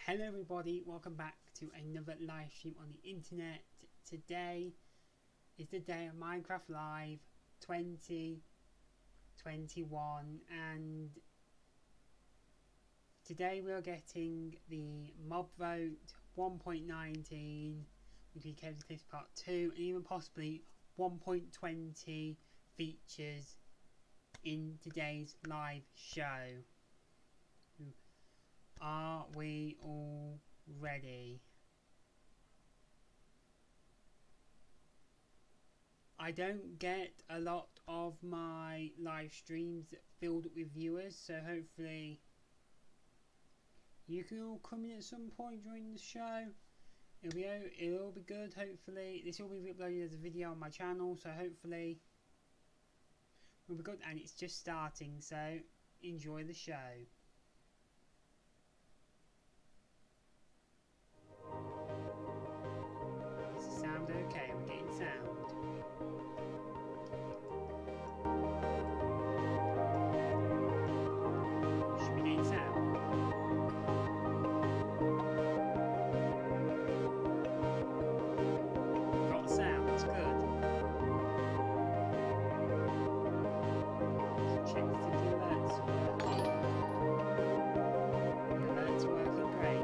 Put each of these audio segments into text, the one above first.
Hello everybody, welcome back to another live stream on the internet. Today is the day of Minecraft Live 2021 and today we are getting the mob vote 1.19 with the Caves and Cliffs Part 2 and even possibly 1.20 features in today's live show. Are we all ready? I don't get a lot of my live streams filled with viewers, so hopefully you can all come in at some point during the show. It'll be good. Hopefully this will be uploaded as a video on my channel, so hopefully it'll be good. And it's just starting, so enjoy the show. Sound okay? We're getting sound. Should be getting sound. Got the sound, that's good. Let's check to see if the alerts are working. The alerts are working great.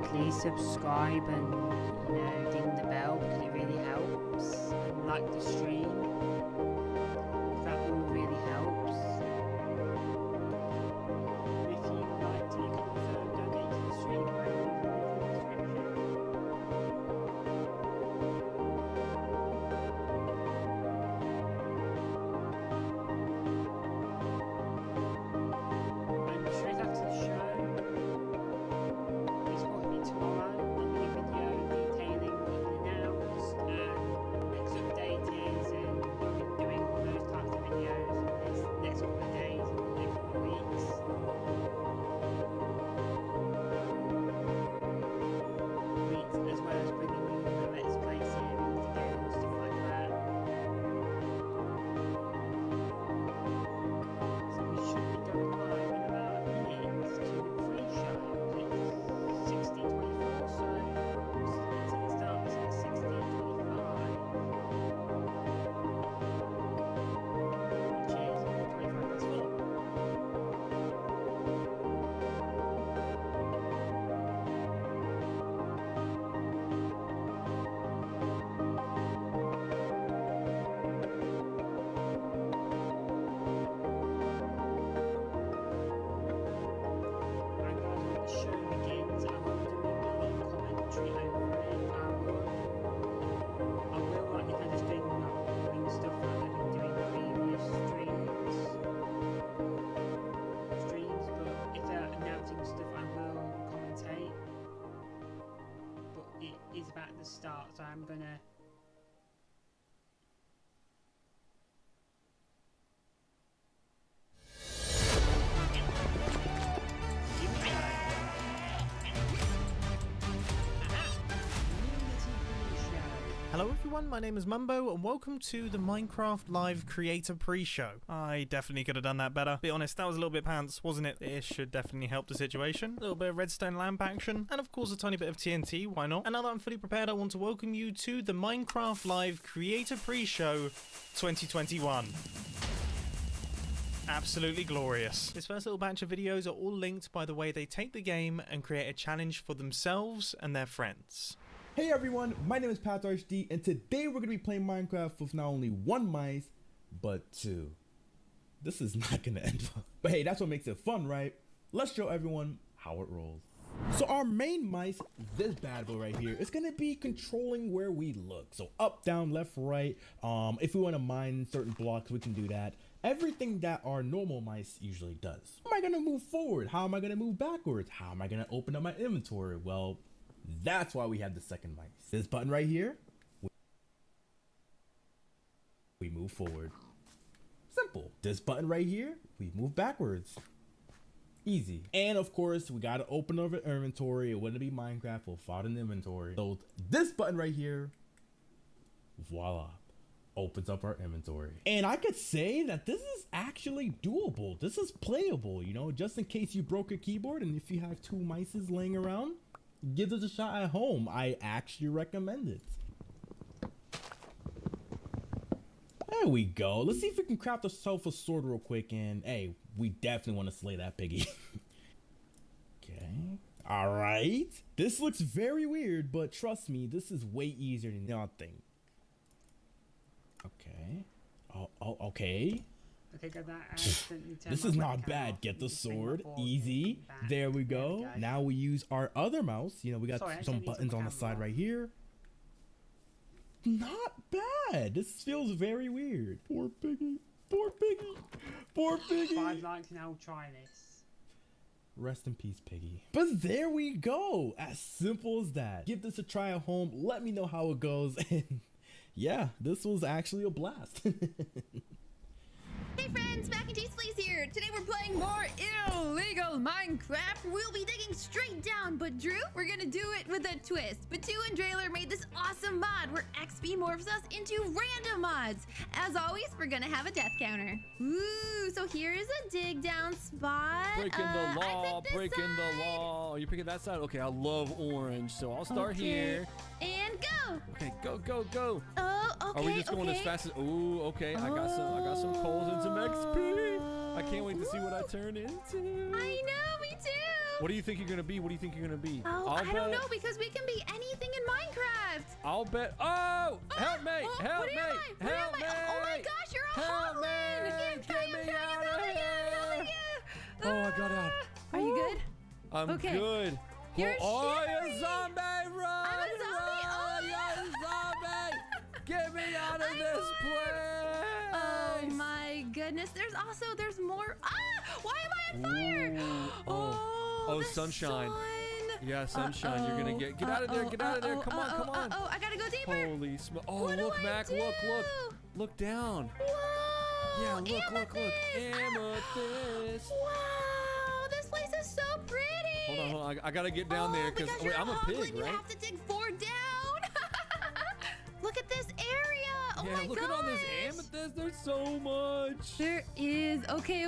Please subscribe and ding the bell because it really helps, and like the stream, that all really helps. If you would like to, you can also donate to the stream. start, so I'm gonna. Hello everyone, my name is Mumbo and welcome to the Minecraft Live Creator Pre-Show. I definitely could have done that better. Be honest, that was a little bit pants, wasn't it? This should definitely help the situation. A little bit of redstone lamp action, and of course a tiny bit of TNT, why not? And now that I'm fully prepared, I want to welcome you to the Minecraft Live Creator Pre-Show 2021. Absolutely glorious. This first little batch of videos are all linked by the way they take the game and create a challenge for themselves and their friends. Hey everyone, my name is PathArchD, and today we're going to be playing Minecraft with not only one mice, but two. This is not going to end well. But hey, that's what makes it fun, right? Let's show everyone how it rolls. So our main mice, this bad boy right here, is going to be controlling where we look. So up, down, left, right. If we want to mine certain blocks, we can do that. Everything that our normal mice usually does. How am I going to move forward? How am I going to move backwards? How am I going to open up my inventory? Well, that's why we have the second mice. This button right here, we move forward. Simple. This button right here, we move backwards. Easy. And of course, we gotta open up our inventory. It wouldn't be Minecraft without an inventory. So this button right here, voila, opens up our inventory. And I could say that this is actually doable. This is playable, you know, just in case you broke your keyboard and if you have two mices laying around, give this a shot at home. I actually recommend it. There we go. Let's see if we can craft ourselves a sword real quick. And hey, we definitely want to slay that piggy. Okay. All right. This looks very weird, but trust me, this is way easier than y'all think. Okay. Oh, okay. Okay, got that. I accidentally turned This my is not webcam bad. off. Get the You can bring my sword. board Easy. back. There we go. Now we use our other mouse. You know, we got Sorry, I some accidentally buttons took on my the side camera right here. Not bad. This feels very weird. Poor piggy. Poor piggy. Poor piggy. 5 likes and I'll try this. Rest in peace, piggy. But there we go. As simple as that. Give this a try at home. Let me know how it goes. And yeah, this was actually a blast. Hey friends, Mac and Cheese Please here. Today we're playing more illegal Minecraft. We'll be digging straight down, but Drew, we're gonna do it with a twist. Batu and Drailer made this awesome mod where XP morphs us into random mods. As always, we're gonna have a death counter. Ooh, so here is a dig down spot. Breaking the law, breaking side. the law. Are you picking that side? Okay, I love orange, so I'll start Okay. here. And go. Okay, go, go, go. Oh, okay. Are we just going as fast as? Ooh, okay. I got some coals and some XP. I can't wait to see what I turn into. I know, me too. What do you think you're gonna be? What do you think you're gonna be? Oh, I don't know because we can be anything in Minecraft. I'll bet. Oh, help me! Oh, Help what me! am I? What Help am me! I? Oh my gosh, you're a Help me! hotlin! Get me out of here! Oh, I got out. Are you good? I'm Okay. good. You're oh, shivering. you zombie! Run! I'm a zombie. Run, Oh, you zombie! Get me out of this place! Oh my goodness. There's more. Ah! Why am I on fire? Ooh. Oh, the sunshine. sun. Yeah, sunshine. You're gonna get out of there. Get out of there. Come on, come on. Oh, I gotta go deeper. Holy smoke! Oh, What do look, I Mac. do? Look down. Whoa. Yeah, look. Amethyst. Amethyst. Wow, this place is so pretty. Hold on. I gotta get down there because you're I'm a hoglin, pig, you right? have to dig 4 down. Look at this area. Oh Yeah, my look gosh. at all this amethyst. There's so much. There is. Okay.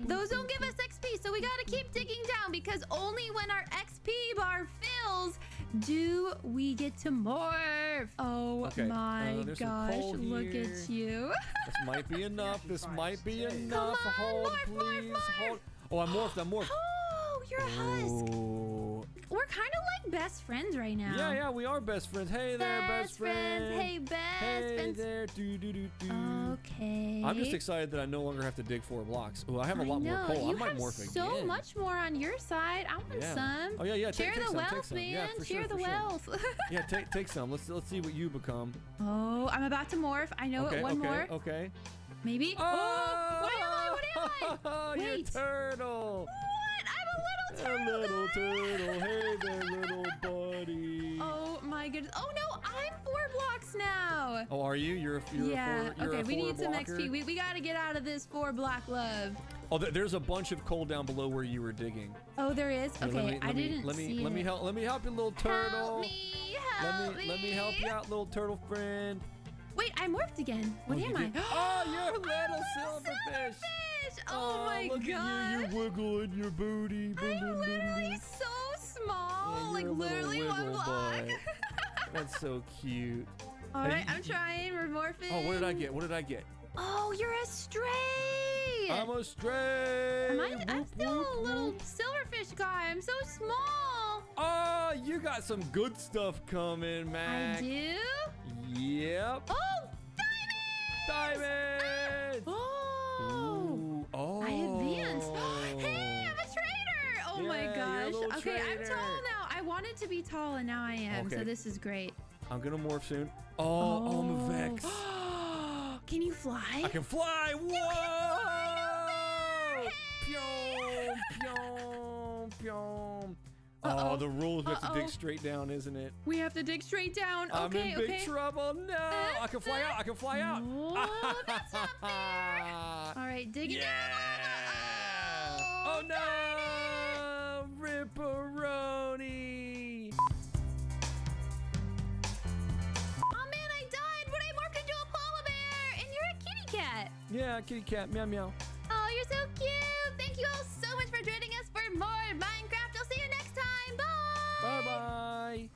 Those don't give us XP, so we gotta keep digging down because only when our XP bar fills do we get to morph. Oh Okay, my there's some gosh, coal look here. at you. This might be enough. This might be enough. Come on, Hold, morph, please. morph. Hold. Oh, I'm morphed. Oh, you're a husk. Oh. We're kind of like best friends right now. Yeah, we are best friends. Hey there, best friend. Hey, best Hey friends. there. Do. Okay. I'm just excited that I no longer have to dig 4 blocks. Oh, I have a lot more know, coal. I you might have morph so again. much more on your side. I want Yeah. some. Oh yeah. Share Take the some, take wealth, some. man. Yeah, for Share sure, the for sure. wealth. Yeah, take some. Let's see what you become. Oh, I'm about to morph. I know Okay, it. One okay, more. okay. Maybe. Oh, what am I? Oh, you Wait. turtle. What? I'm a little turtle. Hey there, little buddy. Oh my my goodness. Oh no, I'm 4 blocks now. Oh, are you? You're Yeah. a 4, you're Okay, a we need some blocker? XP. We gotta get out of this 4 block love. Oh, there's a bunch of coal down below where you were digging. Oh, there is. Here, Okay, I didn't let see me it. help. Let me help you, little turtle. Help me! Help me! Let me help you out, little turtle friend. Wait, I morphed again. What am I? Oh, you're a little silverfish. Silverfish! Oh my look god! at you, you're wiggling your booty. I'm literally so small. Yeah, like you're a little literally 1 wiggle block. butt. That's so cute. All Hey, right, you- I'm trying. We're morphing. Oh, what did I get? What did I get? Oh, you're a stray. I'm a stray. I'm still a little silverfish guy. I'm so small. Oh, you got some good stuff coming, Mac. I do. Yep. Oh, diamonds! Diamond. Oh. Ooh, oh. I advanced. Hey, I'm a trader. Oh my Yeah, you're a gosh. little Okay, I'm trader. tall now. I wanted to be tall and now I am. So Okay. this is great. I'm gonna morph soon. Oh, I'm a Vex. Can you fly? I can fly. Whoa! Hey! Pyong, pyong, pyong. Uh-oh. Oh, the rule is we have to Uh-oh. dig straight down, isn't it? We have to dig straight down. I'm Okay, in big okay. trouble. No, I can fly out. I can fly out. Oh, that's not fair. All right, digging Yeah. down. Oh no, Ripperoni. Oh man, I died, but I morphed into a polar bear, and you're a kitty cat. Yeah, kitty cat, meow meow. Oh, you're so cute. Thank you all so much for joining us for more Minecraft. I'll see you next time. Bye. Bye bye.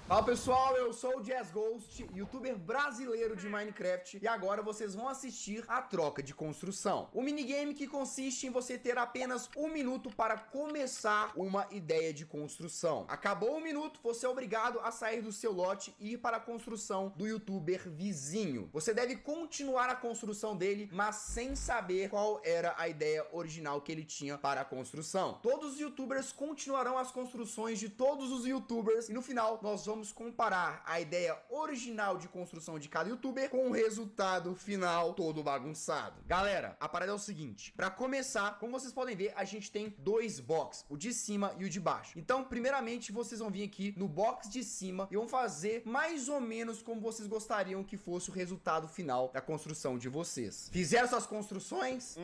Fala pessoal, eu sou o Jazz Ghost, youtuber brasileiro de Minecraft, e agora vocês vão assistir a troca de construção. O minigame que consiste em você ter apenas 1 minuto para começar uma ideia de construção. Acabou o minuto, você é obrigado a sair do seu lote e ir para a construção do youtuber vizinho. Você deve continuar a construção dele, mas sem saber qual era a ideia original que ele tinha para a construção. Todos os youtubers continuarão as construções de todos os youtubers e no final nós vamos comparar a ideia original de construção de cada youtuber com o resultado final todo bagunçado. Galera, a parada é o seguinte, para começar, como vocês podem ver, a gente tem 2 boxes, o de cima e o de baixo. Então, primeiramente, vocês vão vir aqui no box de cima e vão fazer mais ou menos como vocês gostariam que fosse o resultado final da construção de vocês. Fizeram suas construções?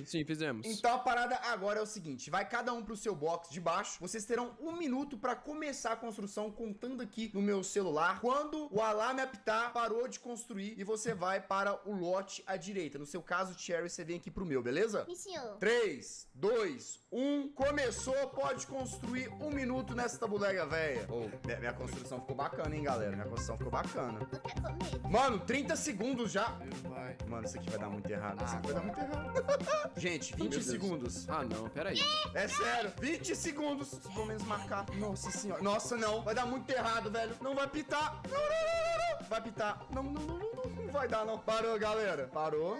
Sim, fizemos. Então a parada agora é o seguinte, vai cada um pro seu box de baixo, vocês terão 1 minuto para começar a construção, contando aqui no meu celular. Quando o alarme apitar, parou de construir e você vai para o lote à direita. No seu caso, Cherry, você vem aqui pro meu, beleza? Sim, senhor. 3, 2, 1, começou, pode construir 1 minuto nessa bodega velha. Oh, minha construção ficou bacana, hein, galera? Minha construção ficou bacana. Tô até com medo. Mano, 30 segundos já. Vai. Mano, isso aqui vai dar muito errado. Isso aqui vai dar muito errado. Gente, 20 segundos. Ah, não, peraí. É sério, 20 segundos. Se pelo menos marcar. Nossa senhora. Nossa, não. Vai dar muito errado, velho. Não vai pitar. Não. Vai pitar. Não vai dar, não. Parou, galera. Parou.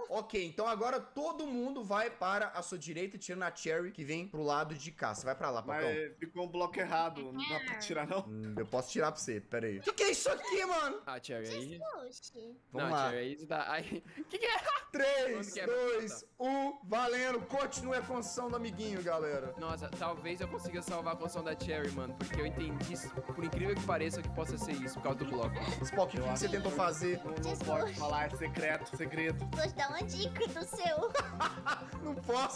Ok, então agora todo mundo vai para a sua direita, tirando a Cherry, que vem pro lado de cá. Você vai pra lá, Pacão. Mas ficou um bloco errado. Não dá pra tirar, não? Eu posso tirar pra você, pera aí. Que é isso aqui, mano? Ah, Cherry, aí... Oxi. Vamos não, lá. Cherry, aí isso dá... Aí... Que é? 3, Quando que é? 2, 1, valendo. Continue a construção do amiguinho, galera. Nossa, talvez eu consiga salvar a construção da Cherry, mano. Porque eu entendi, por incrível que pareça, que possa ser isso, por causa do bloco. Spock, o que você tentou fazer? Não pode falar, é secreto, segredo. Vou te dar uma dica do seu.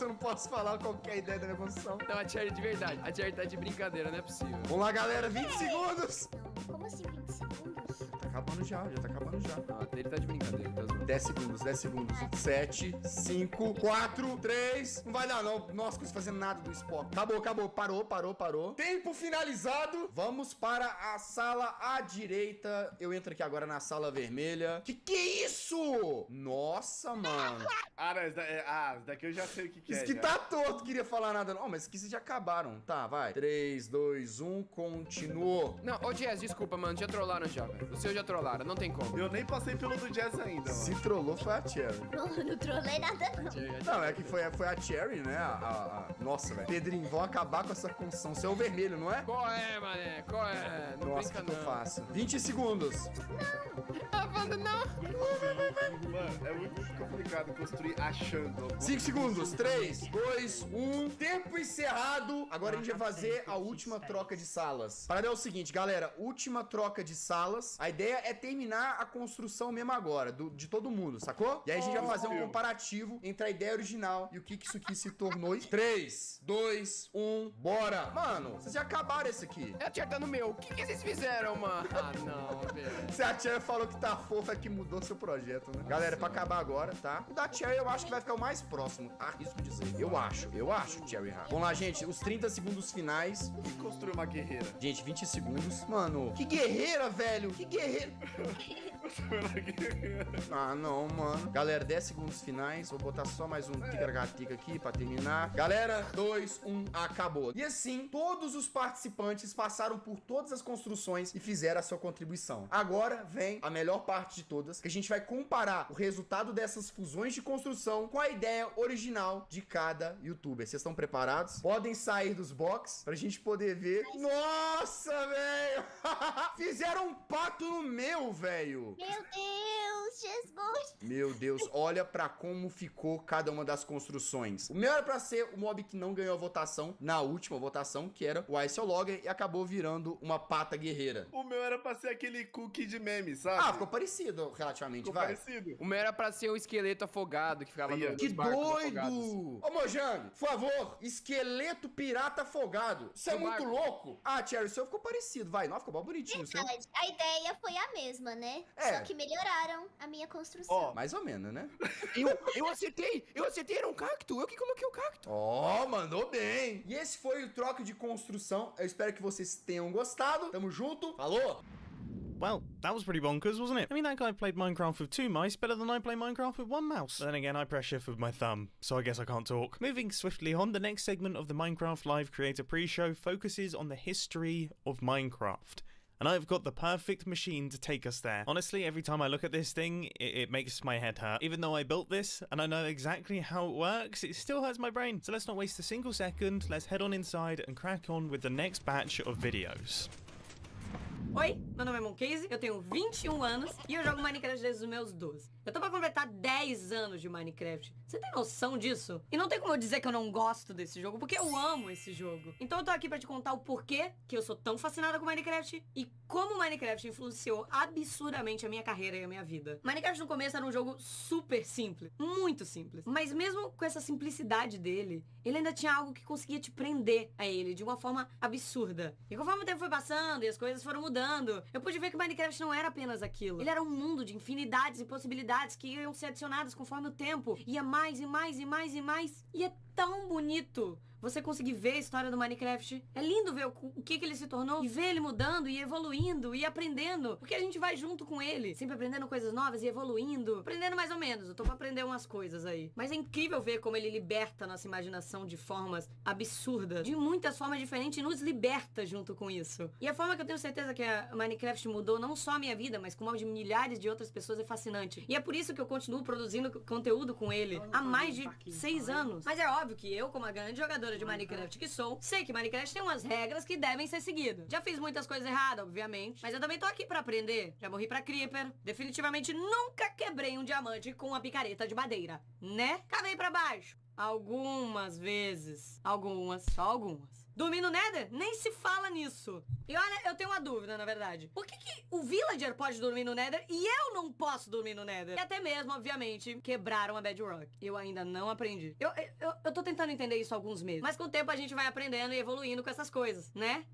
Eu não posso falar qualquer ideia da minha construção. Não, a Cherry de verdade. A Cherry tá de brincadeira, não é possível. Vamos lá, galera, 20 segundos. Não, como assim 20 segundos? Tá acabando já tá acabando já. Não, ele tá de brincadeira, tá zoando. 10 segundos, 10 segundos. 7, 5, 4, 3. Não vai dar, não. Nossa, não consigo fazer nada do Spock. Acabou. Parou. Tempo finalizado. Vamos para a sala à direita. Eu entro aqui agora na sala vermelha. Que é isso? Nossa, mano. Ah, não, esse daqui eu já sei o que Isso é. aqui já. tá torto, queria falar nada não. Mas isso aqui vocês já acabaram. Tá, vai. 3, 2, 1, continuou. Não, ô Jazz, desculpa, mano. Já trollaram já, velho. O seu já trollaram, não tem como. Eu nem passei pelo do Jazz ainda, Se mano. trollou foi a Cherry. Não trolei nada, não. Não, é que foi a Cherry, né? Nossa, velho. Pedrinho, vão acabar com essa construção. Você é o vermelho, não é? Qual é, mané? Qual é? Não Nossa, brinca, que eu não. faço. 20 segundos. Ah, Wanda, não. Mano, é muito muito complicado construir achando. 5 segundos. 3, 2, 1. Tempo encerrado. Agora a gente vai fazer a última troca de salas. Para é o seguinte, galera. Última troca de salas. A ideia é terminar a construção mesmo agora, de todo mundo, sacou? E aí a gente vai fazer um comparativo entre a ideia original e o que isso aqui se tornou. 3, 2, 1, bora! Mano, vocês já acabaram esse aqui. É acertando o meu. O que vocês fizeram, mano? Ah, não, velho. Se a Cherry falou que tá fofa, é que mudou seu projeto, né? Galera, pra acabar agora, tá? O da Cherry eu acho que vai ficar o mais próximo. Arrisco dizer. Eu acho, Cherry Heart. Vamos lá, gente. Os 30 segundos finais. E construir uma guerreira. Gente, 20 segundos. Mano, que guerreira, velho. Que guerreira. Construir uma guerreira. Ah, não, mano. Galera, 10 segundos finais. Vou botar só mais um tica-tica aqui pra terminar. Galera, 2, 1, acabou. E assim, todos os participantes passaram por todas as construções e fizeram a sua contribuição. Agora vem a melhor parte de todas, que a gente vai comparar o resultado dessas fusões de construção com a ideia original de cada youtuber. Vocês estão preparados? Podem sair dos box pra gente poder ver. Nossa, velho! Fizeram um pato no meu, velho! Meu Deus, Jesus. Meu Deus, olha pra como ficou cada uma das construções. O meu era pra ser o mob que não ganhou a votação na última votação, que era o Iceologger, e acabou virando uma pata guerreira. O meu era pra ser aquele cookie de meme, sabe? Ah, ficou parecido relativamente, Ficou vai. parecido. O meu era pra ser um esqueleto afogado que ficava Aí, ó. nos Que barcos afogados. doido! Ô, Mojang, por favor, esqueleto pirata afogado. Isso é No muito barco. louco. Ah, Cherry, o seu ficou parecido, vai. Não, ficou mal bonitinho o seu. Verdade, a ideia foi a mesma, né? É. Só que melhoraram a minha construção. Ó, Mais ou menos, né? Eu acertei, era um cacto, eu que coloquei o cacto. Ó, mandou bem. E esse foi o troca de construção. Eu espero que vocês tenham gostado. Tamo junto. Falou! Well, that was pretty bonkers, wasn't it? I mean, that guy played Minecraft with 2 mice better than I play Minecraft with 1 mouse. Then again, I press shift with my thumb, so I guess I can't talk. Moving swiftly on, the next segment of the Minecraft Live Creator Pre-Show focuses on the history of Minecraft. And I've got the perfect machine to take us there. Honestly, every time I look at this thing, it makes my head hurt. Even though I built this, and I know exactly how it works, it still hurts my brain. So let's not waste a single second, let's head on inside and crack on with the next batch of videos. Oi, meu nome é Moncase, eu tenho 21 anos e eu jogo Minecraft desde os meus 12. Eu tô pra completar 10 anos de Minecraft. Você tem noção disso? E não tem como eu dizer que eu não gosto desse jogo, porque eu amo esse jogo. Então eu tô aqui pra te contar o porquê que eu sou tão fascinada com Minecraft e como Minecraft influenciou absurdamente a minha carreira e a minha vida. Minecraft no começo era um jogo super simples, muito simples. Mas mesmo com essa simplicidade dele, ele ainda tinha algo que conseguia te prender a ele de uma forma absurda. E conforme o tempo foi passando e as coisas foram mudando, eu pude ver que Minecraft não era apenas aquilo. Ele era um mundo de infinidades e possibilidades que iam ser adicionadas conforme o tempo ia mais e mais e mais e mais. E é tão bonito você conseguir ver a história do Minecraft. É lindo ver o que ele se tornou e ver ele mudando e evoluindo e aprendendo, porque a gente vai junto com ele, sempre aprendendo coisas novas e evoluindo. Aprendendo mais ou menos, eu tô pra aprender umas coisas aí. Mas é incrível ver como ele liberta nossa imaginação de formas absurdas, de muitas formas diferentes, e nos liberta junto com isso. E a forma que eu tenho certeza que a Minecraft mudou não só a minha vida, mas como a de milhares de outras pessoas é fascinante. E é por isso que eu continuo produzindo conteúdo com ele há mais de 6 anos. Mas é óbvio que eu, como a grande jogadora de Minecraft que sou, sei que Minecraft tem umas regras que devem ser seguidas. Já fiz muitas coisas erradas, obviamente, mas eu também tô aqui pra aprender. Já morri pra Creeper, definitivamente nunca quebrei um diamante com uma picareta de madeira, né? Cavei pra baixo. Algumas vezes. Só algumas. Dormir no Nether? Nem se fala nisso. E olha, eu tenho uma dúvida, na verdade. Por que o Villager pode dormir no Nether e eu não posso dormir no Nether? E até mesmo, obviamente, quebraram a Bedrock. Eu ainda não aprendi. Eu tô tentando entender isso há alguns meses. Mas com o tempo a gente vai aprendendo e evoluindo com essas coisas, né?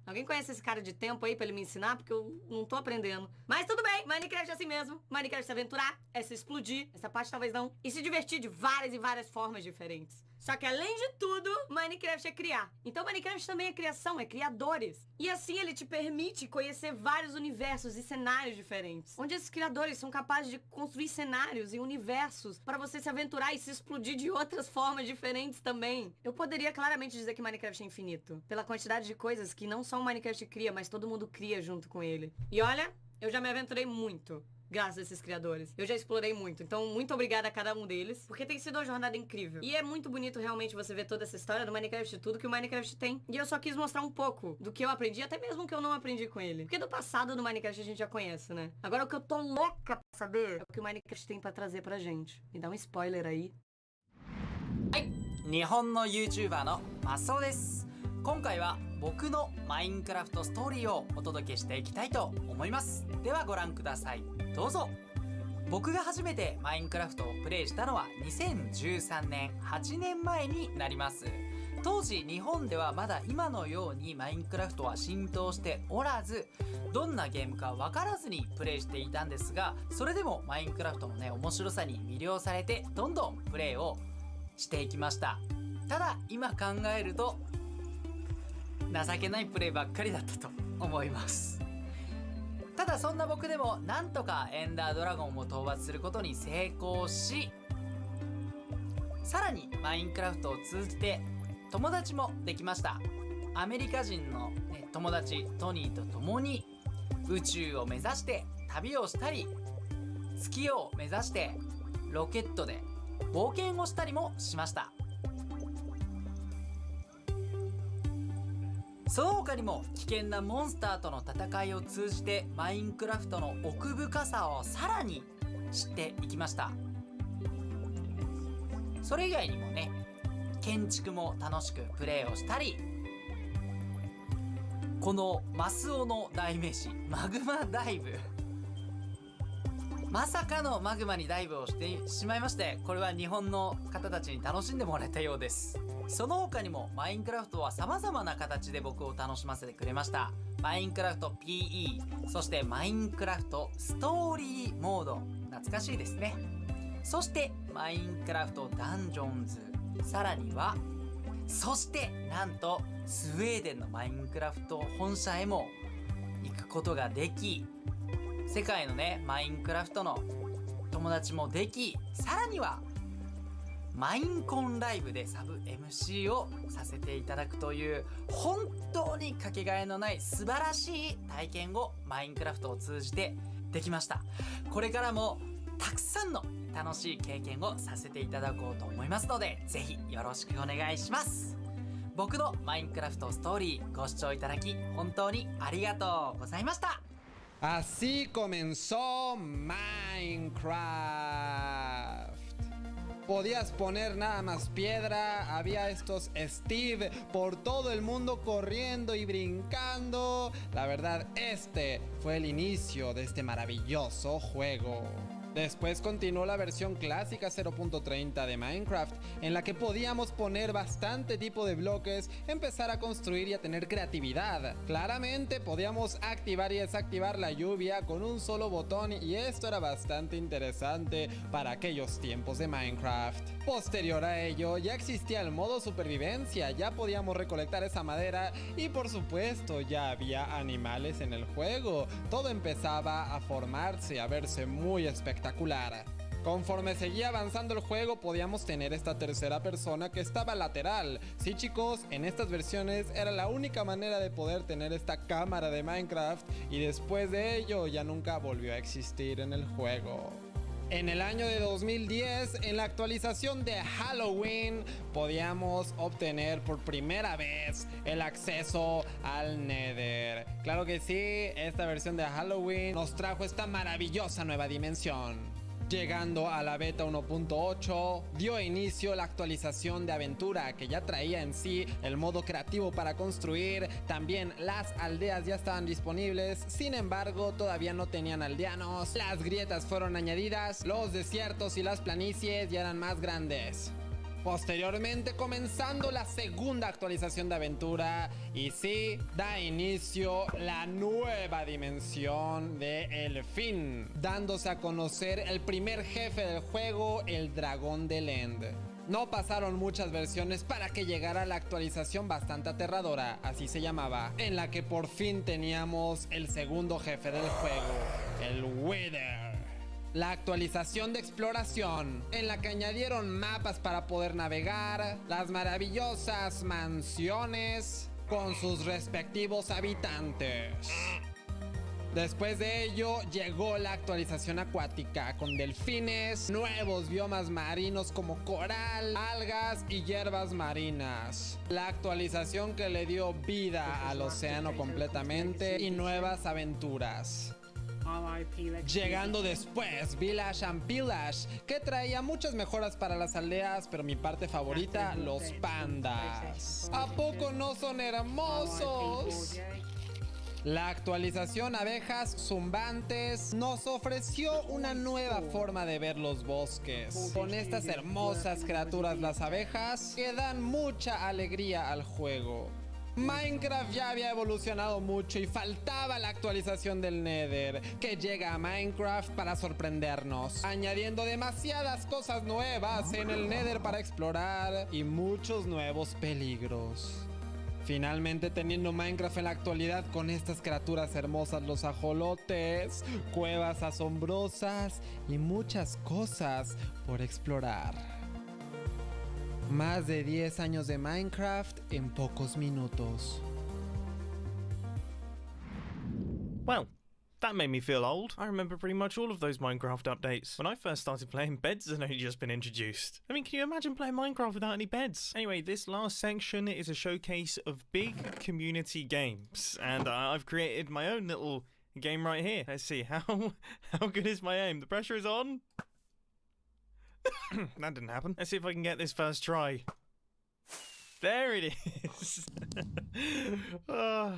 Alguém conhece esse cara de tempo aí pra ele me ensinar? Porque eu não tô aprendendo. Mas tudo bem, Minecraft é assim mesmo. Minecraft é se aventurar, é se explodir. Essa parte talvez não. E se divertir de várias e várias formas diferentes. Só que além de tudo, Minecraft é criar. Então Minecraft também é criação, é criadores. E assim ele te permite conhecer vários universos e cenários diferentes. Onde esses criadores são capazes de construir cenários e universos para você se aventurar e se explodir de outras formas diferentes também. Eu poderia claramente dizer que Minecraft é infinito. Pela quantidade de coisas que não só o Minecraft cria, mas todo mundo cria junto com ele. E olha, eu já me aventurei muito. graças a esses criadores. Eu já explorei muito, então muito obrigada a cada um deles, porque tem sido uma jornada incrível. E é muito bonito realmente você ver toda essa história do Minecraft, tudo que o Minecraft tem. E eu só quis mostrar um pouco do que eu aprendi, até mesmo que eu não aprendi com ele. Porque do passado do Minecraft a gente já conhece, né? Agora o que eu tô louca pra saber é o que o Minecraft tem pra trazer pra gente. Me dá um spoiler aí. 日本の YouTuber のマスオです。今回は僕のマインクラフトストーリーをお届けしていきたいと思います。ではご覧ください。どうぞ。僕が初めてマインクラフトをプレイしたのは2013年8年前になります。当時日本ではまだ今のようにマインクラフトは浸透しておらず、どんなゲームか分からずにプレイしていたんですが、それでもマインクラフトのね面白さに魅了されてどんどんプレイをしていきました。ただ今考えると情けないプレイばっかりだったと思います。ただそんな僕でもなんとかエンダードラゴンを討伐することに成功し、さらにマインクラフトを通じて友達もできました。アメリカ人の、友達トニーと共に宇宙を目指して旅をしたり、月を目指してロケットで冒険をしたりもしました。その他にも危険なモンスターとの戦いを通じてマインクラフトの奥深さをさらに知っていきました。それ以外にもね、建築も楽しくプレイをしたり、このマスオの代名詞マグマダイブ、まさかのマグマにダイブをしてしまいまして、これは日本の方たちに楽しんでもらえたようです。その他にもマインクラフトは様々な形で僕を楽しませてくれました。マインクラフト PE、 そしてマインクラフトストーリーモード、懐かしいですね。そしてマインクラフトダンジョンズ、さらにはそしてなんとスウェーデンのマインクラフト本社へも行くことができ、世界のねマインクラフトの友達もでき、さらにはマインコンライブでサブ MC をさせていただくという本当にかけがえのない素晴らしい体験をマインクラフトを通じてできました。これからもたくさんの楽しい経験をさせていただこうと思いますので、ぜひよろしくお願いします。僕のマインクラフトストーリーご視聴いただき本当にありがとうございました。Así comenzó Minecraft. Podías poner nada más piedra, había estos Steve por todo el mundo corriendo y brincando. La verdad, este fue el inicio de este maravilloso juego. Después continuó la versión clásica 0.30 de Minecraft, en la que podíamos poner bastante tipo de bloques, empezar a construir y a tener creatividad. Claramente podíamos activar y desactivar la lluvia con un solo botón, y esto era bastante interesante para aquellos tiempos de Minecraft. Posterior a ello ya existía el modo supervivencia, ya podíamos recolectar esa madera y por supuesto ya había animales en el juego. Todo empezaba a formarse, a verse muy espectacular. Conforme seguía avanzando el juego podíamos tener esta tercera persona que estaba lateral. Sí chicos, en estas versiones era la única manera de poder tener esta cámara de Minecraft, y después de ello ya nunca volvió a existir en el juego. En el año de 2010, en la actualización de Halloween, podíamos obtener por primera vez el acceso al Nether. Claro que sí, esta versión de Halloween nos trajo esta maravillosa nueva dimensión. Llegando a la beta 1.8, dio inicio la actualización de aventura, que ya traía en sí el modo creativo para construir. También las aldeas ya estaban disponibles, sin embargo todavía no tenían aldeanos. Las grietas fueron añadidas, los desiertos y las planicies ya eran más grandes. Posteriormente, comenzando la segunda actualización de aventura, y sí, da inicio la nueva dimensión de El Fin, dándose a conocer el primer jefe del juego, el Dragón del End. No pasaron muchas versiones para que llegara la actualización bastante aterradora, así se llamaba, en la que por fin teníamos el segundo jefe del juego, el Wither. La actualización de exploración, en la que añadieron mapas para poder navegar, las maravillosas mansiones con sus respectivos habitantes. Después de ello llegó la actualización acuática con delfines, nuevos biomas marinos como coral, algas y hierbas marinas. La actualización que le dio vida al océano completamente y nuevas aventuras. Llegando después Village and Pillage, que traía muchas mejoras para las aldeas, pero mi parte favorita, los pandas. ¿A poco no son hermosos? La actualización Abejas Zumbantes nos ofreció una nueva forma de ver los bosques. Con estas hermosas criaturas, las abejas, que dan mucha alegría al juego. Minecraft ya había evolucionado mucho y faltaba la actualización del Nether, que llega a Minecraft para sorprendernos, añadiendo demasiadas cosas nuevas en el Nether para explorar y muchos nuevos peligros. Finalmente teniendo Minecraft en la actualidad con estas criaturas hermosas, los ajolotes, cuevas asombrosas y muchas cosas por explorar. Más de 10 años de Minecraft en pocos minutos. Well, that made me feel old. I remember pretty much all of those Minecraft updates. When I first started playing, beds had only just been introduced. I mean, can you imagine playing Minecraft without any beds? Anyway, this last section is a showcase of big community games, and I've created my own little game right here. Let's see, how good is my aim? The pressure is on. That didn't happen. Let's see if I can get this first try. There it is.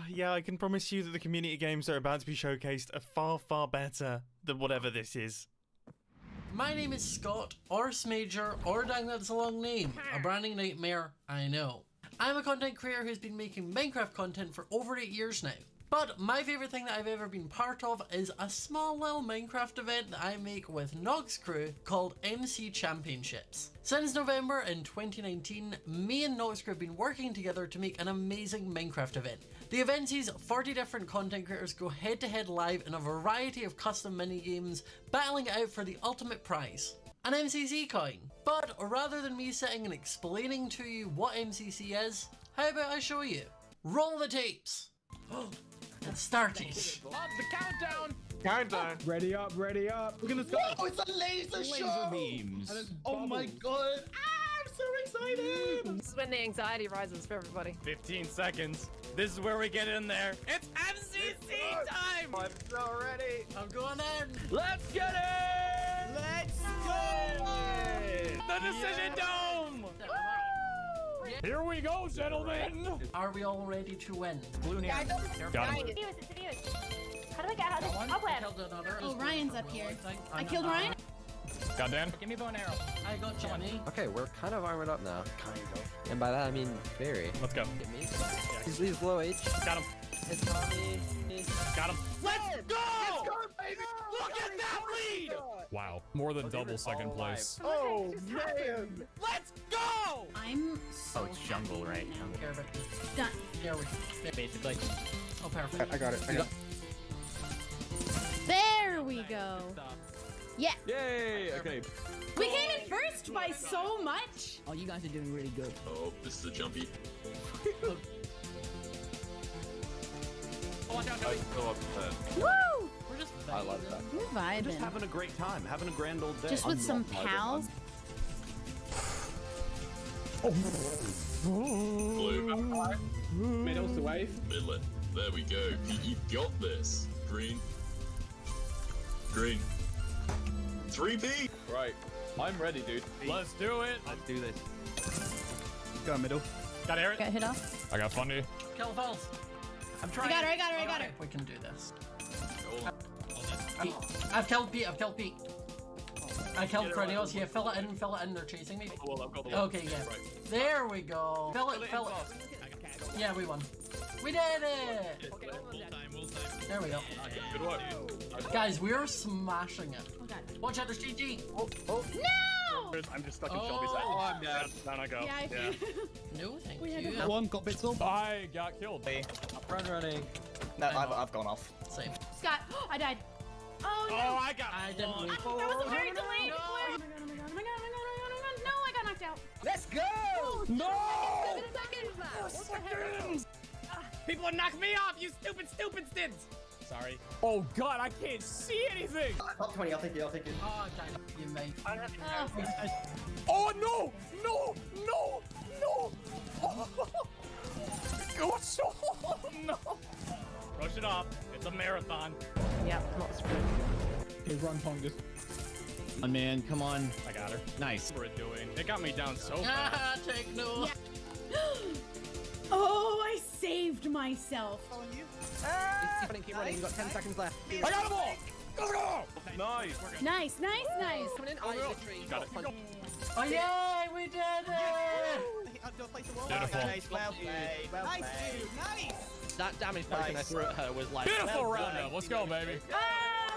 Yeah, I can promise you that the community games that are about to be showcased are far, far better than whatever this is. My name is Scott, or Smager, or dang that's a long name. A branding nightmare, I know. I'm a content creator who's been making Minecraft content for over 8 years now. But my favourite thing that I've ever been part of is a small little Minecraft event that I make with Nog's crew called MC Championships. Since November in 2019, me and Nog's crew have been working together to make an amazing Minecraft event. The event sees 40 different content creators go head to head live in a variety of custom mini-games, battling it out for the ultimate prize, an MCC coin. But rather than me sitting and explaining to you what MCC is, how about I show you? Roll the tapes! It started. On the countdown! Countdown. Ready up, ready up. We're gonna start. Oh, it's a laser show! beams. Oh my god! Ah, I'm so excited! This is when the anxiety rises for everybody. 15 seconds. This is where we get in there. It's MCC time! I'm so ready. I'm going in. Let's get it! Let's go! The Decision Dome! Here we go, gentlemen! Are we all ready to win? Blue here. Got him. How do I get out of this? I'll win. Killed another. Oh, Ryan's up here. I killed Ryan. Got Dan. Give me bow and arrow. I got Jenny. Okay, we're kind of armored up now. Kind of. And by that I mean very. Let's go. Get me. He's low H. Got him. It's Tommy. Got him. Let's go! Let's go, baby! Look at that lead! Wow, more than double second place. Oh, man! Let's go! I'm so it's jungle right now. Care about this. done. Here we go. Basically. Oh, perfect. I got it. I got it. There we go. Yeah. Yay! Okay. We came in first by so much. Oh, you guys are doing really good. Oh, this is a jumpy. Watch out, I go up to Woo! We're just I love that. We're vibing. Just having a great time, having a grand old day. Just with some pals. Blue. Middle's the wave. Midland. There we go. Pete, you've got this. Green. Green. 3P. Right. I'm ready, dude. Let's do it. Let's do this. Go middle. Got Aaron. Got hit off. I got Fundy. kill falls. I'm trying. I got her. We can do this. I've killed Pete. I killed Cornelius. Yeah, fill it in. They're chasing me. Okay, yeah. There we go. Fill it. Yeah, we won. We did it! There we go. Good work. Guys, we are smashing it. Watch out, there's GG. No! I'm just stuck in Shelby's side. Oh, I'm dead. Down I go. Yeah. No, thank We had you. to- One got bits up. I got killed. Running. No, I've gone off. Same. Scott, I died. Oh no! Oh, I got. I didn't move. That was a very delayed flare. Oh my god. No, I got knocked out. Let's go! No! What the heck? People are knocking me off, you stupid stids! sorry. Oh God, I can't see anything. Top 20, I'll take it, I'll take it. Oh, damn you, mate. Oh no! No! No! No! Oh, so no! Brush it off. It's a marathon. Yeah, not a sprint. Hey, run, Pungus. Oh, man, come on. I got her. Nice. What we're doing. It got me down so Ah, fast. take no. Oh, I saved myself. Keep running, you've got 10 seconds left. I got them all! Let's go! Nice. Nice, nice, nice. Coming in, Got it. Oh, yay, we did it! Beautiful. Well played. Well played. Nice! That damage potion I threw at her was like... Beautiful roundup. Let's go, baby. Oh,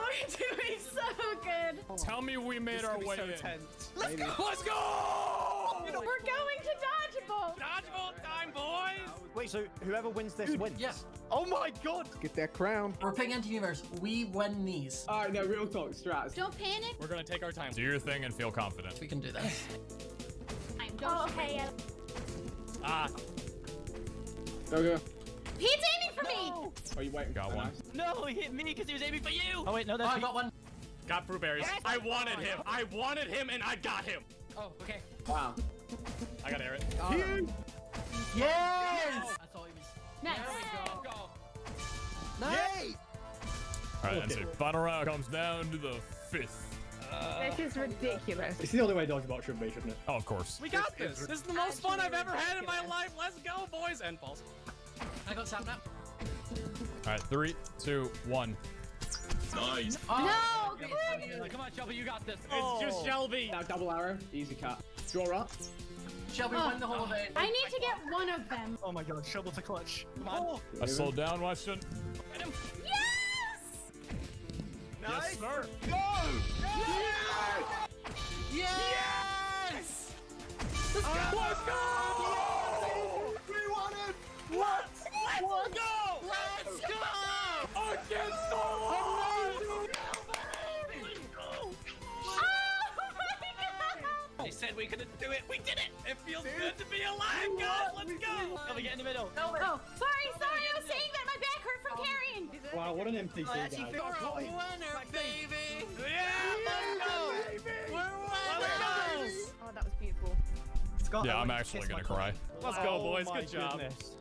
we're doing so good. Tell me we made our way in. Let's go! Let's go! We're going to dodgeball. Dodgeball time, boys! Wait, so whoever wins this wins? Yeah. Oh my God! Get that crown. We're picking Anti-Universe. We win these. Alright, no, real talk, strats. Don't panic. We're gonna take our time. Do your thing and feel confident. We can do this. Oh, okay. Ah, Go. He's aiming for me. Oh, you waiting? got one. No, he hit me because he was aiming for you! Oh wait, no, Oh, that's I got one. Got fruit berries. Yes! I wanted him. I wanted him and I got him. Oh, okay. Wow. I got Eric. Yes! I thought he was... Nice. Go. Nice! Alright, that's it. Final round comes down to the 5th. This is ridiculous. It's the only way dodgeball should be, shouldn't it? Oh, of course. We got this. This is the most fun I've ever had in my life. Let's go, boys. And balls. I got Sam now. Alright, 3, 2, 1. Nice. No. Come on, Shelby, you got this. It's just Shelby. Now double arrow, easy cut. Draw up. Shall we win the whole event? I need to get one of them. Oh my God, Shelby's a clutch. Come on. I slowed down, Weston. Yes. Yes, sir. Yes! Let's go! We won it! What? Let's go! Let's go! Against the wall! They said we couldn't do it. We did it! It feels good to be alive, guys. Let's go! Can we get in the middle? Oh, sorry. I was saying that my back hurt from carrying. Wow, what an NPC, guys. You're a winner, baby! Yeah, let's go! We're winners! Oh, that was beautiful. Scott, Yeah, I I'm want you to actually kiss my gonna cry. cock. Let's go, Oh boys. my Good job. goodness.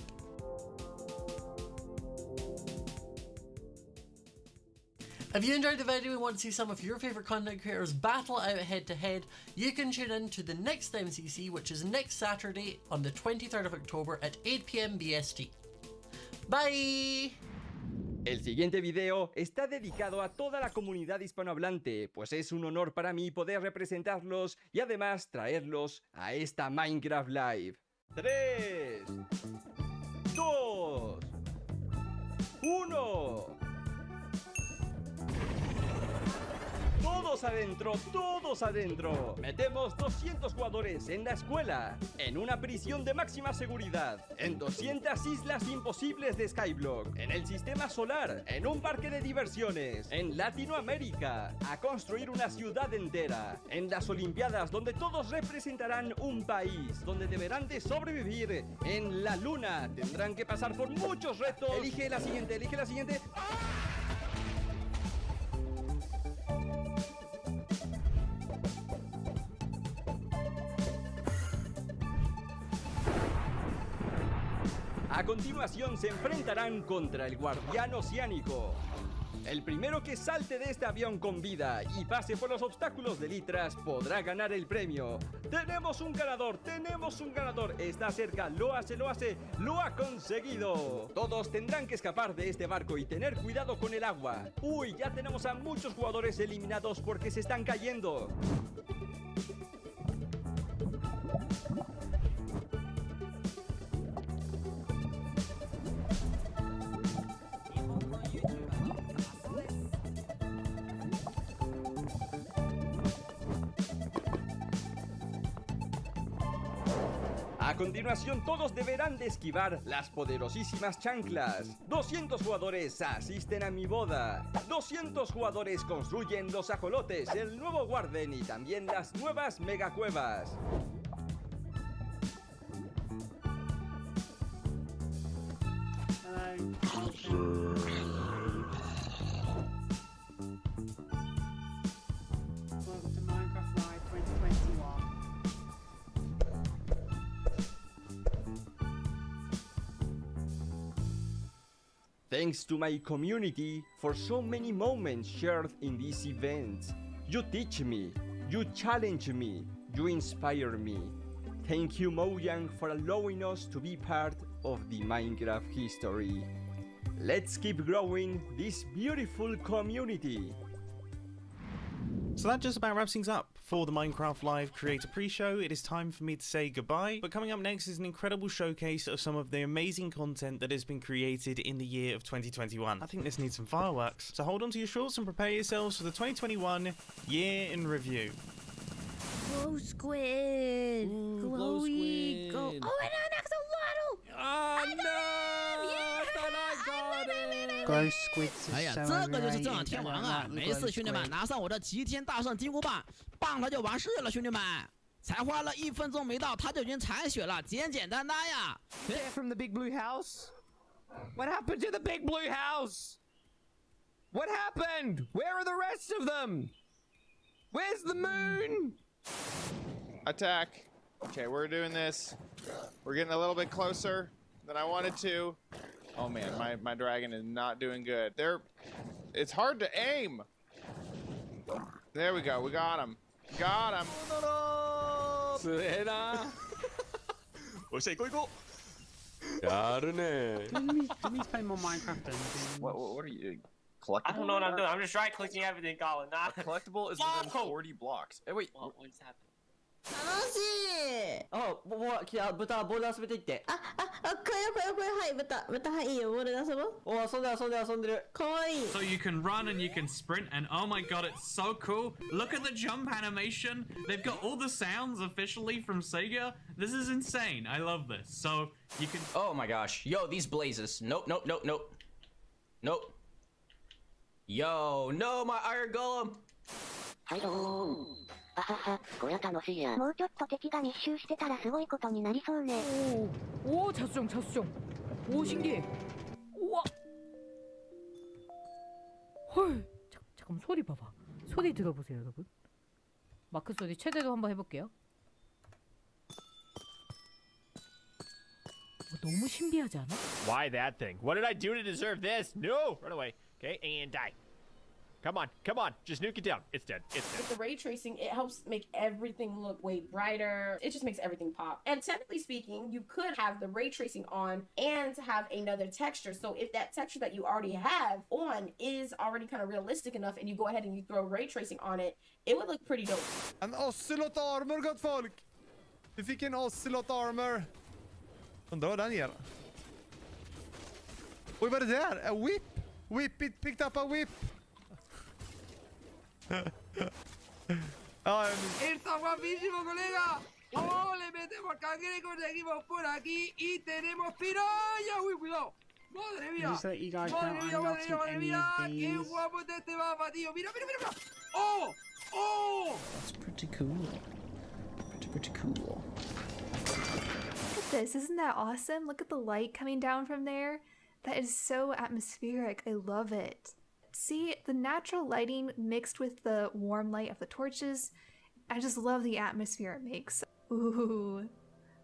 If you enjoyed the video and want to see some of your favourite content creators battle out head to head, you can tune in to the next MCC, which is next Saturday on the 23rd of October at 8 PM BST. Bye! El siguiente video está dedicado a toda la comunidad hispanohablante, pues es un honor para mí poder representarlos y además traerlos a esta Minecraft Live. 3, 2, 1. Todos adentro. Metemos 200 jugadores en la escuela, en una prisión de máxima seguridad, en 200 islas imposibles de Skyblock, en el sistema solar, en un parque de diversiones, en Latinoamérica, a construir una ciudad entera, en las Olimpiadas donde todos representarán un país, donde deberán de sobrevivir, en la luna, tendrán que pasar por muchos retos. Elige la siguiente. A continuación se enfrentarán contra el Guardián Oceánico. El primero que salte de este avión con vida y pase por los obstáculos de litras podrá ganar el premio. ¡Tenemos un ganador! Está cerca, lo hace, lo ha conseguido. Todos tendrán que escapar de este barco y tener cuidado con el agua. Uy, ya tenemos a muchos jugadores eliminados porque se están cayendo. A continuación todos deberán de esquivar las poderosísimas chanclas. 200 jugadores asisten a mi boda. 200 jugadores construyen los ajolotes, el nuevo Warden y también las nuevas megacuevas. Thanks to my community for so many moments shared in this event. You teach me, you challenge me, you inspire me. Thank you, Mojang, for allowing us to be part of the Minecraft history. Let's keep growing this beautiful community. So that just about wraps things up for the Minecraft Live Creator Pre-Show. It is time for me to say goodbye, but coming up next is an incredible showcase of some of the amazing content that has been created in the year of 2021. I think this needs some fireworks. So hold on to your shorts and prepare yourselves for the 2021 year in review. Glow squid. Glowy. Go. Oh, and an axolotl. Oh, no! Yeah! I thought I got it! Glow squids are 哎呀， so 这个就是正 overrated. 常天王 I 啊！ don't like 没 the 事， glow 兄弟们， squid. 拿上我的齐天大圣金箍棒，棒它就完事了，兄弟们。才花了1分钟没到，它就已经残血了，简简单单呀。 They're from the big blue house? What happened to the big blue house? What happened? Where are the rest of them? Where's the moon? Attack. Okay, we're doing this. We're getting a little bit closer than I wanted to. Oh man, my dragon is not doing good. It's hard to aim. There we go. We got him. Got him. 強えな。おっしゃ、行こう行こやるね。 Didn't we play more Minecraft Dungeons? What are you collectible? I don't know what I'm doing. I'm just right clicking everything, Colin. Nah. A collectible is within 40 blocks. Hey, wait. What just happened? 楽しい。あ、来た、豚、ボール遊べていって。これ、はい、豚、はい、いいよ、ボールで遊ぼう。お、遊んでる。かわいい。 So you can run and you can sprint, and oh my god, it's so cool. Look at the jump animation. They've got all the sounds officially from Sega. This is insane. I love this. So you can... Oh my gosh. Yo, these blazes. Nope. Yo, no, my iron golem. これは楽しいや。もうちょっと敵が密集してたらすごいことになりそうね。 오, 자수정. 오, 신기해. 우와. 헐. 잠깐만, 소리 봐봐. 소리 들어보세요, 여러분. 마크 소리 최대로 한번 해볼게요. 너무 신비하지 않아? Why that thing? What did I do to deserve this? No! Run away. Okay, and die. Come on. Just nuke it down. It's dead. With the ray tracing, it helps make everything look way brighter. It just makes everything pop. And technically speaking, you could have the ray tracing on and have another texture. So if that texture that you already have on is already kind of realistic enough and you go ahead and you throw ray tracing on it, it would look pretty dope. En ocelot armor, gott folk! Vi fick en ocelot armor. Undrar vad den ger. Oj, vad är det där? A whip! It picked up a whip! ¡Está guapísimo, colega! ¡Oh, le metemos cangrejo, seguimos por aquí y tenemos piraya! ¡Uy, cuidado! ¡Madre mía! Just to let you guys know, I'm not in any of ¡Qué these. guapo está este mapa, tío! ¡Mira! ¡Oh! That's pretty cool. Pretty cool. Look at this. Isn't that awesome? Look at the light coming down from there. That is so atmospheric. I love it. See, the natural lighting mixed with the warm light of the torches. I just love the atmosphere it makes. Ooh.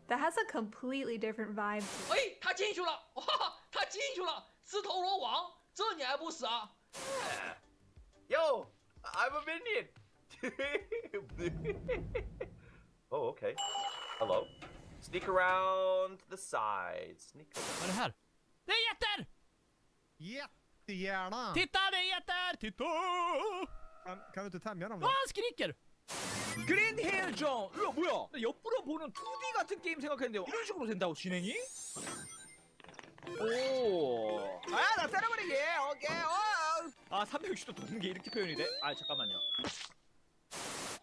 That has a completely different vibe. 哎，他进去了！哇，他进去了！自投罗网，这你还不死啊 Yo, I'm a minion. Oh, okay. Hello. Sneak around the sides. Sneak around. Vad är det här? Det är getter! Jättegärna! Titta, det är getter! Titta! Kan du inte tämja dem då? Han skriker! 그랜드 헬정! 이거 뭐야? 나 옆으로 보는 2D 같은 게임 생각했는데 이런 식으로 된다고 진행이? 오! 아, 나 때려버리게! 오케이! 아, 360도 도는 게 이렇게 표현이 돼? 아, 잠깐만요.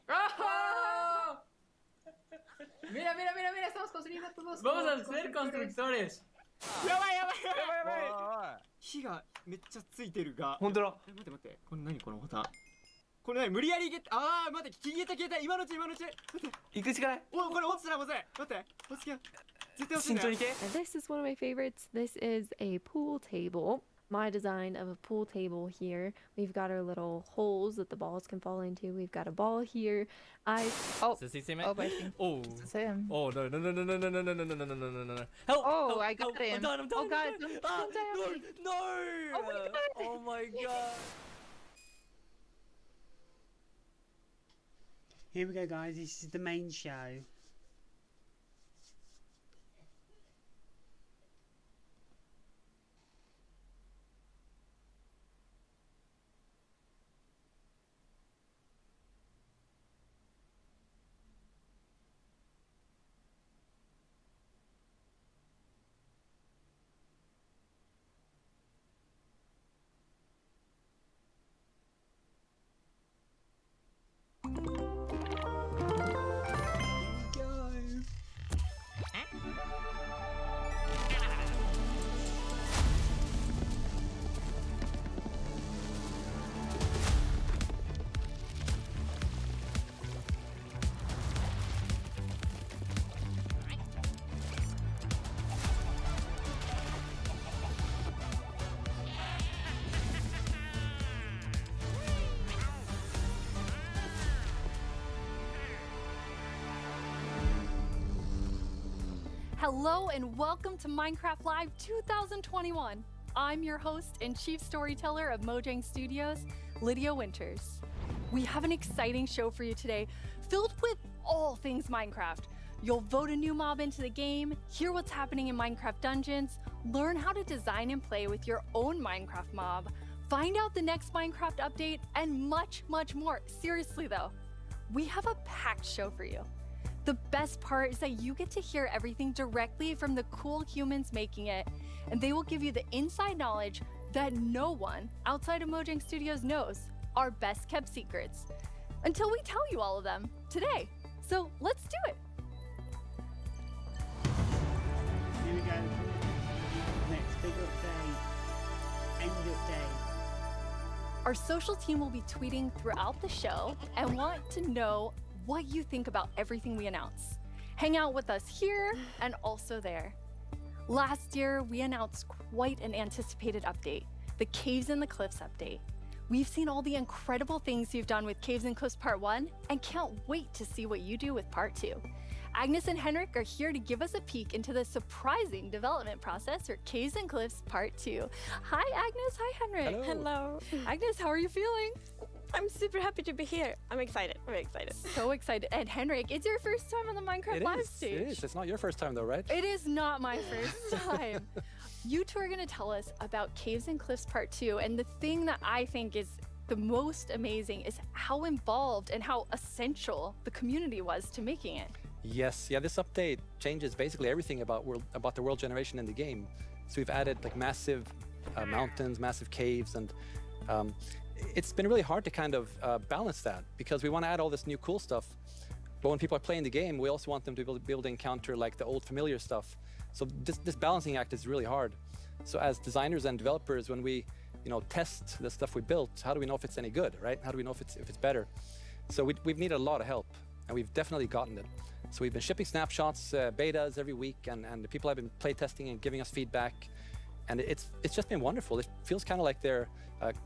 ¡Ah! Mira, estamos construyendo todos. Vamos a ser constructores. やばい火がめっちゃついてるがほんとだ待ってこれ何この旗これ何無理やりゲット待って消えた今のうち待って行くしかないおこれ落ちたらまずい待って落ちた絶対落ちるんだよ And this is one of my favorites. This is a pool table. my design of a pool table here. We've got our little holes that the balls can fall into. We've got a ball here. Oh, does he see me? Oh, I think Oh. it's him. Oh no no no no no no no no no no no no no no! Help! Oh, help, I got help. him. I'm done. I'm done. Oh God, I'm done. don't die on me. No! Oh my God. Oh my God! Here we go, guys. This is the main show. Hello and welcome to Minecraft Live 2021. I'm your host and chief storyteller of Mojang Studios, Lydia Winters. We have an exciting show for you today, filled with all things Minecraft. You'll vote a new mob into the game, hear what's happening in Minecraft Dungeons, learn how to design and play with your own Minecraft mob, find out the next Minecraft update, and much, much more. Seriously though, we have a packed show for you. The best part is that you get to hear everything directly from the cool humans making it, and they will give you the inside knowledge that no one outside of Mojang Studios knows, our best kept secrets, until we tell you all of them today. So let's do it. Here we go. Next big update. End update. Our social team will be tweeting throughout the show and want to know what you think about everything we announce. Hang out with us here and also there. Last year, we announced quite an anticipated update, the Caves and the Cliffs update. We've seen all the incredible things you've done with Caves and Cliffs Part 1 and can't wait to see what you do with Part 2. Agnes and Henrik are here to give us a peek into the surprising development process for Caves and Cliffs Part 2. Hi Agnes, hi Henrik. Hello. Agnes, how are you feeling? I'm super happy to be here. I'm excited. Very excited. So excited. And Henrik, it's your first time on the Minecraft Live stage. It is. It's not your first time though, right? It is not my first time. You two are going to tell us about Caves and Cliffs Part 2. And the thing that I think is the most amazing is how involved and how essential the community was to making it. Yes. Yeah. This update changes basically everything about the world generation in the game. So we've added like massive mountains, massive caves, and it's been really hard to kind of balance that because we want to add all this new cool stuff, but when people are playing the game, we also want them to be able to encounter like the old familiar stuff. So this balancing act is really hard. So as designers and developers, when we test the stuff we built, how do we know if it's any good, right? How do we know if it's better? So we've needed a lot of help, and we've definitely gotten it. So we've been shipping snapshots, betas every week, and the people have been play testing and giving us feedback. And it's just been wonderful. It feels kind of like they're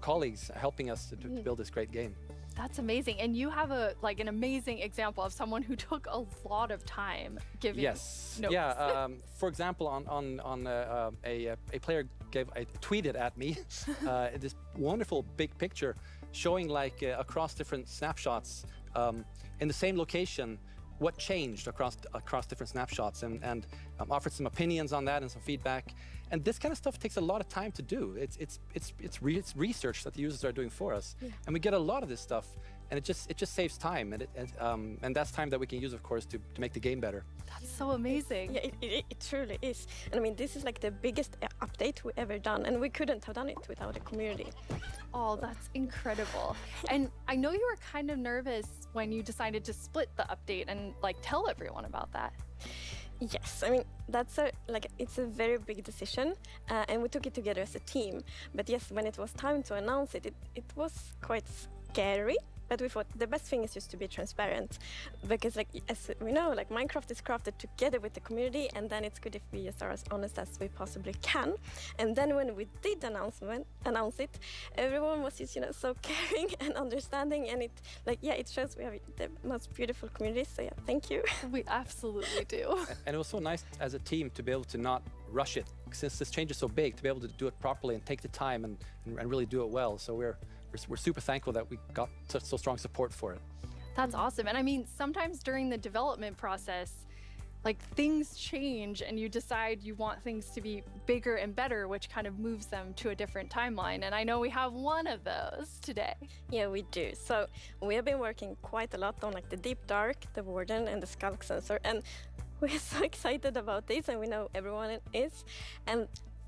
colleagues helping us to build this great game. That's amazing. And you have an amazing example of someone who took a lot of time giving notes. Yeah. For example, a player tweeted at me this wonderful big picture showing like across different snapshots in the same location what changed across different snapshots, and offered some opinions on that and some feedback. And this kind of stuff takes a lot of time to do. It's research that the users are doing for us, and we get a lot of this stuff, and it just saves time, and that's time that we can use, of course, to make the game better. That's so amazing. Yeah, it truly is. And I mean, this is like the biggest update we ever done, and we couldn't have done it without the community. Oh, that's incredible. And I know you were kind of nervous when you decided to split the update and tell everyone about that. Yes, I mean, it's a very big decision, and we took it together as a team. But yes, when it was time to announce it, it was quite scary But we thought the best thing is just to be transparent, because like as we know, like Minecraft is crafted together with the community, and then it's good if we just are as honest as we possibly can. And then when we did announce it, everyone was just so caring and understanding, and it shows we have the most beautiful community. So yeah, thank you. We absolutely do. And it was so nice as a team to be able to not rush it, since this change is so big, to be able to do it properly and take the time and really do it well. So we're super thankful that we got such so strong support for it. That's awesome. And I mean, sometimes during the development process, like things change and you decide you want things to be bigger and better, which kind of moves them to a different timeline. And I know we have one of those today. Yeah, we do. So we have been working quite a lot on like the Deep Dark, the Warden, and the Skulk Sensor. And we're so excited about this, and we know everyone is. And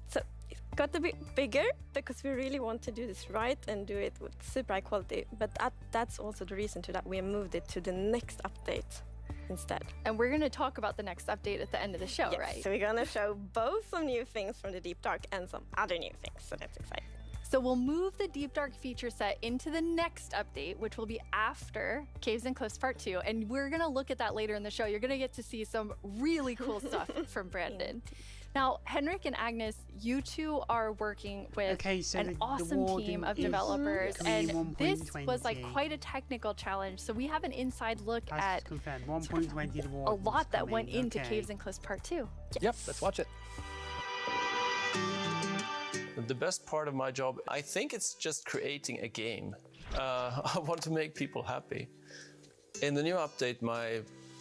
so it got a bit bigger because we really want to do this right and do it with super high quality. But that's also the reason to that we moved it to the next update instead. And we're going to talk about the next update at the end of the show, yes, right? So we're going to show both some new things from the Deep Dark and some other new things. So that's exciting. So we'll move the Deep Dark feature set into the next update, which will be after Caves and Cliffs Part 2. And we're going to look at that later in the show. You're going to get to see some really cool stuff from Brandon. Now, Henrik and Agnes, you two are working with an awesome team of developers, and this was like quite a technical challenge. So we have an inside look at a lot that went into Caves and Cliffs Part 2. Yep, let's watch it. The best part of my job, I think it's just creating a game. I want to make people happy. In the new update,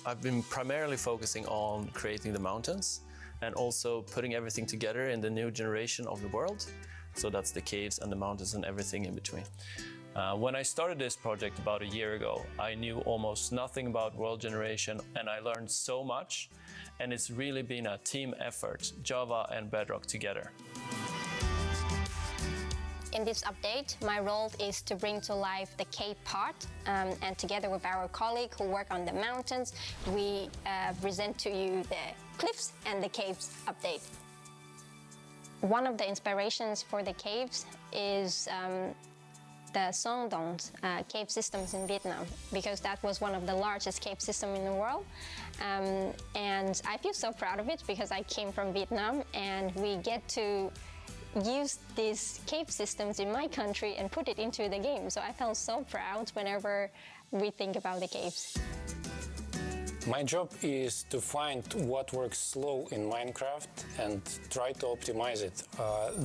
I've been primarily focusing on creating the mountains and also putting everything together in the new generation of the world. So that's the caves and the mountains and everything in between. When I started this project about a year ago, I knew almost nothing about world generation, and I learned so much. And it's really been a team effort, Java and Bedrock together. In this update, my role is to bring to life the cave part, and together with our colleague who work on the mountains, we present to you the cliffs and the caves update. One of the inspirations for the caves is the Son Doong cave systems in Vietnam, because that was one of the largest cave systems in the world. And I feel so proud of it because I came from Vietnam, and we get to use these cave systems in my country and put it into the game. So I felt so proud whenever we think about the caves. My job is to find what works slow in Minecraft and try to optimize it.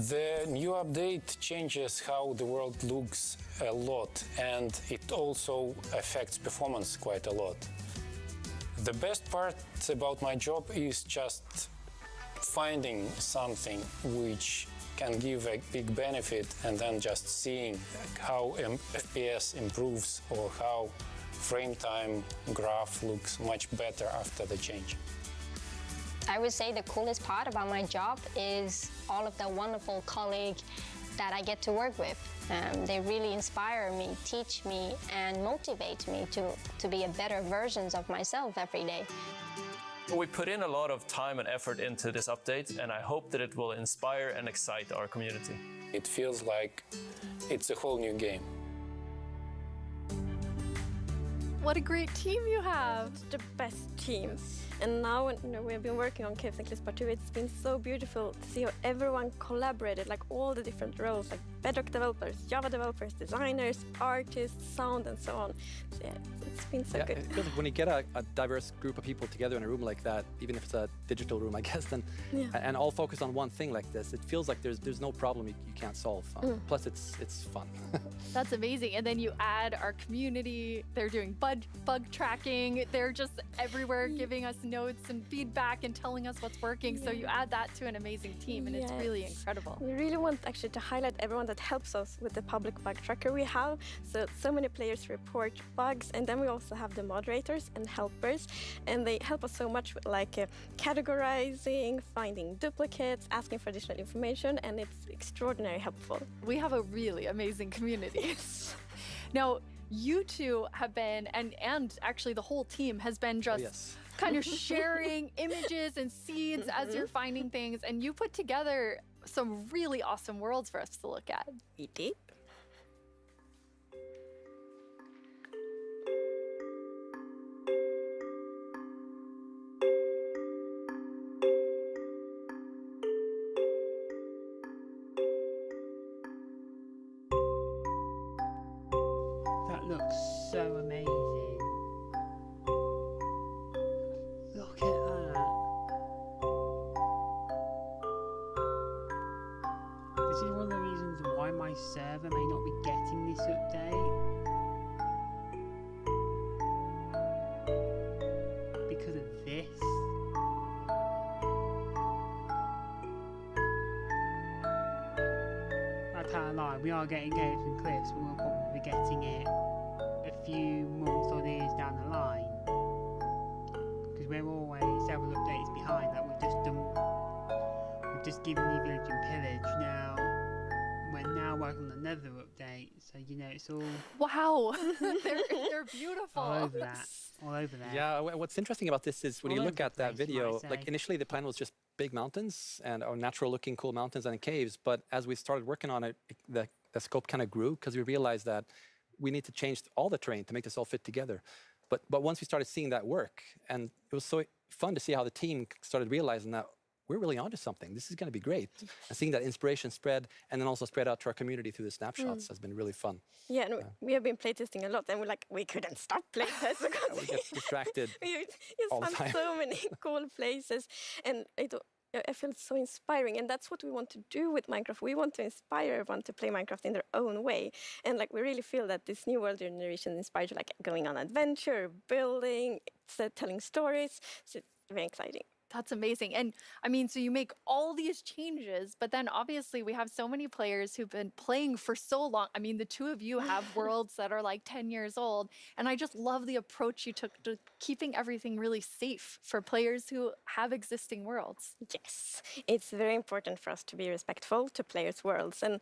The new update changes how the world looks a lot, and it also affects performance quite a lot. The best part about my job is just finding something which can give a big benefit, and then just seeing how FPS improves or how frame time graph looks much better after the change. I would say the coolest part about my job is all of the wonderful colleagues that I get to work with. They really inspire me, teach me, and motivate me to be a better version of myself every day. We put in a lot of time and effort into this update, and I hope that it will inspire and excite our community. It feels like it's a whole new game. What a great team you have! The best team. And now we have been working on Caves and Cliffs Part 2. It's been so beautiful to see how everyone collaborated, like all the different roles, like Bedrock developers, Java developers, designers, artists, sound, and so on. So yeah, it's been so good. It feels like when you get a diverse group of people together in a room like that, even if it's a digital room, I guess, then and all focused on one thing like this, it feels like there's no problem you can't solve. Plus, it's fun. That's amazing. And then you add our community. They're doing bug tracking. They're just everywhere giving us notes and feedback and telling us what's working. So you add that to an amazing team, and it's really incredible. We really want actually to highlight everyone that helps us with the public bug tracker we have. So many players report bugs, and then we also have the moderators and helpers, and they help us so much with like categorizing, finding duplicates, asking for additional information, and it's extraordinarily helpful. We have a really amazing community. Now, you two have been, and actually the whole team has been just kind of sharing images and seeds as you're finding things, and you put together some really awesome worlds for us to look at. We did. lie, we are getting Caves and Cliffs, but we'll probably be getting it a few months or years down the line. Because we're always several updates behind that we've just done. We've just given the Village and Pillage. Now, we're now working on another update, so you know it's all. Wow, they're beautiful. All over that. All over there. Yeah, what's interesting about this is when All you over look the at that place, you video, might like say. initially the plan was just big mountains and or natural looking cool mountains and caves. But as we started working on it, the scope kind of grew because we realized that we need to change all the terrain to make this all fit together. But once we started seeing that work, and it was so fun to see how the team started realizing that we're really onto something. This is going to be great. And seeing that inspiration spread and then also spread out to our community through the snapshots has been really fun. Yeah, and we have been playtesting a lot, and we couldn't stop playtesting because We get distracted you all the found time. so many cool places, and I feel so inspiring, and that's what we want to do with Minecraft. We want to inspire everyone to play Minecraft in their own way, and like we really feel that this new world generation inspires you, like going on adventure, building, telling stories. So it's very exciting. That's amazing. And I mean, so you make all these changes, but then obviously we have so many players who've been playing for so long. I mean, the two of you have worlds that are like 10 years old. And I just love the approach you took to keeping everything really safe for players who have existing worlds. Yes, it's very important for us to be respectful to players' worlds. And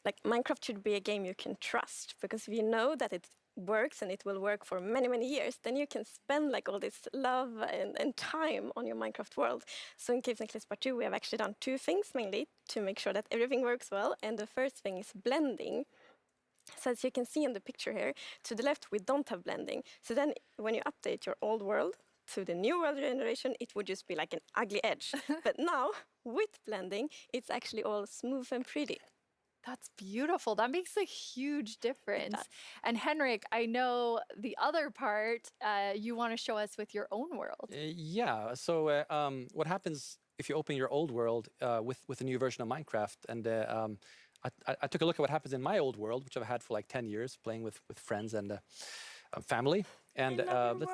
like Minecraft should be a game you can trust, because if you know that it works and it will work for many, many years, then you can spend like all this love and time on your Minecraft world. So in Caves and Cliffs Part 2, we have actually done two things mainly to make sure that everything works well. And the first thing is blending. So as you can see in the picture here, to the left, we don't have blending. So then when you update your old world to the new world generation, it would just be like an ugly edge. But now, with blending, it's actually all smooth and pretty. That's beautiful. That makes a huge difference. And Henrik, I know the other part you want to show us with your own world. Yeah. So what happens if you open your old world with a new version of Minecraft? And I took a look at what happens in my old world, which I've had for like 10 years, playing with friends and family. And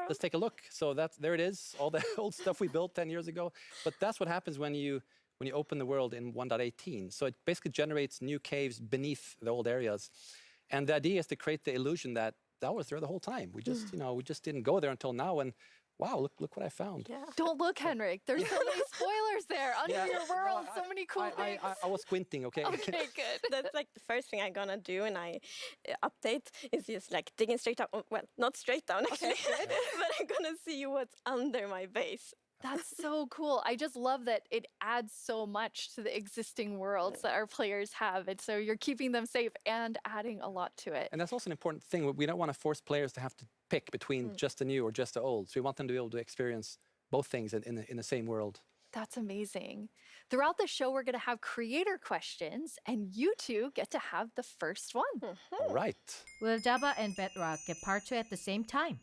let's take a look. So there it is, all the old stuff we built 10 years ago. But that's what happens when you open the world in 1.18. So it basically generates new caves beneath the old areas. And the idea is to create the illusion that was there the whole time. We just, we just didn't go there until now. And wow, look what I found. Yeah. Don't look, Henrik. There's so many spoilers there under your world. So many cool things. I was squinting, okay? Okay, good. That's like the first thing I'm gonna do when I update is just like digging straight down. Well, not straight down actually, but I'm gonna see what's under my base. That's so cool. I just love that it adds so much to the existing worlds that our players have. And so you're keeping them safe and adding a lot to it. And that's also an important thing. We don't want to force players to have to pick between just the new or just the old. So we want them to be able to experience both things in the same world. That's amazing. Throughout the show, we're going to have creator questions, and you two get to have the first one. All right. Will Java and Bedrock get part 2 at the same time?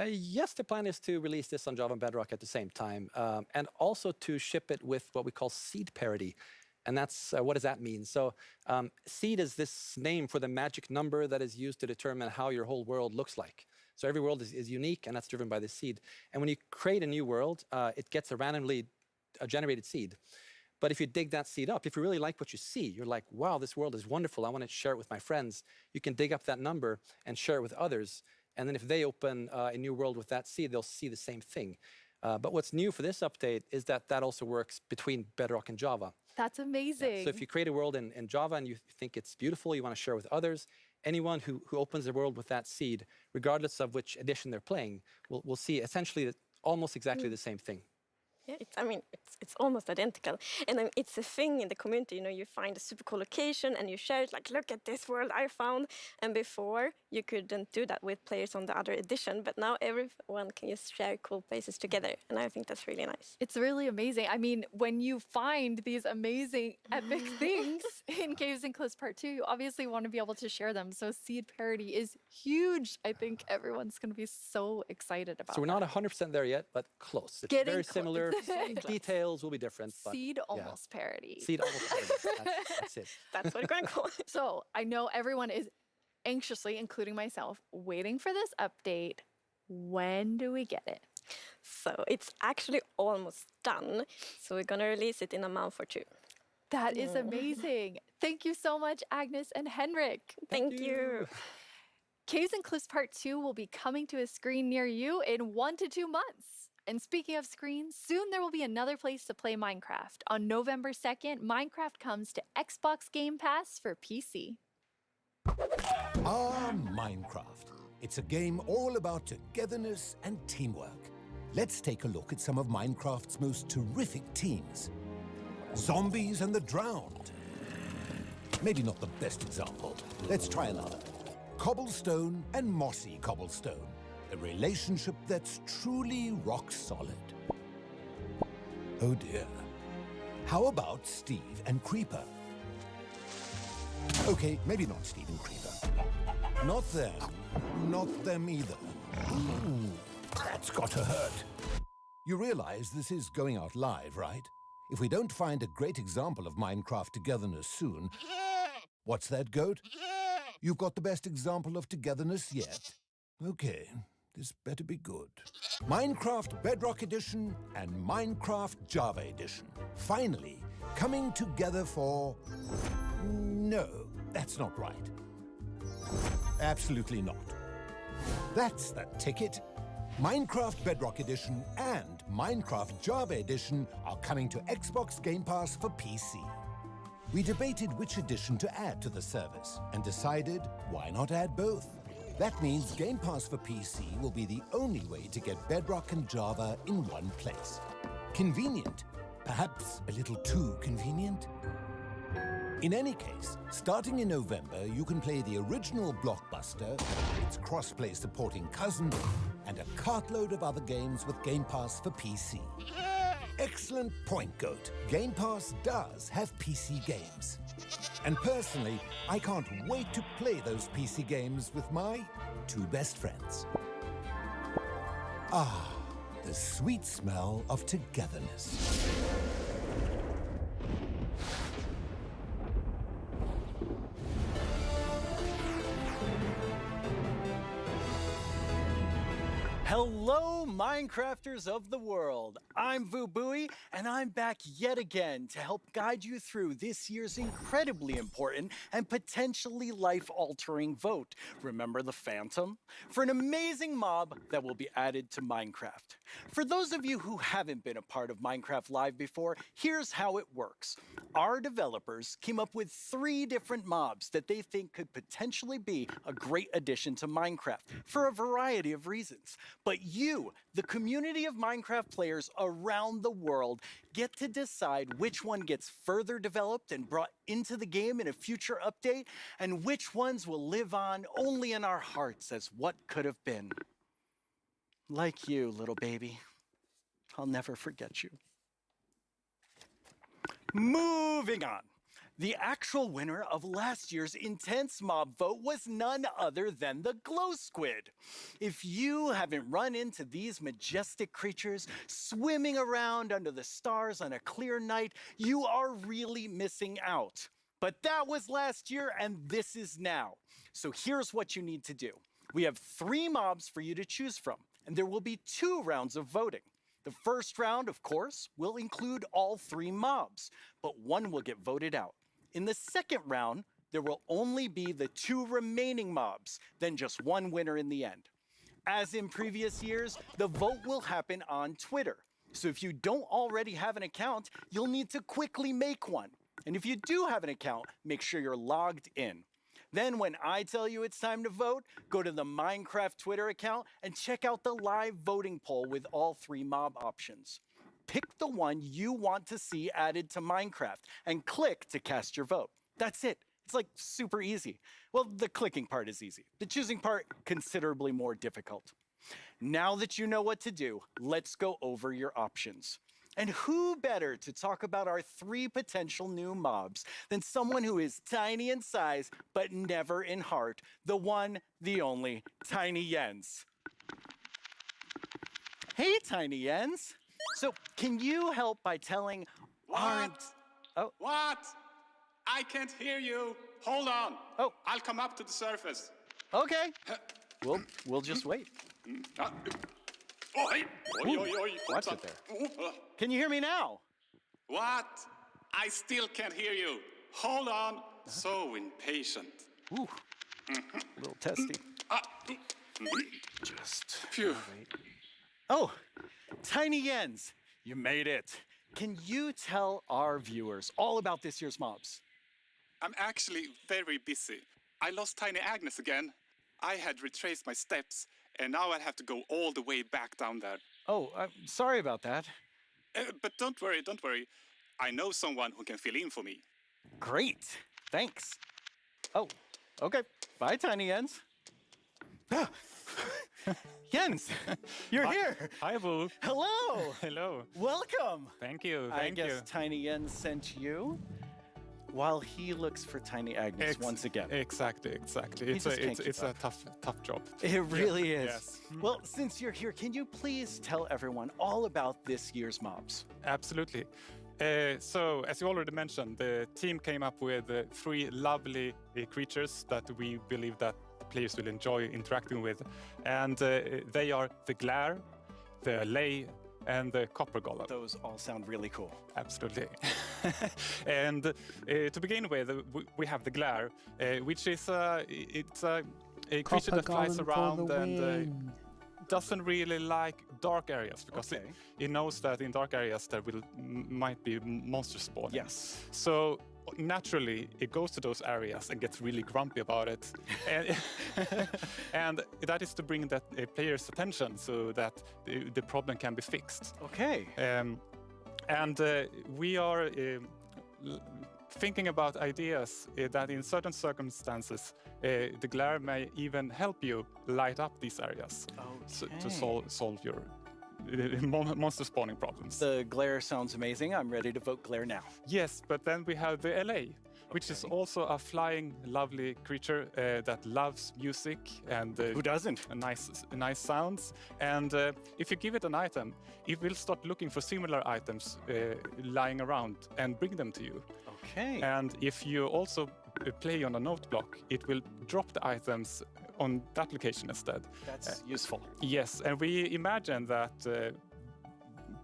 Yes, the plan is to release this on Java and Bedrock at the same time, and also to ship it with what we call seed parity. And that's, what does that mean? So seed is this name for the magic number that is used to determine how your whole world looks like. So every world is unique, and that's driven by the seed. And when you create a new world, it gets a randomly generated seed. But if you dig that seed up, if you really like what you see, you're like, wow, this world is wonderful, I want to share it with my friends. You can dig up that number and share it with others. And then if they open a new world with that seed, they'll see the same thing. But what's new for this update is that also works between Bedrock and Java. That's amazing. So if you create a world in Java and you think it's beautiful, you want to share with others, anyone who opens the world with that seed, regardless of which edition they're playing, will see essentially almost exactly the same thing. Yeah, it's almost identical. And it's a thing in the community, you find a super cool location and you share it, like, look at this world I found. And before, you couldn't do that with players on the other edition, but now everyone can just share cool places together. And I think that's really nice. It's really amazing. I mean, when you find these amazing, epic things in Caves and Cliffs Part 2, you obviously want to be able to share them. So seed parity is huge. I think everyone's going to be so excited about it. So we're not 100% there yet, but close. It's Getting very close. similar. Details will be different. But Seed almost parity. Seed almost parity. That's it. That's what we're going to call it. So I know everyone is anxiously, including myself, waiting for this update. When do we get it? So it's actually almost done. So we're going to release it in a month or two. That is amazing. Thank you so much, Agnes and Henrik. Thank you. Caves and Cliffs Part 2 will be coming to a screen near you in 1 to 2 months. And speaking of screens, soon there will be another place to play Minecraft. On November 2nd, Minecraft comes to Xbox Game Pass for PC. Minecraft. It's a game all about togetherness and teamwork. Let's take a look at some of Minecraft's most terrific teams. Zombies and the Drowned. Maybe not the best example. Let's try another. Cobblestone and Mossy Cobblestone. A relationship that's truly rock solid. Oh dear. How about Steve and Creeper? Okay, maybe not Steve and Creeper. Not them. Not them either. Ooh, that's gotta hurt. You realize this is going out live, right? If we don't find a great example of Minecraft togetherness soon... What's that, Goat? You've got the best example of togetherness yet? Okay, this better be good. Minecraft Bedrock Edition and Minecraft Java Edition. Finally, coming together for... No, that's not right. Absolutely not. That's the ticket. Minecraft Bedrock Edition and Minecraft Java Edition are coming to Xbox Game Pass for PC. We debated which edition to add to the service and decided why not add both. That means Game Pass for PC will be the only way to get Bedrock and Java in one place. Convenient, perhaps a little too convenient. In any case, starting in November, you can play the original Blockbuster, its cross-play supporting cousin, and a cartload of other games with Game Pass for PC. Excellent point, Goat. Game Pass does have PC games. And personally, I can't wait to play those PC games with my two best friends. Ah, the sweet smell of togetherness. Hello, Minecrafters of the world. I'm VooBuoy, and I'm back yet again to help guide you through this year's incredibly important and potentially life-altering vote. Remember the Phantom? For an amazing mob that will be added to Minecraft. For those of you who haven't been a part of Minecraft Live before, here's how it works. Our developers came up with 3 different mobs that they think could potentially be a great addition to Minecraft for a variety of reasons. But you, the community of Minecraft players around the world, get to decide which one gets further developed and brought into the game in a future update, and which ones will live on only in our hearts as what could have been. Like you, little baby. I'll never forget you. Moving on. The actual winner of last year's intense mob vote was none other than the Glow Squid. If you haven't run into these majestic creatures swimming around under the stars on a clear night, you are really missing out. But that was last year and this is now. So here's what you need to do. We have 3 mobs for you to choose from, and there will be 2 rounds of voting. The first round, of course, will include all 3 mobs, but one will get voted out. In the second round, there will only be the 2 remaining mobs, then just one winner in the end. As in previous years, the vote will happen on Twitter. So if you don't already have an account, you'll need to quickly make one. And if you do have an account, make sure you're logged in. Then when I tell you it's time to vote, go to the Minecraft Twitter account and check out the live voting poll with all 3 mob options. Pick the one you want to see added to Minecraft and click to cast your vote. That's it. It's like super easy. Well, the clicking part is easy. The choosing part, considerably more difficult. Now that you know what to do, let's go over your options. And who better to talk about our 3 potential new mobs than someone who is tiny in size, but never in heart, the one, the only, Tiny Jens. Hey, Tiny Jens. So, can you help by telling What? What? I can't hear you. Hold on. Oh. I'll come up to the surface. Okay. We'll just wait. Oi! Oi, oi, oi. Watch it there. Can you hear me now? What? I still can't hear you. Hold on. So impatient. Ooh, a little testy. Just wait. Oh, Tiny Jens, you made it. Can you tell our viewers all about this year's mobs? I'm actually very busy. I lost Tiny Agnes again. I had retraced my steps, and now I have to go all the way back down there. Oh, I'm sorry about that. But don't worry, don't worry. I know someone who can fill in for me. Great, thanks. Oh, okay. Bye, Tiny Jens. Jens, you're here. Hi, Boo. Hello. Hello. Welcome. Thank you. I Thank you. guess Tiny Jens sent you while he looks for Tiny Agnes once again. Exactly. It's a tough job. It really is. Yes. Well, since you're here, can you please tell everyone all about this year's mobs? Absolutely. So, as you already mentioned, the team came up with 3 lovely creatures that we believe that the players will enjoy interacting with. And they are the Glare, the Allay, and the Copper Golem. Those all sound really cool. Absolutely. And to begin with, we have the Glare, which is a creature that flies around and doesn't really like dark areas because it knows that in dark areas there might be monsters spawning. Yes. So naturally it goes to those areas and gets really grumpy about it. And that is to bring that player's attention so that the problem can be fixed. Okay. And we are thinking about ideas that in certain circumstances the Glare may even help you light up these areas to solve your monster spawning problems. The Glare sounds amazing. I'm ready to vote Glare now. Yes, but then we have the LA, which is also a flying, lovely creature that loves music and who doesn't? Nice sounds. And if you give it an item, it will start looking for similar items lying around and bring them to you. Okay. And if you also play on a note block, it will drop the items on that location instead. That's useful. Yes, and we imagine that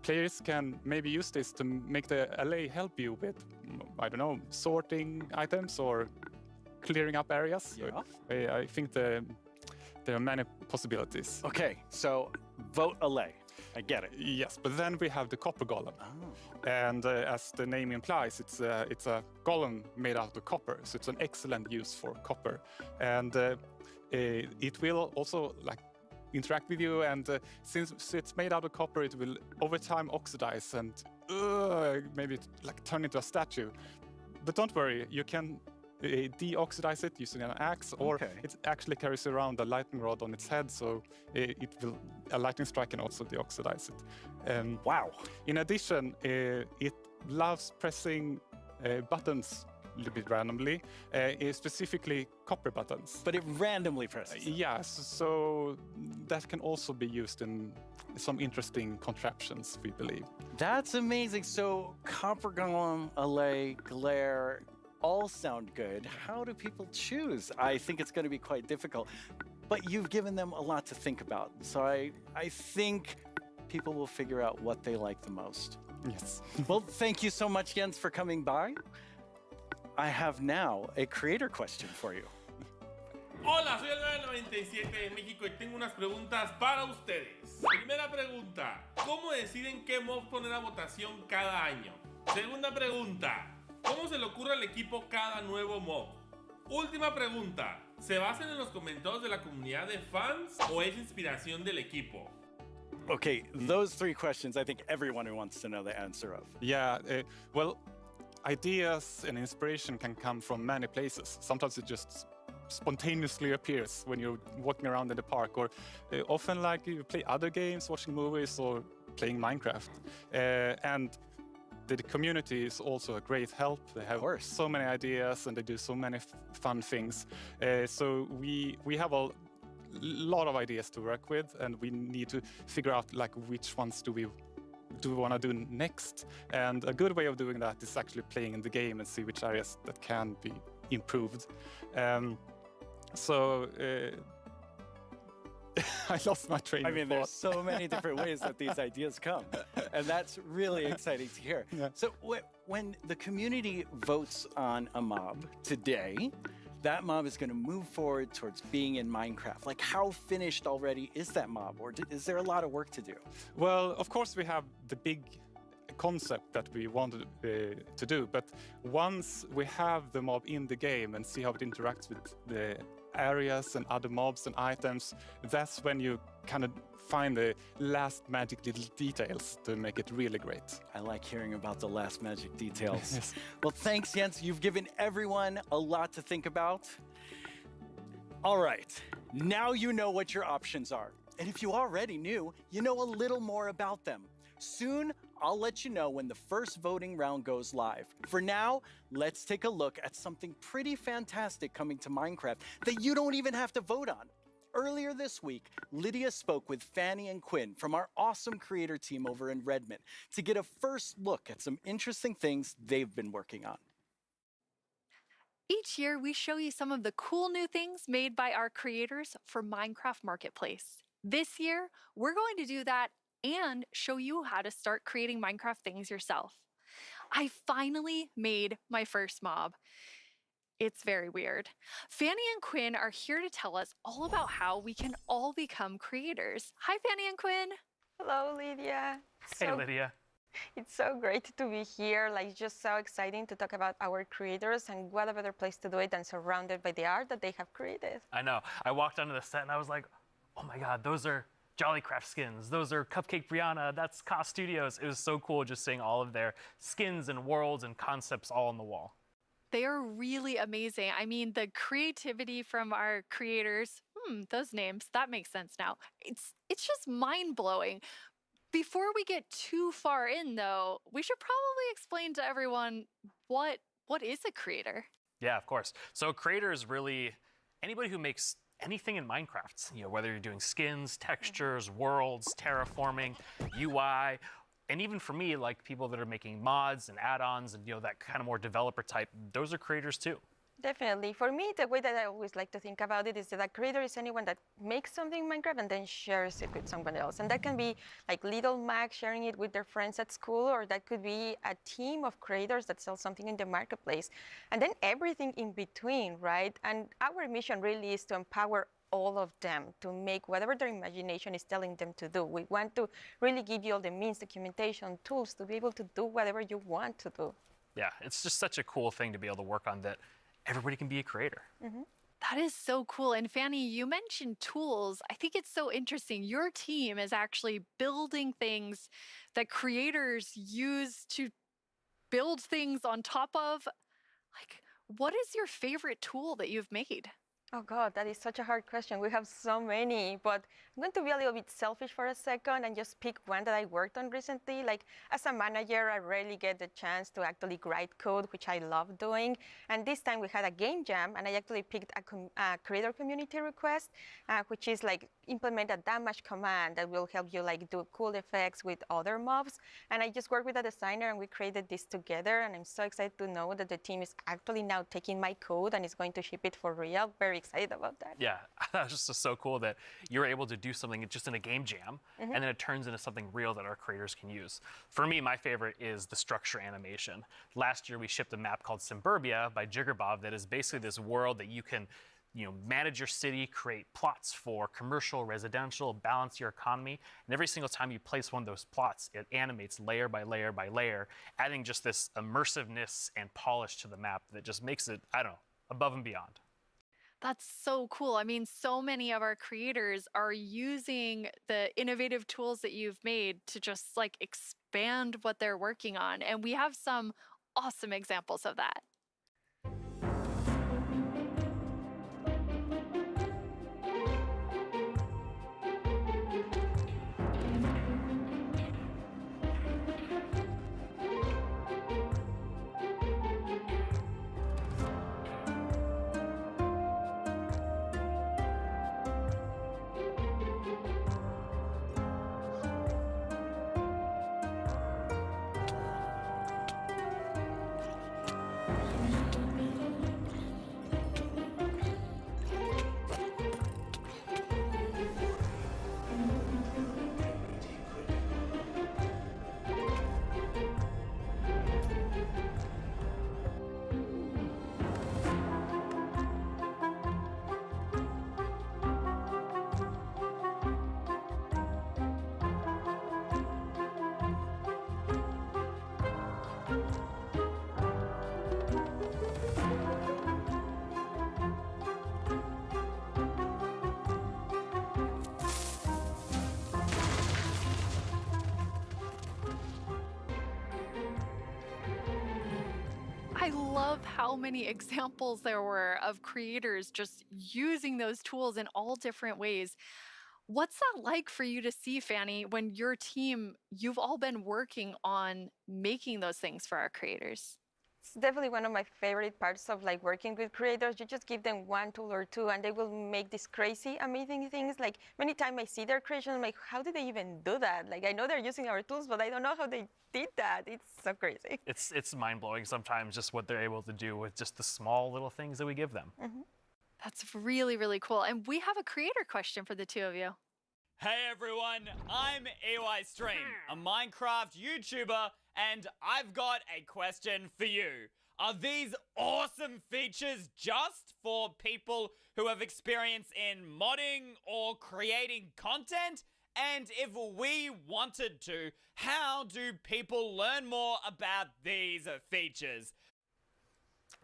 players can maybe use this to make the LA help you with, I don't know, sorting items or clearing up areas. Yeah. I think there are many possibilities. Okay, so vote LA. I get it. Yes, but then we have the Copper Golem. And as the name implies, it's a golem made out of copper, so it's an excellent use for copper. And it will also interact with you, and since it's made out of copper, it will over time oxidize and maybe turn into a statue. But don't worry, you can deoxidize it using an axe, or it actually carries around a lightning rod on its head, so a lightning strike can also deoxidize it. Wow! In addition, it loves pressing buttons a little bit randomly, specifically copper buttons. But it randomly presses? Yes, so that can also be used in some interesting contraptions, we believe. That's amazing. So Copper Golem, Allay, Glare, all sound good. How do people choose? I think it's going to be quite difficult. But you've given them a lot to think about. So I think people will figure out what they like the most. Yes. Well, thank you so much, Jens, for coming by. I have now a creator question for you. Hola, soy el 997 de México y tengo unas preguntas para ustedes. Primera pregunta, ¿cómo deciden qué mob poner a votación cada año? Segunda pregunta, ¿cómo se le ocurre al equipo cada nuevo mob? Última pregunta, ¿se basan en los comentarios de la comunidad de fans o es inspiración del equipo? Okay, those 3 questions I think everyone wants to know the answer of. Yeah, well, ideas and inspiration can come from many places. Sometimes it just spontaneously appears when you're walking around in the park, or often you play other games, watching movies, or playing Minecraft. And the community is also a great help. They have so many ideas and they do so many fun things. So we have a lot of ideas to work with, and we need to figure out which ones do we want to do next. And a good way of doing that is actually playing in the game and see which areas that can be improved. I lost my train I of mean, thought. there's so many different ways that these ideas come, and that's really exciting to hear. Yeah. So when the community votes on a mob today, that mob is going to move forward towards being in Minecraft. Like, how finished already is that mob, or is there a lot of work to do? Well, of course we have the big concept that we wanted to do, but once we have the mob in the game and see how it interacts with the areas and other mobs and items, that's when you kind of find the last magic little details to make it really great. I like hearing about the last magic details. Yes. Well, thanks, Jens. You've given everyone a lot to think about. All right, now you know what your options are. And if you already knew, you know a little more about them. Soon, I'll let you know when the first voting round goes live. For now, let's take a look at something pretty fantastic coming to Minecraft that you don't even have to vote on. Earlier this week, Lydia spoke with Fanny and Quinn from our awesome creator team over in Redmond to get a first look at some interesting things they've been working on. Each year, we show you some of the cool new things made by our creators for Minecraft Marketplace. This year, we're going to do that and show you how to start creating Minecraft things yourself. I finally made my first mob. It's very weird. Fanny and Quinn are here to tell us all about how we can all become creators. Hi, Fanny and Quinn. Hello, Lydia. Hey, Lydia. It's so great to be here. Like, it's just so exciting to talk about our creators, and what a better place to do it than surrounded by the art that they have created. I know. I walked onto the set and I was like, oh my God, those are Jollycraft skins. Those are Cupcake Brianna. That's Ka Studios. It was so cool just seeing all of their skins and worlds and concepts all on the wall. They are really amazing. I mean, the creativity from our creators, those names, that makes sense now. It's just mind-blowing. Before we get too far in, though, we should probably explain to everyone what is a creator? Yeah, of course. So a creator is really anybody who makes anything in Minecraft, whether you're doing skins, textures, worlds, terraforming, UI, and even for me, like people that are making mods and add-ons and that kind of more developer type, those are creators too. Definitely. For me, the way that I always like to think about it is that a creator is anyone that makes something in Minecraft and then shares it with someone else. And that can be like Little Mac sharing it with their friends at school, or that could be a team of creators that sell something in the marketplace. And then everything in between, right? And our mission really is to empower all of them to make whatever their imagination is telling them to do. We want to really give you all the means, documentation, tools to be able to do whatever you want to do. Yeah, it's just such a cool thing to be able to work on that everybody can be a creator. That is so cool. And Fanny, you mentioned tools. I think it's so interesting. Your team is actually building things that creators use to build things on top of. Like, what is your favorite tool that you've made? Oh God, that is such a hard question. We have so many, but I'm going to be a little bit selfish for a second and just pick one that I worked on recently. Like, as a manager, I rarely get the chance to actually write code, which I love doing. And this time we had a game jam, and I actually picked a creator community request, which is like implement a damage command that will help you like do cool effects with other mobs. And I just worked with a designer and we created this together. And I'm so excited to know that the team is actually now taking my code and is going to ship it for real. Very excited about that. Yeah, that was just so cool that you're able to do something just in a game jam, and then it turns into something real that our creators can use. For me, my favorite is the structure animation. Last year, we shipped a map called Suburbia by Jiggerbob that is basically this world that you can manage your city, create plots for commercial, residential, balance your economy. And every single time you place one of those plots, it animates layer by layer by layer, adding just this immersiveness and polish to the map that just makes it, I don't know, above and beyond. That's so cool. I mean, so many of our creators are using the innovative tools that you've made to just like expand what they're working on. And we have some awesome examples of that. I love how many examples there were of creators just using those tools in all different ways. What's that like for you to see, Fanny, when your team, you've all been working on making those things for our creators? It's definitely one of my favorite parts of like working with creators. You just give them one tool or two and they will make these crazy, amazing things. Like many times I see their creation, I'm like, how did they even do that? Like I know they're using our tools, but I don't know how they did that. It's so crazy. It's mind-blowing sometimes just what they're able to do with just the small little things that we give them. That's really, really cool. And we have a creator question for the two of you. Hey everyone, I'm EY Stream, a Minecraft YouTuber, and I've got a question for you. Are these awesome features just for people who have experience in modding or creating content? And if we wanted to, how do people learn more about these features?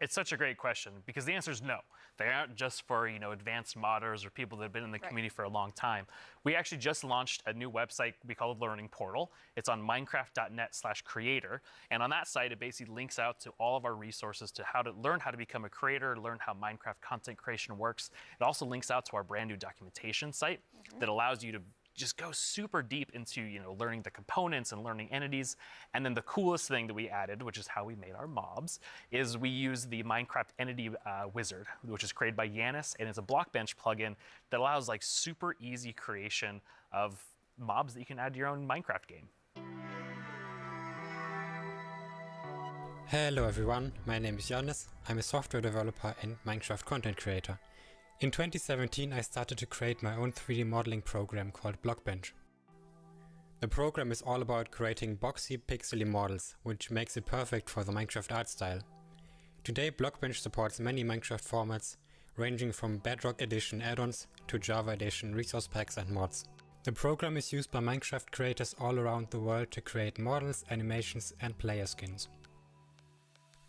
It's such a great question because the answer is no. They aren't just for, advanced modders or people that have been in the community for a long time. We actually just launched a new website we call Learning Portal. It's on minecraft.net/creator. And on that site, it basically links out to all of our resources to how to learn how to become a creator, learn how Minecraft content creation works. It also links out to our brand new documentation site that allows you to just go super deep into learning the components and learning entities. And then the coolest thing that we added, which is how we made our mobs, is we use the Minecraft Entity Wizard, which is created by Yanis, and it's a Blockbench plugin that allows like super easy creation of mobs that you can add to your own Minecraft game. Hello everyone, my name is Yanis. I'm a software developer and Minecraft content creator. In 2017 I started to create my own 3D modeling program called Blockbench. The program is all about creating boxy pixely models, which makes it perfect for the Minecraft art style. Today Blockbench supports many Minecraft formats, ranging from Bedrock Edition add-ons to Java Edition resource packs and mods. The program is used by Minecraft creators all around the world to create models, animations and player skins.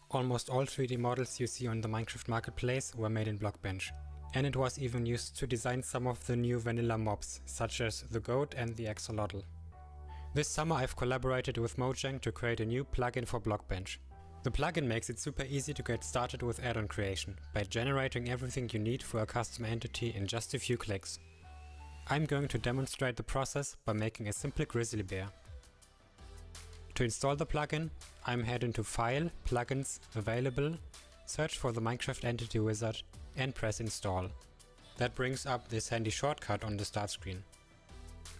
Almost all 3D models you see on the Minecraft Marketplace were made in Blockbench. And it was even used to design some of the new vanilla mobs, such as the goat and the axolotl. This summer I've collaborated with Mojang to create a new plugin for Blockbench. The plugin makes it super easy to get started with add-on creation, by generating everything you need for a custom entity in just a few clicks. I'm going to demonstrate the process by making a simple grizzly bear. To install the plugin, I'm heading to File, Plugins, Available, search for the Minecraft Entity Wizard, and press install. That brings up this handy shortcut on the start screen.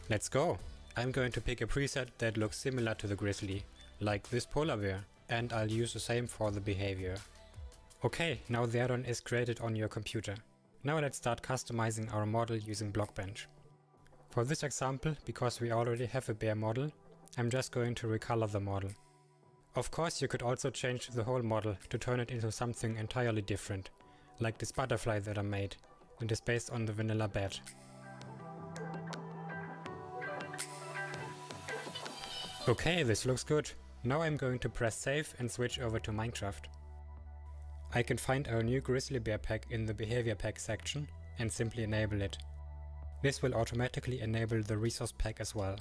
Let's go! I'm going to pick a preset that looks similar to the grizzly, like this polar bear, and I'll use the same for the behavior. Okay, now the add-on is created on your computer. Now let's start customizing our model using Blockbench. For this example, because we already have a bear model, I'm just going to recolor the model. Of course you could also change the whole model to turn it into something entirely different, like this butterfly that I made, and is based on the vanilla bat. Okay, this looks good. Now I'm going to press save and switch over to Minecraft. I can find our new grizzly bear pack in the behavior pack section and simply enable it. This will automatically enable the resource pack as well.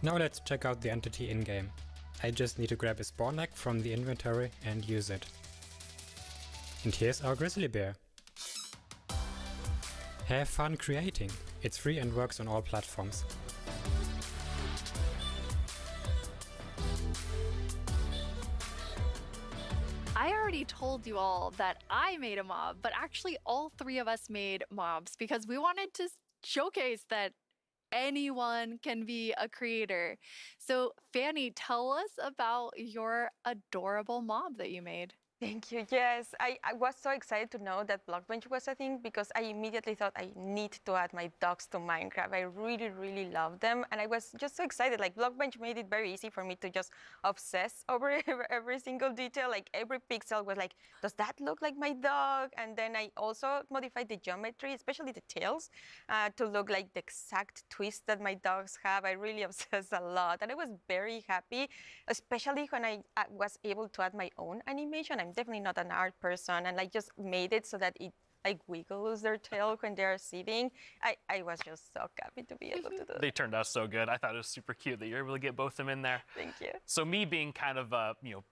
Now let's check out the entity in-game. I just need to grab a spawn egg from the inventory and use it. And here's our grizzly bear. Have fun creating! It's free and works on all platforms. I already told you all that I made a mob, but actually all three of us made mobs because we wanted to showcase that anyone can be a creator. So Fanny, tell us about your adorable mob that you made. Thank you. Yes, I was so excited to know that Blockbench was a thing because I immediately thought I need to add my dogs to Minecraft. I really, really love them. And I was just so excited. Like Blockbench made it very easy for me to just obsess over every single detail. Like every pixel was like, does that look like my dog? And then I also modified the geometry, especially the tails, to look like the exact twist that my dogs have. I really obsessed a lot. And I was very happy, especially when I was able to add my own animation. I'm definitely not an art person, and I just made it so that it like wiggles their tail when they're sitting. I was just so happy to be able to do that. They turned out so good. I thought it was super cute that you're able to get both of them in there. Thank you. So me being kind of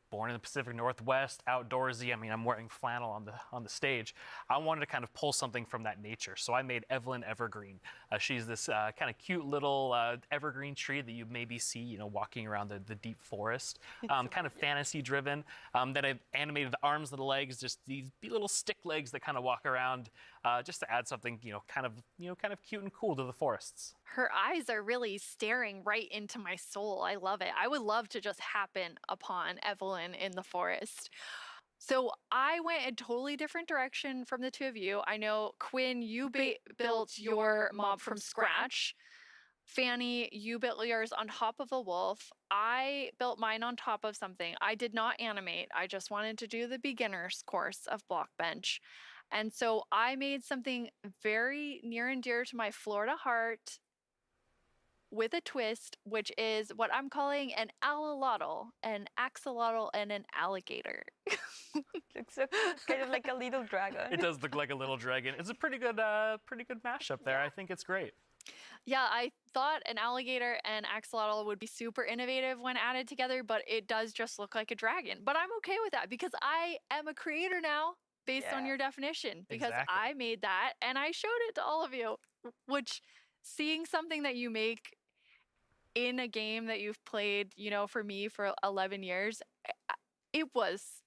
born in the Pacific Northwest, outdoorsy. I mean, I'm wearing flannel on the stage. I wanted to kind of pull something from that nature. So I made Evelyn Evergreen. She's this kind of cute little evergreen tree that you maybe see, you know, walking around the deep forest, kind of fantasy driven. Then I've animated the arms and the legs, just these little stick legs that kind of walk around, just to add something, kind of cute and cool to the forests. Her eyes are really staring right into my soul. I love it. I would love to just happen upon Evelyn in the forest. So I went a totally different direction from the two of you. I know, Quinn, you built your mob from scratch. Fanny, you built yours on top of a wolf. I built mine on top of something. I did not animate. I just wanted to do the beginner's course of Blockbench. And so I made something very near and dear to my Florida heart with a twist, which is what I'm calling an allalotl, an axolotl, and an alligator. Looks so kind of like a little dragon. It does look like a little dragon. It's a pretty good mashup there. I think it's great. Yeah, I thought an alligator and axolotl would be super innovative when added together, but it does just look like a dragon. But I'm okay with that because I am a creator now based on your definition, because I made that and I showed it to all of you, which seeing something that you make in a game that you've played, for me for 11 years, it was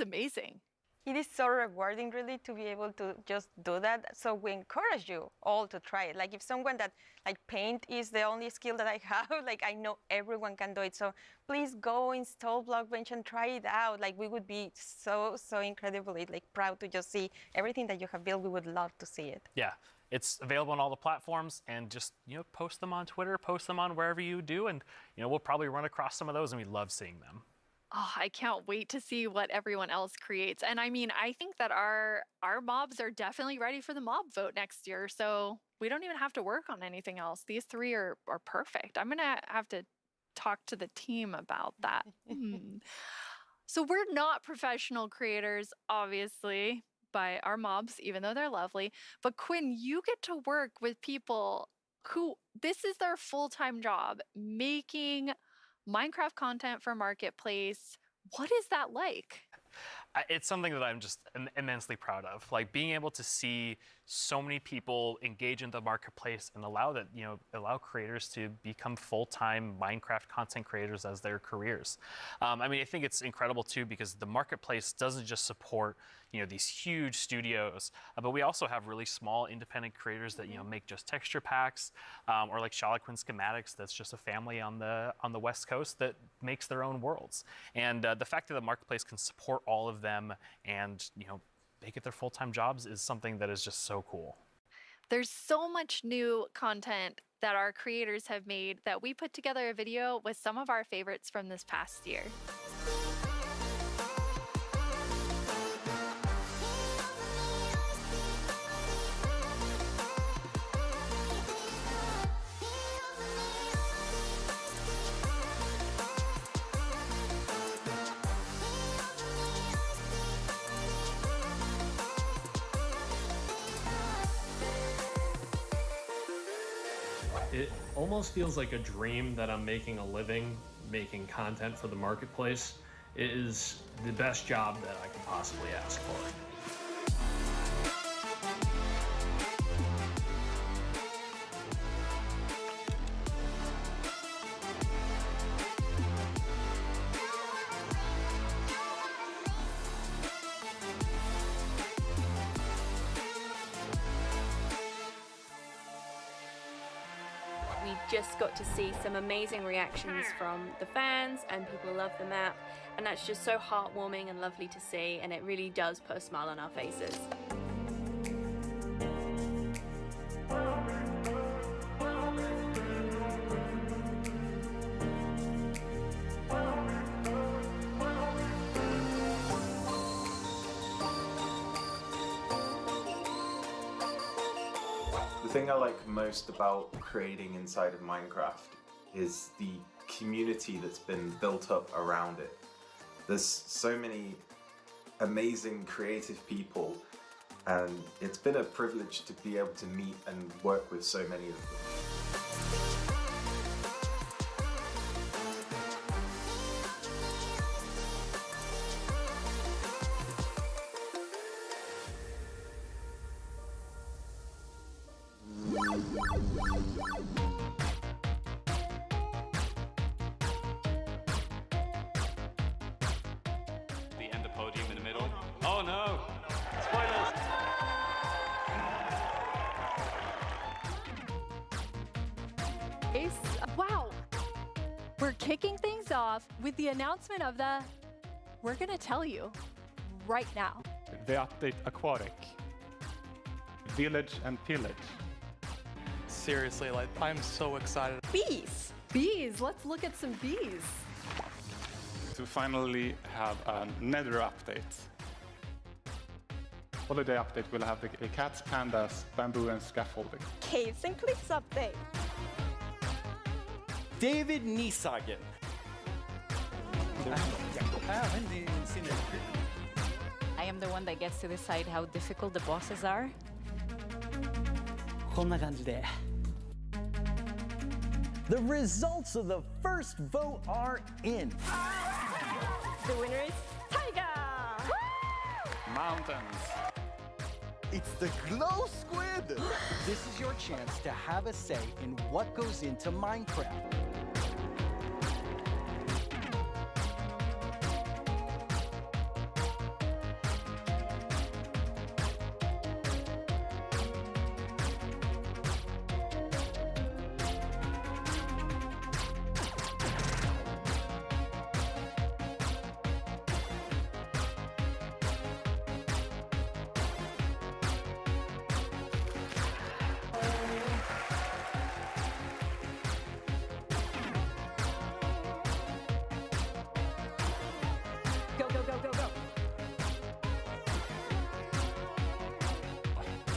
amazing. It is so rewarding, really, to be able to just do that. So we encourage you all to try it. Like if someone that paint is the only skill that I have, I know everyone can do it. So please go install Blockbench and try it out. We would be so incredibly proud to just see everything that you have built. We would love to see it. Yeah. It's available on all the platforms, and just post them on Twitter, post them on wherever you do, and we'll probably run across some of those, and we love seeing them. Oh, I can't wait to see what everyone else creates. And I mean, I think that our mobs are definitely ready for the mob vote next year, so we don't even have to work on anything else. These three are perfect. I'm gonna have to talk to the team about that. So we're not professional creators, obviously, by our mobs, even though they're lovely. But Quinn, you get to work with people who this is their full-time job, making Minecraft content for Marketplace. What is that like? It's something that I'm just immensely proud of. Being able to see so many people engage in the marketplace and allow creators to become full-time Minecraft content creators as their careers. I think it's incredible too, because the marketplace doesn't just support these huge studios, but we also have really small independent creators that make just texture packs, or like Charloquin Schematics, that's just a family on the West Coast that makes their own worlds. And the fact that the marketplace can support all of them and make it their full-time jobs is something that is just so cool. There's so much new content that our creators have made that we put together a video with some of our favorites from this past year. It almost feels like a dream that I'm making a living making content for the marketplace. It is the best job that I could possibly ask for. We just got to see some amazing reactions from the fans, and people love the map, and that's just so heartwarming and lovely to see, and it really does put a smile on our faces. The thing I like most about creating inside of Minecraft is the community that's been built up around it. There's so many amazing creative people, and it's been a privilege to be able to meet and work with so many of them. Wow! We're kicking things off with the announcement of the... We're gonna tell you right now. The update Aquatic. Village and Pillage. Seriously, like, I'm so excited. Bees! Bees! Let's look at some bees. To finally have a Nether update. Holiday update will have the cats, pandas, bamboo and scaffolding. Caves and cliffs update. David Niesagen. I am the one that gets to decide how difficult the bosses are. こんな感じで The results of the first vote are in. The winner is Taiga! Mountains. It's the Glow Squid! This is your chance to have a say in what goes into Minecraft. Go, go, go, go, go.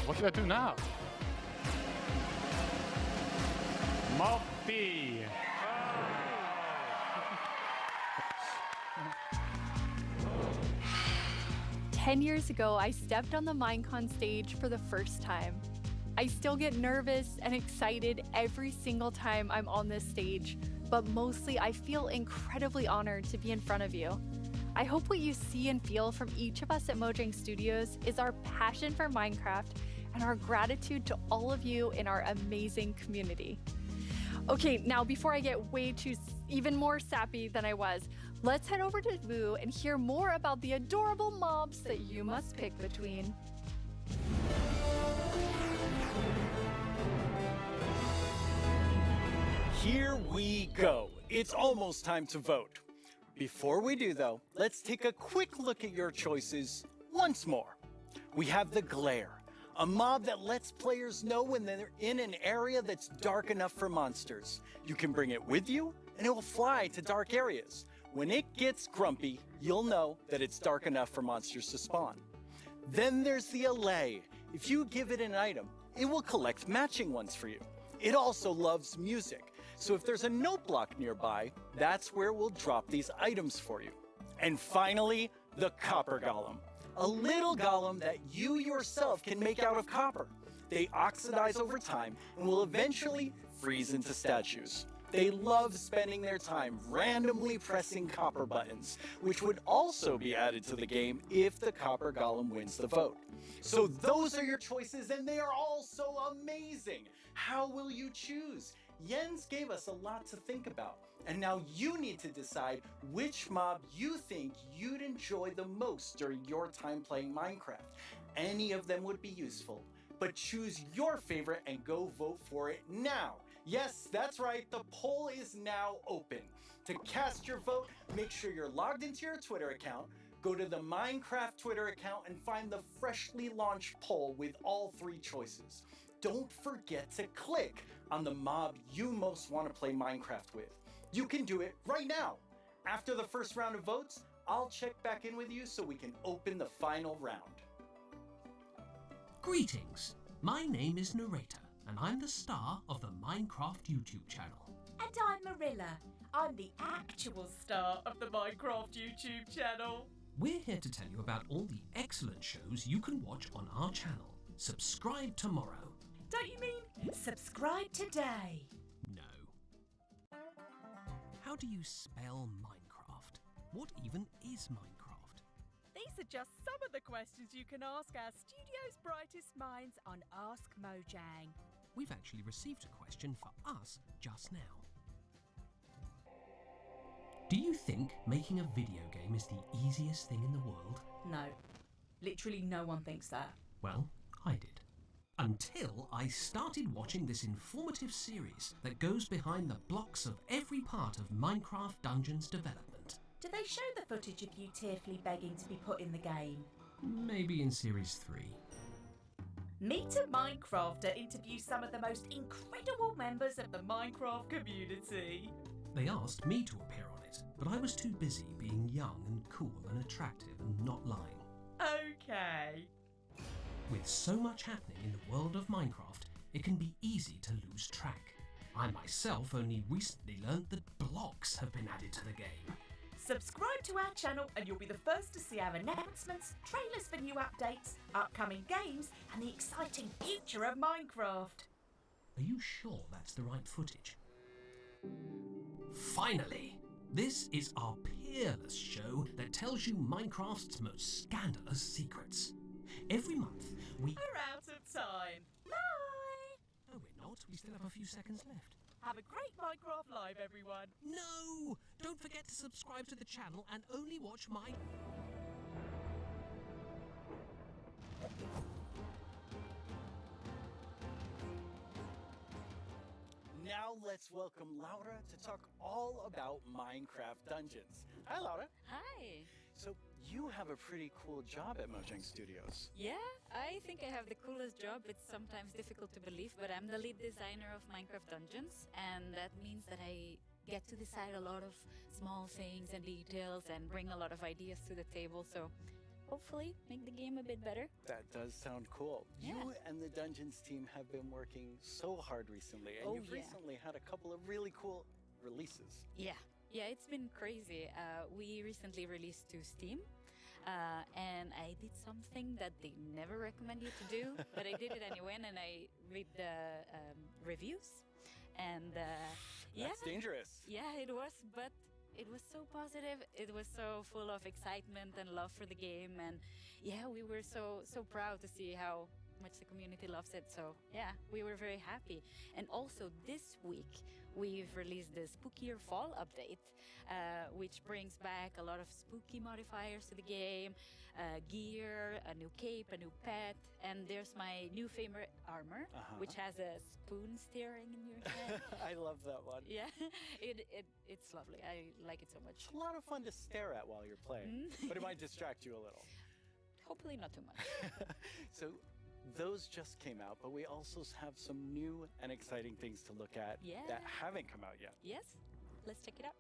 What should I do now? Moppy! 10 years ago, I stepped on the Minecon stage for the first time. I still get nervous and excited every single time I'm on this stage, but mostly I feel incredibly honored to be in front of you. I hope what you see and feel from each of us at Mojang Studios is our passion for Minecraft and our gratitude to all of you in our amazing community. Okay, now before I get way too even more sappy than I was, let's head over to Vu and hear more about the adorable mobs that you must pick between. Here we go. It's almost time to vote. Before we do, though, let's take a quick look at your choices once more. We have the Glare, a mob that lets players know when they're in an area that's dark enough for monsters. You can bring it with you, and it will fly to dark areas. When it gets grumpy, you'll know that it's dark enough for monsters to spawn. Then there's the Allay. If you give it an item, it will collect matching ones for you. It also loves music. So if there's a note block nearby, that's where we'll drop these items for you. And finally, the Copper Golem. A little golem that you yourself can make out of copper. They oxidize over time and will eventually freeze into statues. They love spending their time randomly pressing copper buttons, which would also be added to the game if the Copper Golem wins the vote. So those are your choices, and they are all so amazing. How will you choose? Jens gave us a lot to think about, and now you need to decide which mob you think you'd enjoy the most during your time playing Minecraft. Any of them would be useful, but choose your favorite and go vote for it now. Yes, that's right, the poll is now open. To cast your vote, make sure you're logged into your Twitter account, go to the Minecraft Twitter account and find the freshly launched poll with all 3 choices. Don't forget to click on the mob you most want to play Minecraft with. You can do it right now. After the first round of votes, I'll check back in with you so we can open the final round. Greetings, my name is Narrator, and I'm the star of the Minecraft YouTube channel. And I'm Marilla. I'm the actual star of the Minecraft YouTube channel. We're here to tell you about all the excellent shows you can watch on our channel. Subscribe tomorrow. Don't you mean subscribe today? No. How do you spell Minecraft? What even is Minecraft? These are just some of the questions you can ask our studio's brightest minds on Ask Mojang. We've actually received a question for us just now. Do you think making a video game is the easiest thing in the world? No. Literally no one thinks that. Well, I did. Until I started watching this informative series that goes behind the blocks of every part of Minecraft Dungeons development. Do they show the footage of you tearfully begging to be put in the game? Maybe in Series 3. Meet a Minecrafter interviews some of the most incredible members of the Minecraft community. They asked me to appear on it, but I was too busy being young and cool and attractive and not lying. Okay. With so much happening in the world of Minecraft, it can be easy to lose track. I myself only recently learned that blocks have been added to the game. Subscribe to our channel and you'll be the first to see our announcements, trailers for new updates, upcoming games, and the exciting future of Minecraft. Are you sure that's the right footage? Finally! This is our peerless show that tells you Minecraft's most scandalous secrets. Every month, we... We're out of time. Bye! No, we're not. We still have a few seconds left. Have a great Minecraft Live, everyone. No! Don't forget to subscribe to the channel and only watch my... Now let's welcome Laura to talk all about Minecraft Dungeons. Hi, Laura. Hi. So you have a pretty cool job at Mojang Studios. Yeah, I think I have the coolest job. It's sometimes difficult to believe, but I'm the lead designer of Minecraft Dungeons, and that means that I get to decide a lot of small things and details and bring a lot of ideas to the table. So hopefully make the game a bit better. That does sound cool. Yeah. You and the Dungeons team have been working so hard recently, and you've recently had a couple of really cool releases. Yeah, it's been crazy. We recently released to Steam, and I did something that they never recommend you to do, but I did it anyway, and I read the reviews, and That's dangerous. Yeah, it was, but it was so positive. It was so full of excitement and love for the game, and yeah, we were so proud to see how much the community loves it. So yeah, we were very happy. And also this week we've released the Spookier Fall update, which brings back a lot of spooky modifiers to the game, gear, a new cape, a new pet, and there's my new favorite armor, which has a spoon steering in your head. I love that one. Yeah, it's lovely. I like it so much. It's a lot of fun to stare at while you're playing, but it might distract you a little. Hopefully not too much. So those just came out, but we also have some new and exciting things to look at that haven't come out yet. Yes, let's check it out.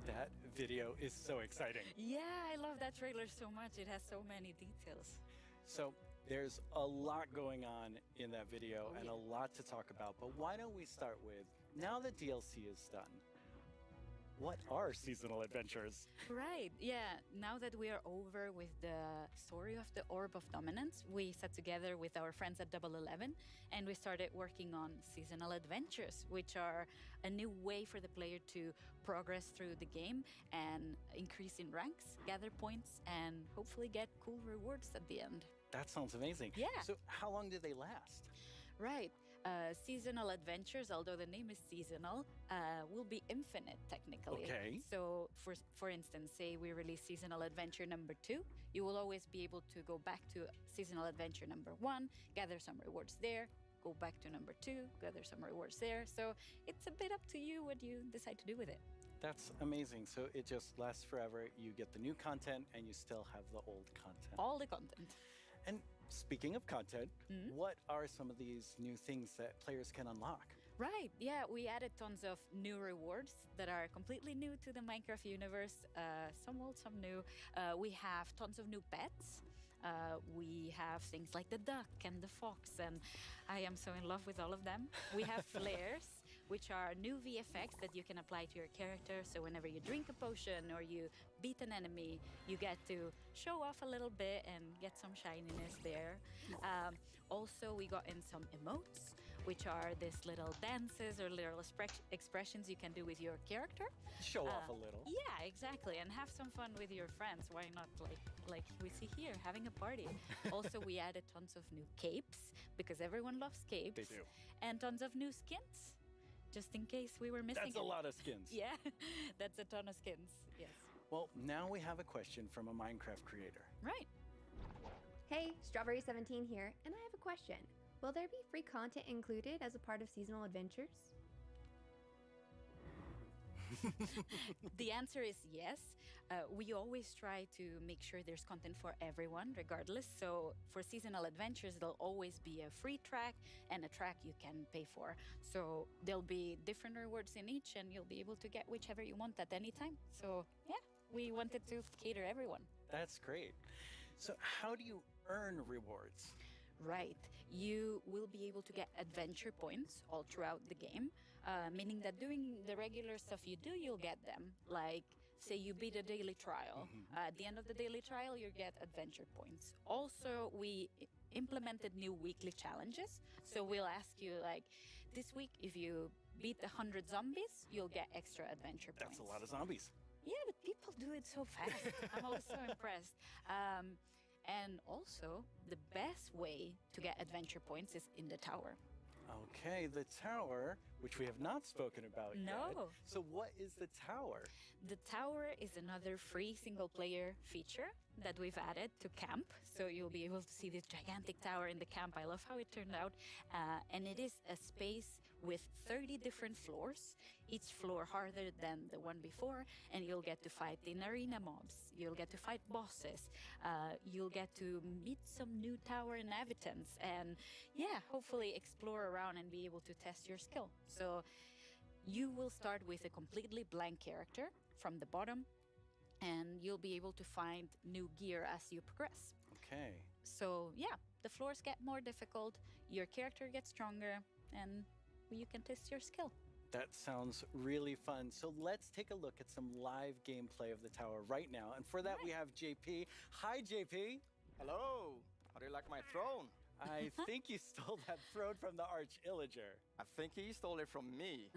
That video is so exciting. Yeah, I love that trailer so much. It has so many details. So there's a lot going on in that video and a lot to talk about, but why don't we start with, now that DLC is done, what are seasonal adventures? Right, yeah. Now that we are over with the story of the Orb of Dominance, we sat together with our friends at Double 11 and we started working on seasonal adventures, which are a new way for the player to progress through the game and increase in ranks, gather points, and hopefully get cool rewards at the end. That sounds amazing. Yeah. So how long do they last? Right. Seasonal adventures, although the name is seasonal, will be infinite technically. Okay. So, for instance, say we release seasonal adventure number 2, you will always be able to go back to seasonal adventure number 1, gather some rewards there, go back to number 2, gather some rewards there. So it's a bit up to you what you decide to do with it. That's amazing. So it just lasts forever. You get the new content and you still have the old content. All the content. And speaking of content, what are some of these new things that players can unlock? Right, yeah, we added tons of new rewards that are completely new to the Minecraft universe, some old, some new. We have tons of new pets. We have things like the duck and the fox, and I am so in love with all of them. We have flares, which are new VFX that you can apply to your character. So whenever you drink a potion or you beat an enemy, you get to show off a little bit and get some shininess there. Also, we got in some emotes, which are these little dances or little expressions you can do with your character. Show off a little. Yeah, exactly, and have some fun with your friends. Why not, like we see here, having a party. Also, we added tons of new capes because everyone loves capes. They do. And tons of new skins, just in case we were missing. That's a lot of skins. Yeah, that's a ton of skins. Yes. Well, now we have a question from a Minecraft creator. Right. Hey, Strawberry17 here, and I have a question. Will there be free content included as a part of seasonal adventures? The answer is yes. We always try to make sure there's content for everyone, regardless. So for seasonal adventures, there'll always be a free track and a track you can pay for. So there'll be different rewards in each, and you'll be able to get whichever you want at any time. So yeah, we wanted to cater everyone. That's great. So how do you earn rewards? Right. You will be able to get adventure points all throughout the game, meaning that doing the regular stuff you do, you'll get them. Like, say you beat a daily trial. At the end of the daily trial, you get adventure points. Also, we implemented new weekly challenges. So we'll ask you, like, this week, if you beat 100 zombies, you'll get extra adventure points. That's a lot of zombies. Yeah, but people do it so fast. I'm always so impressed. And also, the best way to get adventure points is in the tower. Okay, the tower, which we have not spoken about yet. No. So what is the tower? The tower is another free single-player feature that we've added to camp. So you'll be able to see this gigantic tower in the camp. I love how it turned out. And it is a space with 30 different floors, each floor harder than the one before. And you'll get to fight in arena mobs. You'll get to fight bosses. You'll get to meet some new tower inhabitants. And yeah, hopefully explore around and be able to test your skill. So you will start with a completely blank character from the bottom, and you'll be able to find new gear as you progress. Okay. So yeah, the floors get more difficult, your character gets stronger, and you can test your skill. That sounds really fun. So let's take a look at some live gameplay of the tower right now. And for that, we have JP. Hi, JP. Hello. How do you like my throne? I think you stole that throne from the Arch Illager. I think he stole it from me.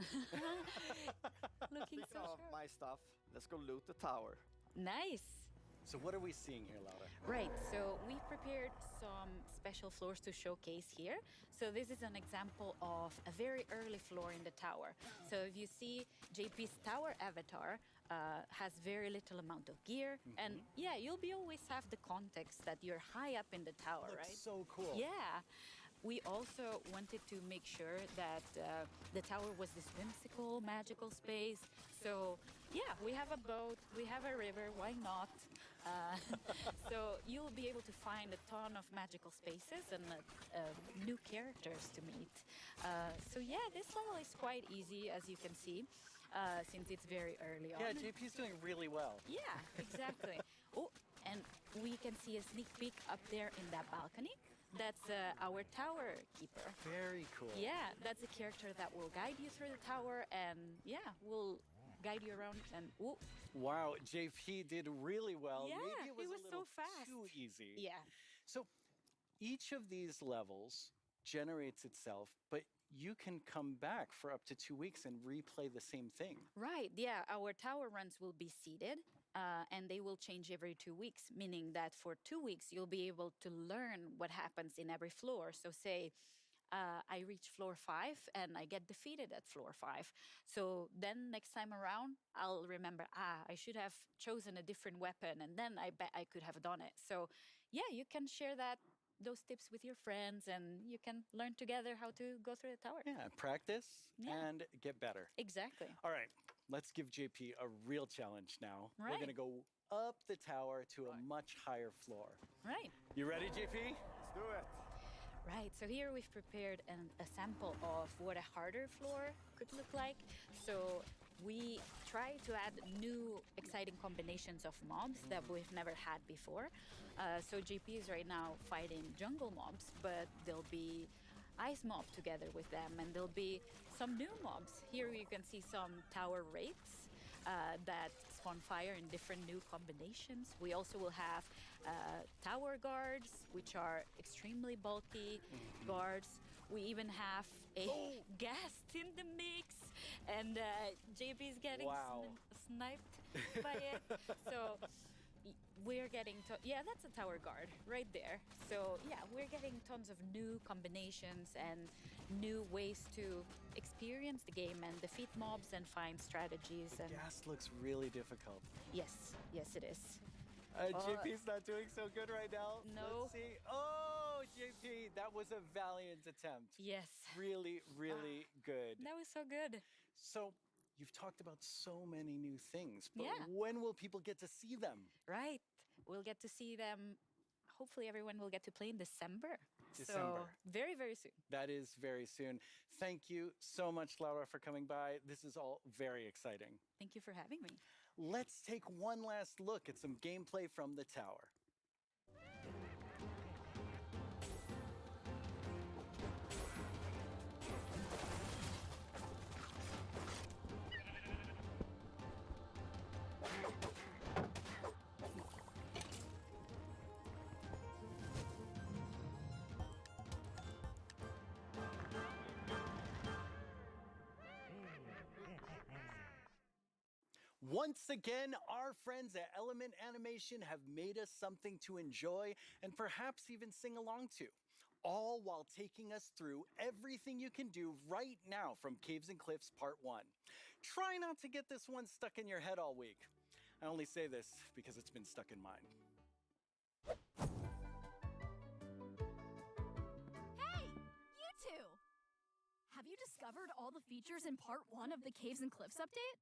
Looking Speaking of my stuff, let's go loot the tower. Nice. So what are we seeing here, Laura? Right, so we've prepared some special floors to showcase here. So this is an example of a very early floor in the tower. So if you see JP's tower avatar has very little amount of gear. And yeah, you'll be always have the context that you're high up in the tower, Looks right? so cool. Yeah. We also wanted to make sure that the tower was this whimsical, magical space. So yeah, we have a boat, we have a river, why not? So you'll be able to find a ton of magical spaces and new characters to meet. So yeah, this level is quite easy, as you can see, since it's very early on. Yeah, JP's doing really well. Yeah, exactly. Oh, and we can see a sneak peek up there in that balcony. That's our tower keeper. Very cool. Yeah, that's a character that will guide you through the tower and yeah, will guide you around and ooh. Wow, JP did really well. Yeah, Maybe it was, it was a little so fast. too easy. Yeah. So each of these levels generates itself, but you can come back for up to 2 weeks and replay the same thing. Right, yeah. Our tower runs will be seeded and they will change every 2 weeks, meaning that for 2 weeks, you'll be able to learn what happens in every floor. So say I reach floor 5 and I get defeated at floor 5. So then next time around, I'll remember, I should have chosen a different weapon and then I bet I could have done it. So yeah, you can share those tips with your friends and you can learn together how to go through the tower. Yeah, practice and get better. Exactly. All right, let's give JP a real challenge now. We're Right. going to go up the tower to a much higher floor. Right. You ready, JP? Let's do it. Right, so here we've prepared a sample of what a harder floor could look like. So we try to add new exciting combinations of mobs that we've never had before. So JP is right now fighting jungle mobs, but there'll be ice mob together with them, and there'll be some new mobs. Here you can see some tower wraiths that spawn fire in different new combinations. We also will have tower guards, which are extremely bulky guards. We even have a guest in the mix, and JP is getting sniped by it. So we're getting yeah, that's a tower guard right there. So yeah, we're getting tons of new combinations and new ways to experience the game and defeat mobs and find strategies. The gas looks really difficult. Yes, yes it is. JP's not doing so good right now. No. Let's see. Oh, JP, that was a valiant attempt. Yes. Really, really good. That was so good. So you've talked about so many new things, but Yeah. when will people get to see them? Right. We'll get to see them. Hopefully everyone will get to play in December. So December. very, very soon. That is very soon. Thank you so much, Laura, for coming by. This is all very exciting. Thank you for having me. Let's take one last look at some gameplay from the tower. Once again, our friends at Element Animation have made us something to enjoy and perhaps even sing along to, all while taking us through everything you can do right now from Caves and Cliffs Part 1. Try not to get this one stuck in your head all week. I only say this because it's been stuck in mine. Hey, you two! Have you discovered all the features in Part 1 of the Caves and Cliffs update?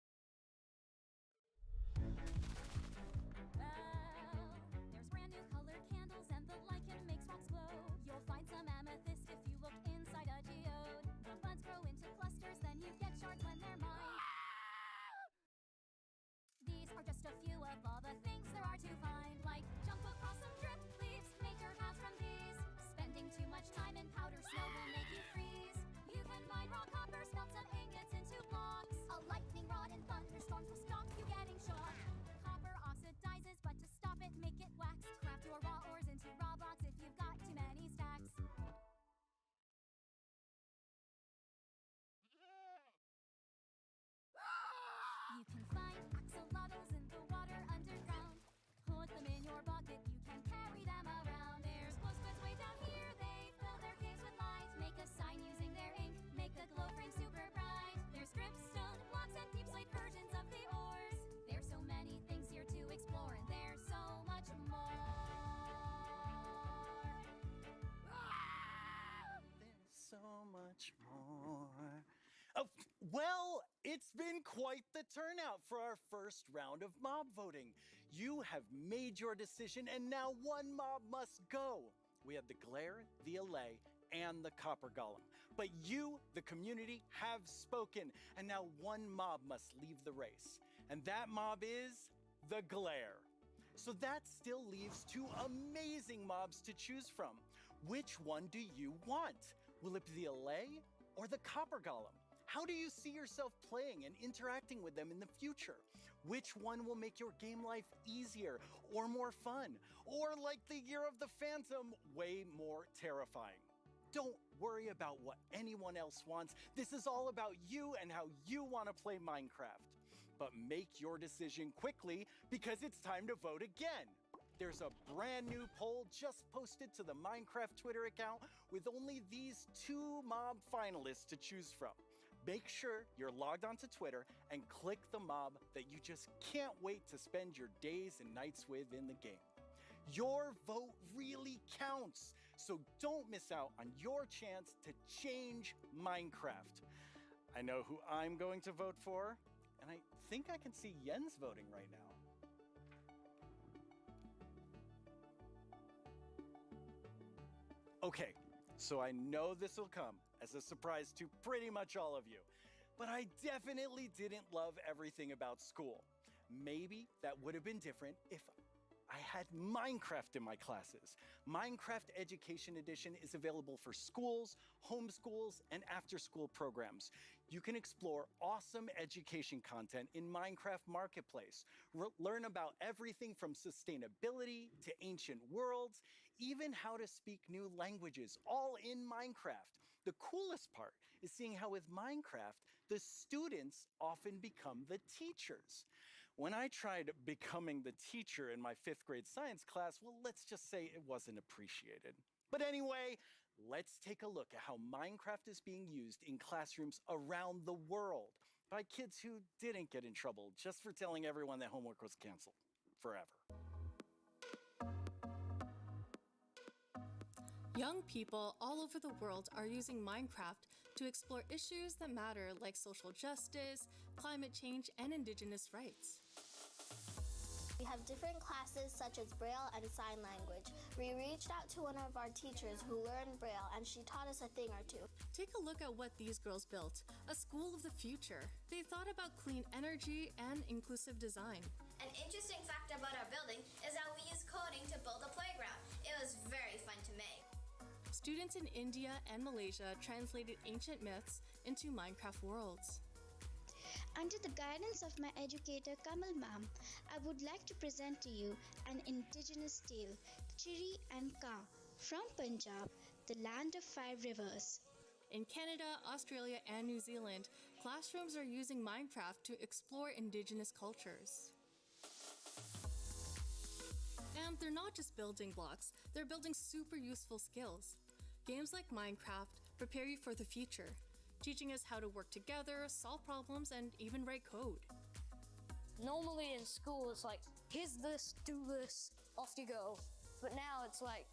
There's brand new colored candles and the lichen makes rocks glow. You'll find some amethyst if you look inside a geode. The buds grow into clusters, then you get shards when they're mined. These are just a few of all the things there are to find, like jump across some drip leaves, make your house from these. Spending too much time in powder snow will make you freeze. You can mine raw copper, smelt some ingots into blocks. A lightning rod and thunderstorms will stop you getting shocked. Copper oxidizes, but to stop it, make it wax. Craft your raw ores into raw blocks if you've got too many stacks. You can find axolotls in the water underground. Put them in your bucket, you can carry them around. There's glow squids way down here, they fill their caves with light. Make a sign using their ink, make the glow frame super bright. There's dripstone blocks and deep slate versions of the ores. There's so many things here to explore, and there's so much more. There's so much more. Oh, well, it's been quite the turnout for our first round of mob voting. You have made your decision, and now one mob must go. We have the Glare, the Allay, and the Copper Golem. But you, the community, have spoken, and now one mob must leave the race. And that mob is the Glare. So that still leaves two amazing mobs to choose from. Which one do you want? Will it be the Allay or the Copper Golem? How do you see yourself playing and interacting with them in the future? Which one will make your game life easier or more fun? Or like the Year of the Phantom, way more terrifying? Don't worry about what anyone else wants. This is all about you and how you want to play Minecraft. But make your decision quickly because it's time to vote again. There's a brand new poll just posted to the Minecraft Twitter account with only these 2 mob finalists to choose from. Make sure you're logged onto Twitter and click the mob that you just can't wait to spend your days and nights with in the game. Your vote really counts, so don't miss out on your chance to change Minecraft. I know who I'm going to vote for, and I think I can see Jens voting right now. Okay, so I know this will come as a surprise to pretty much all of you, but I definitely didn't love everything about school. Maybe that would have been different if I had Minecraft in my classes. Minecraft Education Edition is available for schools, homeschools, and after-school programs. You can explore awesome education content in Minecraft Marketplace. Learn about everything from sustainability to ancient worlds, even how to speak new languages, all in Minecraft. The coolest part is seeing how with Minecraft, the students often become the teachers. When I tried becoming the teacher in my 5th grade science class, well, let's just say it wasn't appreciated. But anyway, let's take a look at how Minecraft is being used in classrooms around the world by kids who didn't get in trouble just for telling everyone that homework was canceled forever. Young people all over the world are using Minecraft to explore issues that matter like social justice, climate change, and indigenous rights. We have different classes such as Braille and Sign Language. We reached out to one of our teachers who learned Braille and she taught us a thing or two. Take a look at what these girls built, a school of the future. They thought about clean energy and inclusive design. An interesting fact about our building is that we used coding to build a playground. It was very fun to make. Students in India and Malaysia translated ancient myths into Minecraft worlds. Under the guidance of my educator Kamal ma'am, I would like to present to you an indigenous tale, Chiri and Ka, from Punjab, the land of 5 rivers. In Canada, Australia, and New Zealand, classrooms are using Minecraft to explore indigenous cultures. And they're not just building blocks, they're building super useful skills. Games like Minecraft prepare you for the future, teaching us how to work together, solve problems, and even write code. Normally in school, it's like, here's this, do this, off you go. But now it's like,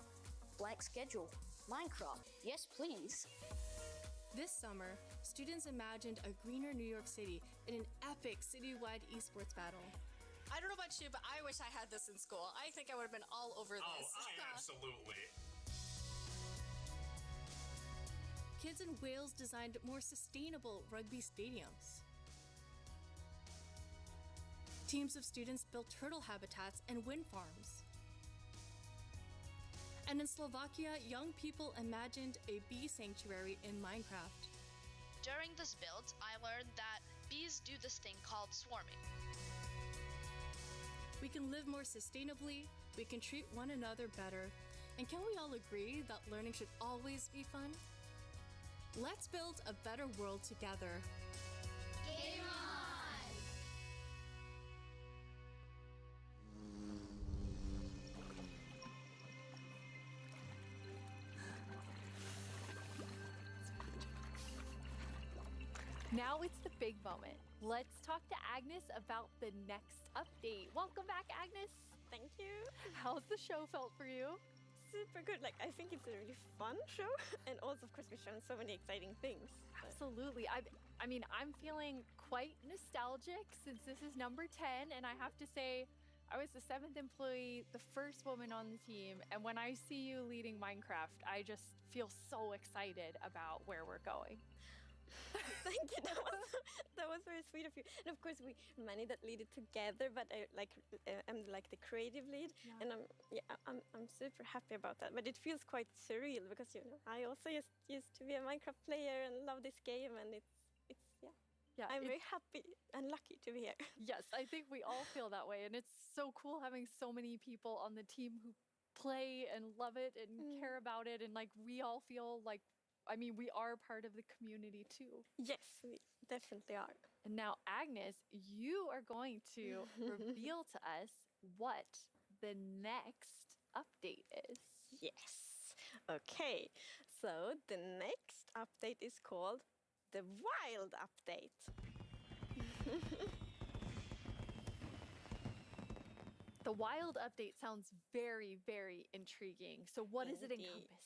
blank schedule, Minecraft, yes please. This summer, students imagined a greener New York City in an epic citywide esports battle. I don't know about you, but I wish I had this in school. I think I would have been all over this. Oh, absolutely. Kids in Wales designed more sustainable rugby stadiums. Teams of students built turtle habitats and wind farms. And in Slovakia, young people imagined a bee sanctuary in Minecraft. During this build, I learned that bees do this thing called swarming. We can live more sustainably, we can treat one another better, and can we all agree that learning should always be fun? Let's build a better world together. Game on! Now it's the big moment. Let's talk to Agnes about the next update. Welcome back, Agnes. Thank you. How's the show felt for you? Super good. Like, I think it's a really fun show. And also, of course, we've shown so many exciting things. Absolutely. I mean, I'm feeling quite nostalgic since this is number 10. And I have to say, I was the 7th employee, the first woman on the team. And when I see you leading Minecraft, I just feel so excited about where we're going. Thank you. That was very sweet of you. And of course, we many that lead it together. But I'm like the creative lead, and I'm super happy about that. But it feels quite surreal because I also used to be a Minecraft player and love this game, and it's Yeah, I'm very happy and lucky to be here. Yes, I think we all feel that way. And it's so cool having so many people on the team who play and love it and care about it. And like we all feel like, I mean, we are part of the community too. Yes, we definitely are. And now, Agnes, you are going to reveal to us what the next update is. Yes. Okay, so the next update is called the Wild Update. The Wild Update sounds very, very intriguing. So what does it Indeed. encompass?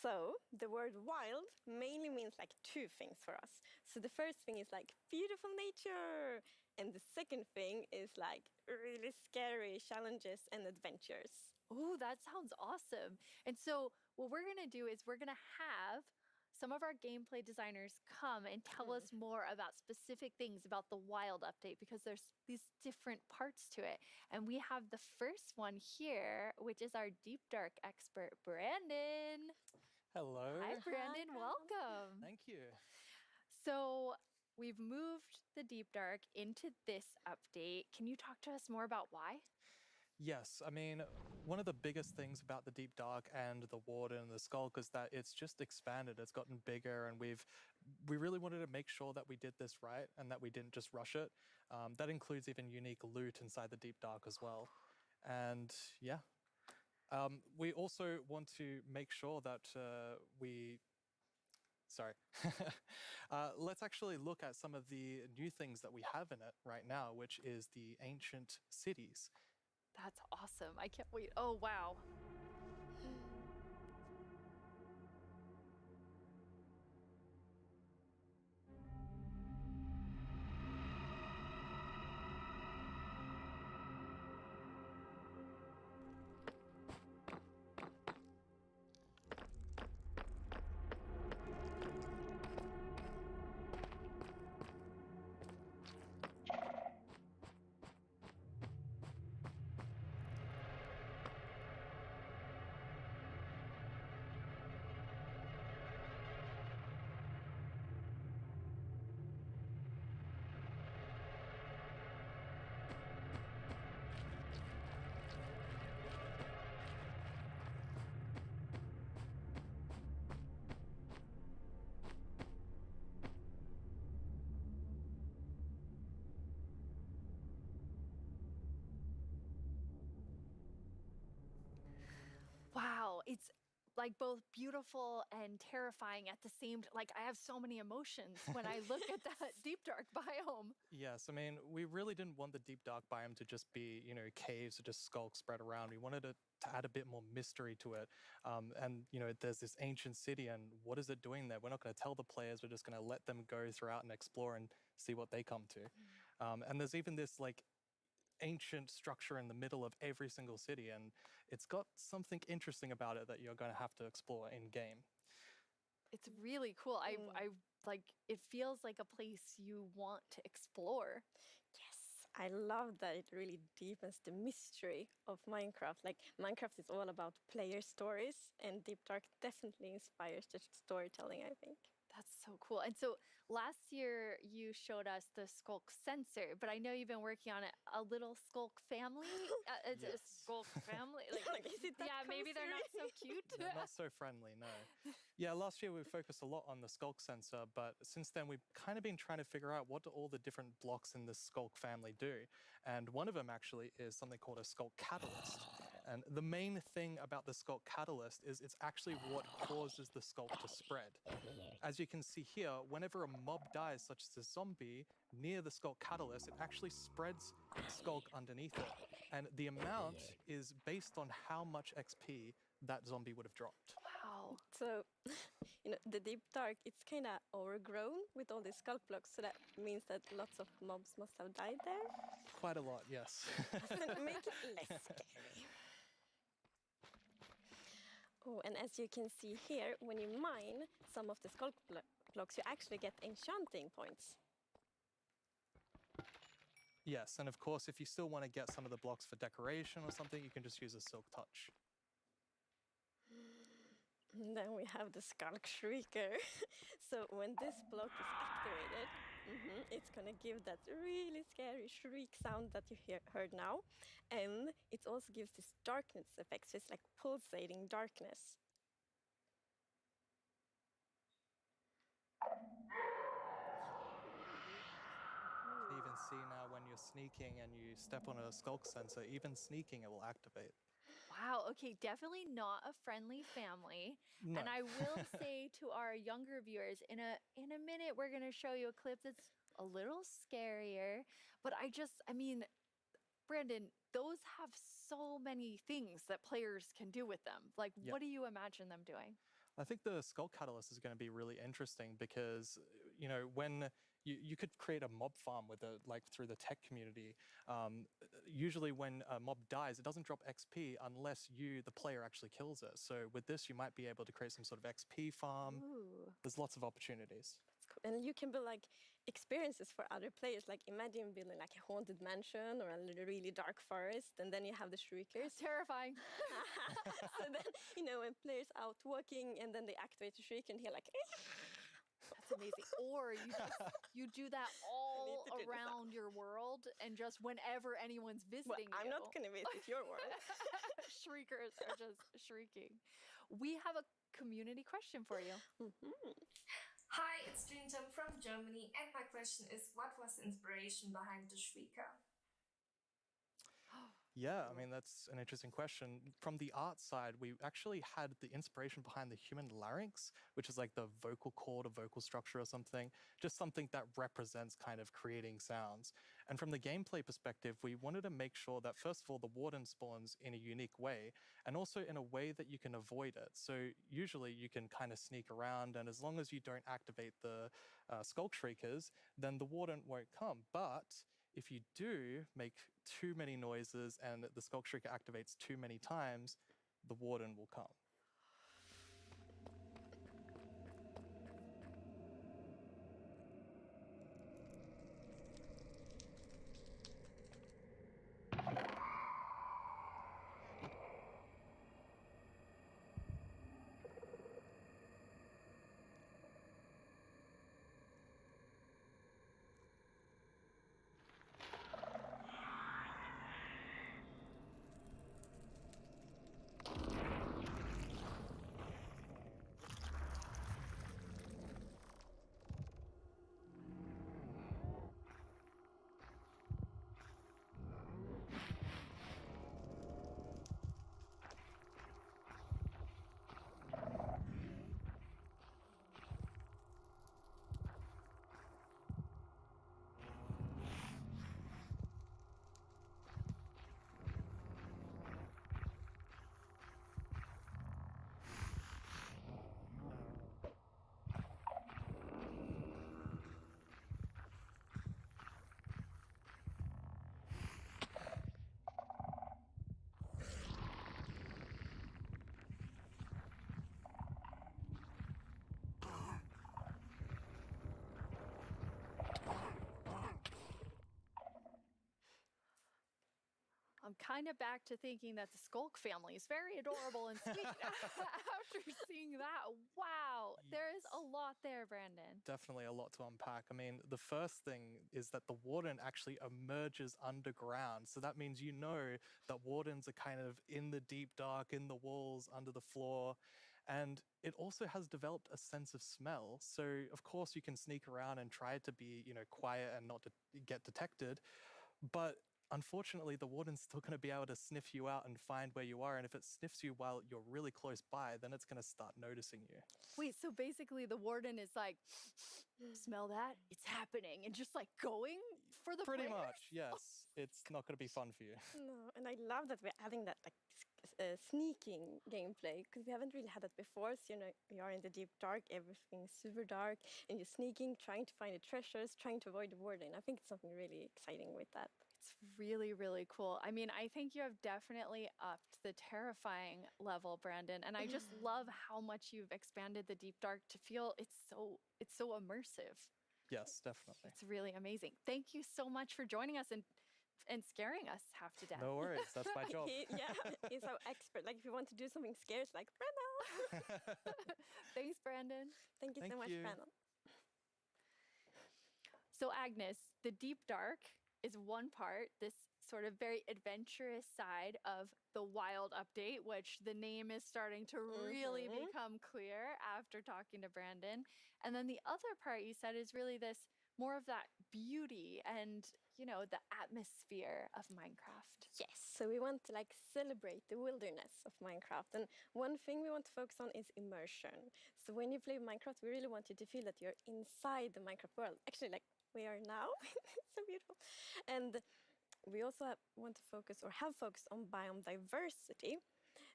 So the word wild mainly means like two things for us. So the first thing is like beautiful nature. And the second thing is like really scary challenges and adventures. Oh, that sounds awesome. And so what we're going to do is we're going to have some of our gameplay designers come and tell us more about specific things about the Wild Update because there's these different parts to it. And we have the first one here, which is our Deep Dark expert, Brandon. Hello. Hi, Brandon. Welcome. Thank you. So we've moved the Deep Dark into this update. Can you talk to us more about why? Yes, I mean, one of the biggest things about the Deep Dark and the Warden and the Skulk is that it's just expanded, it's gotten bigger, and we really wanted to make sure that we did this right and that we didn't just rush it. That includes even unique loot inside the Deep Dark as well. And yeah, we also want to make sure that let's actually look at some of the new things that we have in it right now, which is the ancient cities. That's awesome. I can't wait. Oh, wow. Wow, it's like both beautiful and terrifying at the same time. Like I have so many emotions when I look at that Deep Dark biome. Yes, I mean, we really didn't want the Deep Dark biome to just be, caves or just skulks spread around. We wanted it to add a bit more mystery to it. And, there's this ancient city, and what is it doing there? We're not going to tell the players. We're just going to let them go throughout and explore and see what they come to. And there's even this, ancient structure in the middle of every single city, and it's got something interesting about it that you're going to have to explore in game. It's really cool. I like it feels like a place you want to explore. Yes, I love that it really deepens the mystery of Minecraft. Like Minecraft is all about player stories, and Deep Dark definitely inspires the storytelling, I think. That's so cool. And so last year you showed us the Skulk sensor, but I know you've been working on a little Skulk family. It's a Skulk family. Maybe they're not so cute. They're not so friendly, no. Yeah, last year we focused a lot on the Skulk sensor, but since then we've kind of been trying to figure out what do all the different blocks in the Skulk family do. And one of them actually is something called a Skulk catalyst. And the main thing about the Skulk catalyst is it's actually what causes the Skulk to spread. As you can see here, whenever a mob dies, such as a zombie, near the Skulk catalyst, it actually spreads Skulk underneath it. And the amount is based on how much XP that zombie would have dropped. Wow. So, the Deep Dark, it's kind of overgrown with all these Skulk blocks, so that means that lots of mobs must have died there. Quite a lot, yes. Make it less scary. Oh, and as you can see here, when you mine some of the Skulk blocks, you actually get enchanting points. Yes, and of course, if you still want to get some of the blocks for decoration or something, you can just use a Silk Touch. And then we have the Skulk Shrieker. So when this block is activated, it's gonna give that really scary shriek sound that you heard now. And it also gives this darkness effect, so it's like pulsating darkness. You even see now when you're sneaking and you step on a skulk sensor, even sneaking it will activate. Wow, okay, definitely not a friendly family. No. And I will say to our younger viewers, in a minute we're going to show you a clip that's a little scarier, but I mean, Brandon, those have so many things that players can do with them. Like, Yeah. what do you imagine them doing? I think the Skull Catalyst is going to be really interesting because, you know, when you could create a mob farm with it, like through the tech community. Usually when a mob dies, it doesn't drop XP unless you, the player, actually kills it. So with this, you might be able to create some sort of XP farm. Ooh. There's lots of opportunities. That's cool. And you can build like experiences for other players. Like imagine building like a haunted mansion or a really dark forest, and then you have the shriekers. Terrifying. So then, you know, when players out walking and then they activate the shriek and hear like. That's amazing. Or you do that all around your world, and just whenever anyone's visiting I'm not going to visit your world. Shriekers are just shrieking. We have a community question for you. Hi, it's Jinjam from Germany, and my question is, what was the inspiration behind the Shrieker? Yeah, I mean, that's an interesting question. From the art side, we actually had the inspiration behind the human larynx, which is like the vocal cord or vocal structure or something, just something that represents kind of creating sounds. And from the gameplay perspective, we wanted to make sure that, first of all, the warden spawns in a unique way, and also in a way that you can avoid it. So usually you can kind of sneak around, and as long as you don't activate the Skulk Shriekers, then the warden won't come. But if you do make too many noises and the Skulk Shrieker activates too many times, the warden will come. I'm kind of back to thinking that the Skulk family is very adorable and sweet after seeing that. Wow, there is a lot there, Brandon. Definitely a lot to unpack. I mean, the first thing is that the warden actually emerges underground. So that means you know that wardens are kind of in the deep dark, in the walls, under the floor. And it also has developed a sense of smell. So of course you can sneak around and try to be, you know, quiet and not to get detected. But unfortunately, the warden's still going to be able to sniff you out and find where you are. And if it sniffs you while you're really close by, then it's going to start noticing you. Wait, so basically the warden is like, smell that? It's happening. And just like going for the Pretty players? much, yes. It's not going to be fun for you. No, and I love that we're adding that like sneaking gameplay, because we haven't really had that before. So, you know, you are in the deep dark, everything's super dark, and you're sneaking, trying to find the treasures, trying to avoid the warden. I think it's something really exciting with that. It's really, really cool. I mean, I think you have definitely upped the terrifying level, Brandon. And I just love how much you've expanded the deep dark to feel it's so immersive. Yes, definitely. It's really amazing. Thank you so much for joining us and scaring us half to death. No worries, that's my job. He's our expert. Like if you want to do something scary, it's like, Brandon. Thanks, Brandon. Thank you so Thank much, you. Brandon. So, Agnes, the Deep Dark is one part, this sort of very adventurous side of the Wild update, which the name is starting to really become clear after talking to Brandon. And then the other part you said is really this more of that beauty and, you know, the atmosphere of Minecraft. Yes, so we want to like celebrate the wilderness of Minecraft. And one thing we want to focus on is immersion. So when you play Minecraft, we really want you to feel that you're inside the Minecraft world. Actually, like we are now. So beautiful. And we also want to focus or have focused on biome diversity.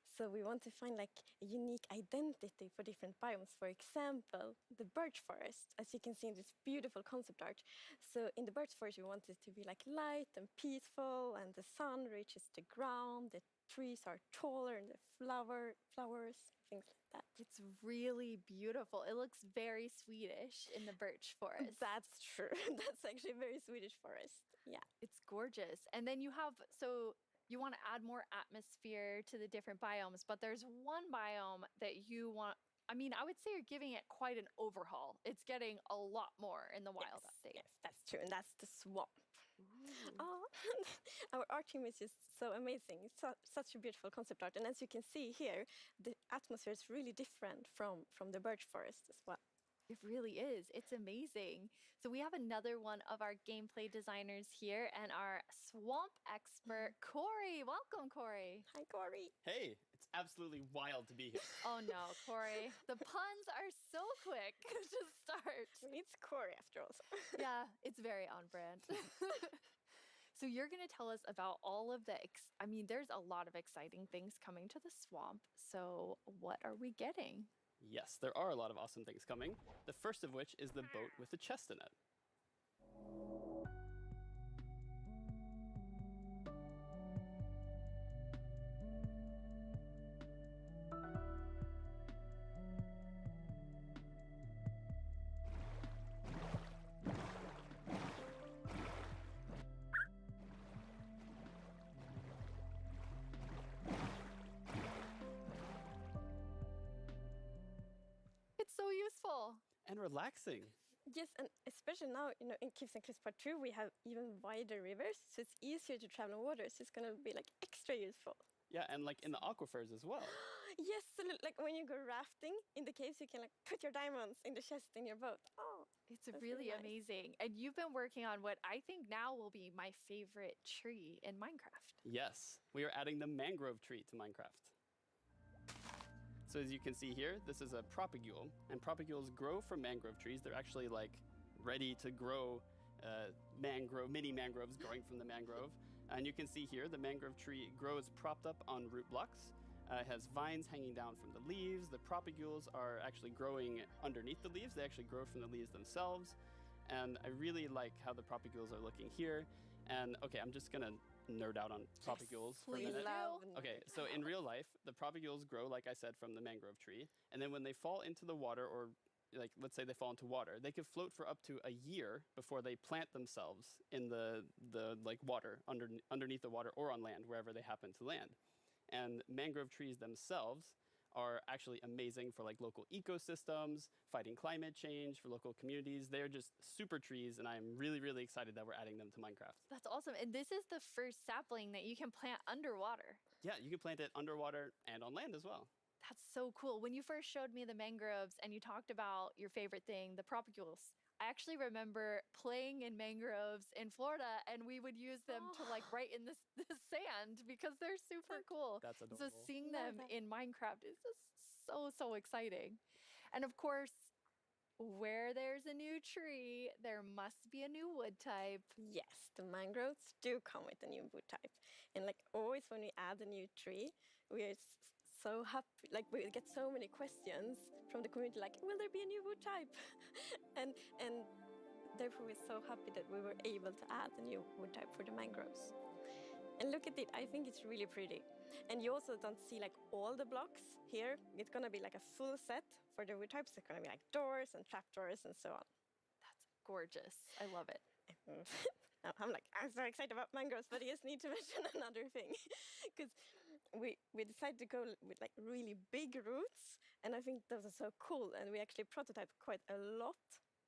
So we want to find like a unique identity for different biomes. For example, the birch forest, as you can see in this beautiful concept art. So in the birch forest, we want it to be like light and peaceful, and the sun reaches the ground, the trees are taller, and the flowers, things like that. It's really beautiful. It looks very Swedish in the birch forest. That's true. That's actually a very Swedish forest. Yeah. It's gorgeous. And then you have, so you want to add more atmosphere to the different biomes, but there's one biome that you want, I mean, I would say you're giving it quite an overhaul. It's getting a lot more in the Wild update. Yes, that's true. And that's the swamp. Oh, our art team is just so amazing. It's such a beautiful concept art. And as you can see here, the atmosphere is really different from the birch forest as well. It really is. It's amazing. So we have another one of our gameplay designers here and our swamp expert, Corey. Welcome, Corey. Hi, Corey. Hey, it's absolutely wild to be here. Oh no, Corey. The puns are so quick to start. It's Corey after all. Yeah, it's very on brand. So you're going to tell us about all of the, I mean, there's a lot of exciting things coming to the swamp. So what are we getting? Yes, there are a lot of awesome things coming. The first of which is the boat with the chest in it. It's so useful. And relaxing. Yes, and especially now, you know, in Caves and Cliffs Part 2, we have even wider rivers, so it's easier to travel on water, so it's going to be like extra useful. Yeah, and like in the aquifers as well. Yes, so like when you go rafting in the caves, you can like put your diamonds in the chest in your boat. Oh, it's really nice. amazing. And you've been working on what I think now will be my favorite tree in Minecraft. Yes, we are adding the mangrove tree to Minecraft. So as you can see here, this is a propagule, and propagules grow from mangrove trees. They're actually like ready to grow mini mangroves growing from the mangrove. And you can see here, the mangrove tree grows propped up on root blocks. It has vines hanging down from the leaves. The propagules are actually growing underneath the leaves. They actually grow from the leaves themselves. And I really like how the propagules are looking here. And okay, I'm just gonna nerd out on propagules for a minute. Okay, so in real life, the propagules grow, like I said, from the mangrove tree. And then when they fall into the water, or like let's say they fall into water, they can float for up to a year before they plant themselves in the like water, underneath the water or on land, wherever they happen to land. And mangrove trees themselves are actually amazing for like local ecosystems, fighting climate change, for local communities. They're just super trees, and I'm really, really excited that we're adding them to Minecraft. That's awesome. And this is the first sapling that you can plant underwater. Yeah, you can plant it underwater and on land as well. That's so cool. When you first showed me the mangroves and you talked about your favorite thing, the propagules, I actually remember playing in mangroves in Florida, and we would use them to like write in the sand because they're super cool. That's adorable. So seeing them in Minecraft is just so exciting. And of course, where there's a new tree, there must be a new wood type. Yes, the mangroves do come with a new wood type. And like always when we add a new tree, we are so happy, like we get so many questions from the community, like, will there be a new wood type? and therefore we're so happy that we were able to add a new wood type for the mangroves. And look at it, I think it's really pretty. And you also don't see like all the blocks here. It's gonna be like a full set for the wood types. It's gonna be like doors and trapdoors and so on. That's gorgeous. I love it. I'm so excited about mangroves, but I just need to mention another thing. Because we decided to go with like really big roots, and I think those are so cool. And we actually prototyped quite a lot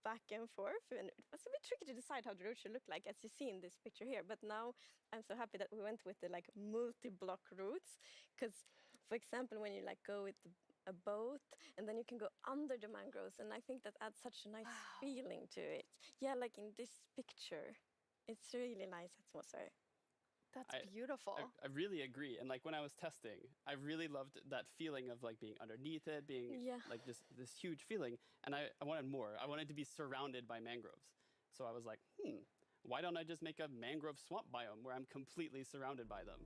back and forth, and it was a bit tricky to decide how the root should look like, as you see in this picture here. But now I'm so happy that we went with the like multi-block roots, because, for example, when you like go with a boat, and then you can go under the mangroves, and I think that adds such a nice feeling to it. Yeah, like in this picture, it's really nice atmosphere. That's beautiful. I really agree. And like when I was testing, I really loved that feeling of like being underneath it, being like just this huge feeling. And I wanted more. I wanted to be surrounded by mangroves. So I was like, why don't I just make a mangrove swamp biome where I'm completely surrounded by them?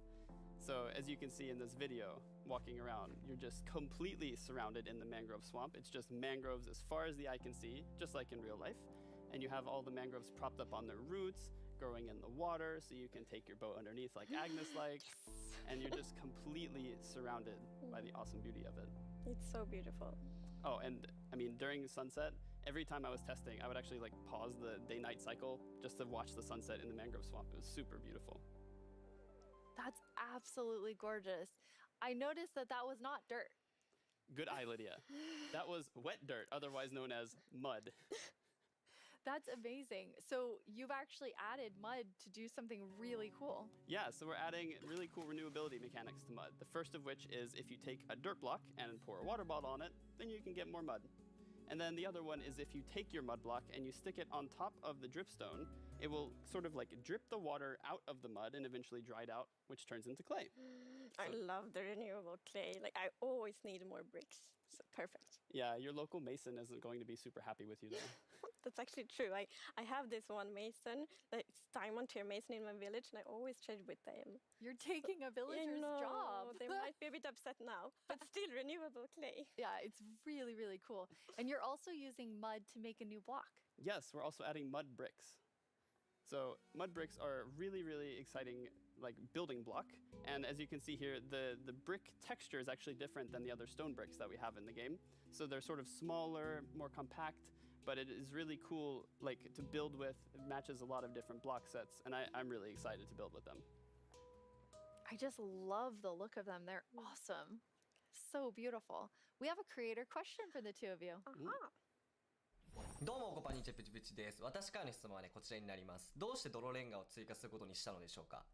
So as you can see in this video, walking around, you're just completely surrounded in the mangrove swamp. It's just mangroves as far as the eye can see, just like in real life. And you have all the mangroves propped up on their roots, growing in the water, so you can take your boat underneath like Agnes likes, and you're just completely surrounded by the awesome beauty of it. It's so beautiful. Oh, and I mean, during sunset, every time I was testing, I would actually like pause the day-night cycle just to watch the sunset in the mangrove swamp. It was super beautiful. That's absolutely gorgeous. I noticed that was not dirt. Good eye, Lydia. That was wet dirt, otherwise known as mud. That's amazing. So you've actually added mud to do something really cool. Yeah, so we're adding really cool renewability mechanics to mud. The first of which is if you take a dirt block and pour a water bottle on it, then you can get more mud. And then the other one is if you take your mud block and you stick it on top of the dripstone, it will sort of like drip the water out of the mud and eventually dry it out, which turns into clay. I love the renewable clay. Like, I always need more bricks. So perfect. Yeah, your local mason isn't going to be super happy with you though. That's actually true. I have this one mason, it's diamond tier mason in my village, and I always trade with them. You're taking a villager's job. They might be a bit upset now, but still renewable clay. Yeah, it's really, really cool. And you're also using mud to make a new block. Yes, we're also adding mud bricks. So mud bricks are really, really exciting like building block. And as you can see here, the brick texture is actually different than the other stone bricks that we have in the game. So they're sort of smaller, more compact, but it is really cool like to build with. It matches a lot of different block sets, and I'm really excited to build with them. I just love the look of them. They're awesome. So beautiful. We have a creator question for the two of you. Uh-huh. どうも、おこぱにちプチプチです。私からの質問はね、こちらになります。どうして泥レンガを追加することにしたのでしょうか？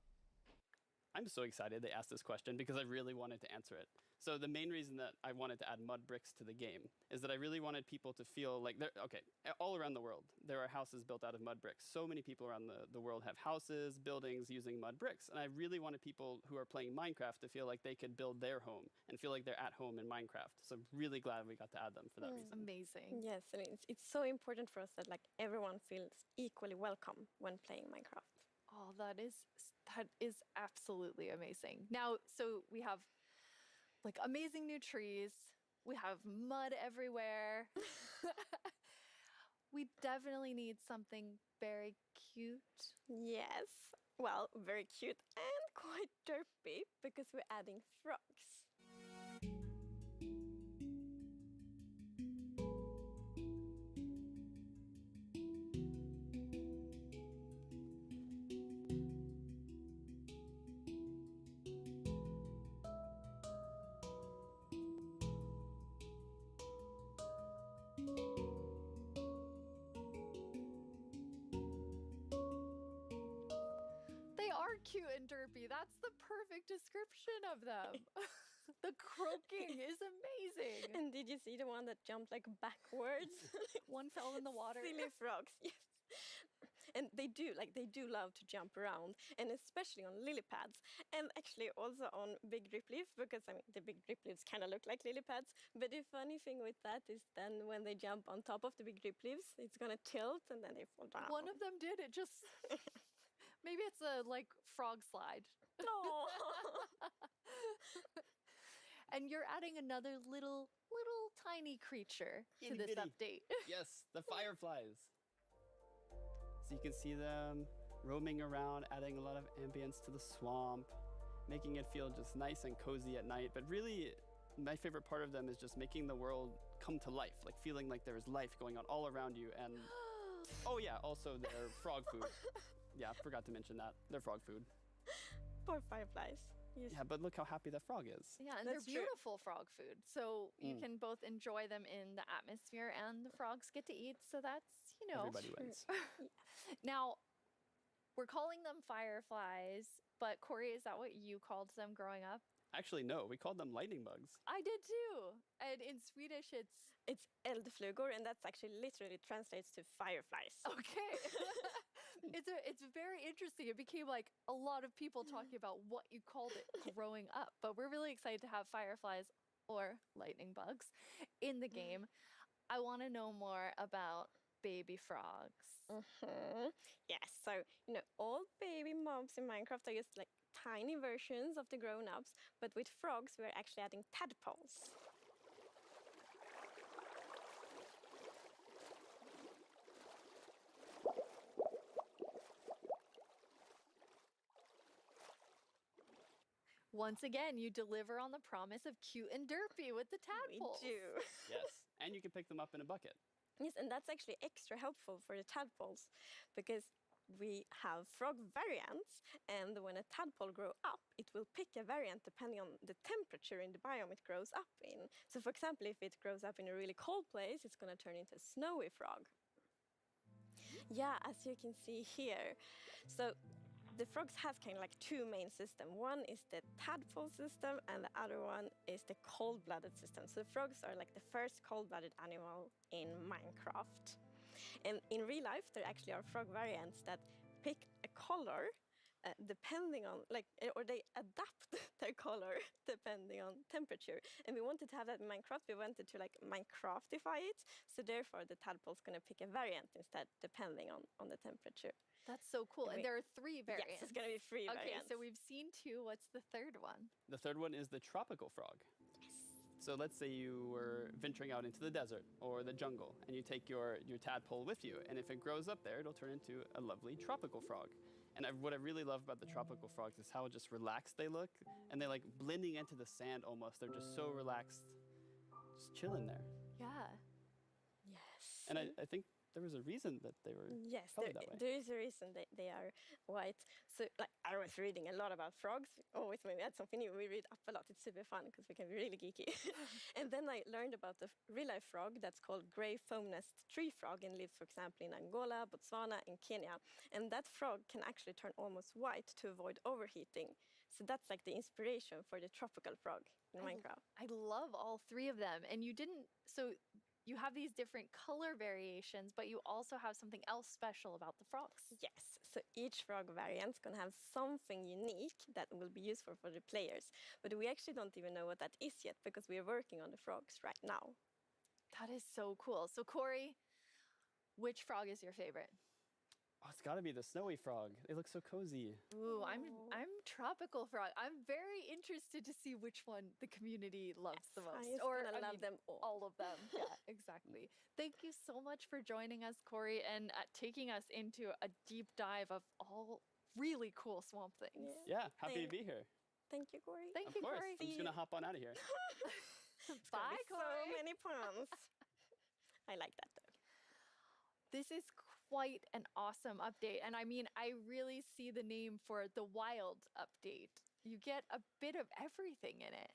I'm so excited they asked this question because I really wanted to answer it. So the main reason that I wanted to add mud bricks to the game is that I really wanted people to feel like they're, okay, all around the world, there are houses built out of mud bricks. So many people around the world have houses, buildings using mud bricks. And I really wanted people who are playing Minecraft to feel like they could build their home and feel like they're at home in Minecraft. So I'm really glad we got to add them for that reason. Amazing. Yes, and it's so important for us that like everyone feels equally welcome when playing Minecraft. Oh, that is absolutely amazing. Now, so we have like amazing new trees. We have mud everywhere. We definitely need something very cute. Yes. Well, very cute and quite derpy because we're adding frogs. Cute and derpy. That's the perfect description of them. The croaking is amazing. And did you see the one that jumped like backwards? One fell in the water. Silly frogs, yes. And they do love to jump around, and especially on lily pads, and actually also on big drip leaves, because I mean the big drip leaves kind of look like lily pads. But the funny thing with that is then when they jump on top of the big drip leaves, it's gonna tilt and then they fall down. One of them did. It just maybe it's a like frog slide. Oh. And you're adding another little tiny creature to this update. Yes, the fireflies. So you can see them roaming around, adding a lot of ambience to the swamp, making it feel just nice and cozy at night. But really, my favorite part of them is just making the world come to life, like feeling like there's life going on all around you. And oh yeah, also their frog food. Yeah, forgot to mention that. They're frog food. Poor fireflies. Yeah, but look how happy that frog is. Yeah, and That's they're true. beautiful frog food. So you Mm. can both enjoy them in the atmosphere and the frogs get to eat. So that's, Everybody wins. Now, we're calling them fireflies, but Corey, is that what you called them growing up? Actually, no, we called them lightning bugs. I did too. And in Swedish, It's eldflugor, and that's actually literally translates to fireflies. okay. It's very interesting. It became like a lot of people talking about what you called it growing up. But we're really excited to have fireflies or lightning bugs in the game. I want to know more about baby frogs. Yes, so all baby mobs in Minecraft are just like tiny versions of the grown-ups, but with frogs we're actually adding tadpoles. Once again, you deliver on the promise of cute and derpy with the tadpoles. We do. Yes, and you can pick them up in a bucket. Yes, and that's actually extra helpful for the tadpoles because we have frog variants, and when a tadpole grows up, it will pick a variant depending on the temperature in the biome it grows up in. So, for example, if it grows up in a really cold place, it's going to turn into a snowy frog. Yeah, as you can see here. So, the frogs have kind of like two main systems. One is the tadpole system, and the other one is the cold-blooded system. So frogs are like the first cold-blooded animal in Minecraft. And in real life, there actually are frog variants that pick a color depending on, or they adapt their color depending on temperature. And we wanted to have that in Minecraft. We wanted to Minecraftify it. So therefore, the tadpole's going to pick a variant instead, depending on the temperature. That's so cool. And there are 3 variants. Yes, it's going to be 3 variants. Okay, so we've seen 2. What's the third one? The third one is the tropical frog. So let's say you were venturing out into the desert or the jungle, and you take your tadpole with you, and if it grows up there, it'll turn into a lovely tropical frog. And what I really love about the tropical frogs is how just relaxed they look, and they're like blending into the sand almost. They're just so relaxed, just chilling there. Yeah. Yes. And I think there was a reason that they were colored that way. There is a reason they are white. So I was reading a lot about frogs. Always when we had something new, we read up a lot. It's super fun because we can be really geeky. And then I learned about the real-life frog that's called gray foam-nest tree frog and lives, for example, in Angola, Botswana, and Kenya. And that frog can actually turn almost white to avoid overheating. So that's like the inspiration for the tropical frog in Minecraft. I love all 3 of them. And you have these different color variations, but you also have something else special about the frogs. Yes, so each frog variant's going to have something unique that will be useful for the players. But we actually don't even know what that is yet because we are working on the frogs right now. That is so cool. So Corey, which frog is your favorite? Oh, it's got to be the snowy frog. They look so cozy. Ooh, I'm tropical frog. I'm very interested to see which one the community loves the most. I love them all of them. Yeah, exactly. Thank you so much for joining us, Corey, and taking us into a deep dive of all really cool swamp things. Yeah, happy to be here. Thank you, Corey. Thank Of you, course. Corey. I'm just going to hop on out of here. Bye, Corey. So many puns. I like that though. This is quite an awesome update. And I mean, I really see the name for the Wild update. You get a bit of everything in it.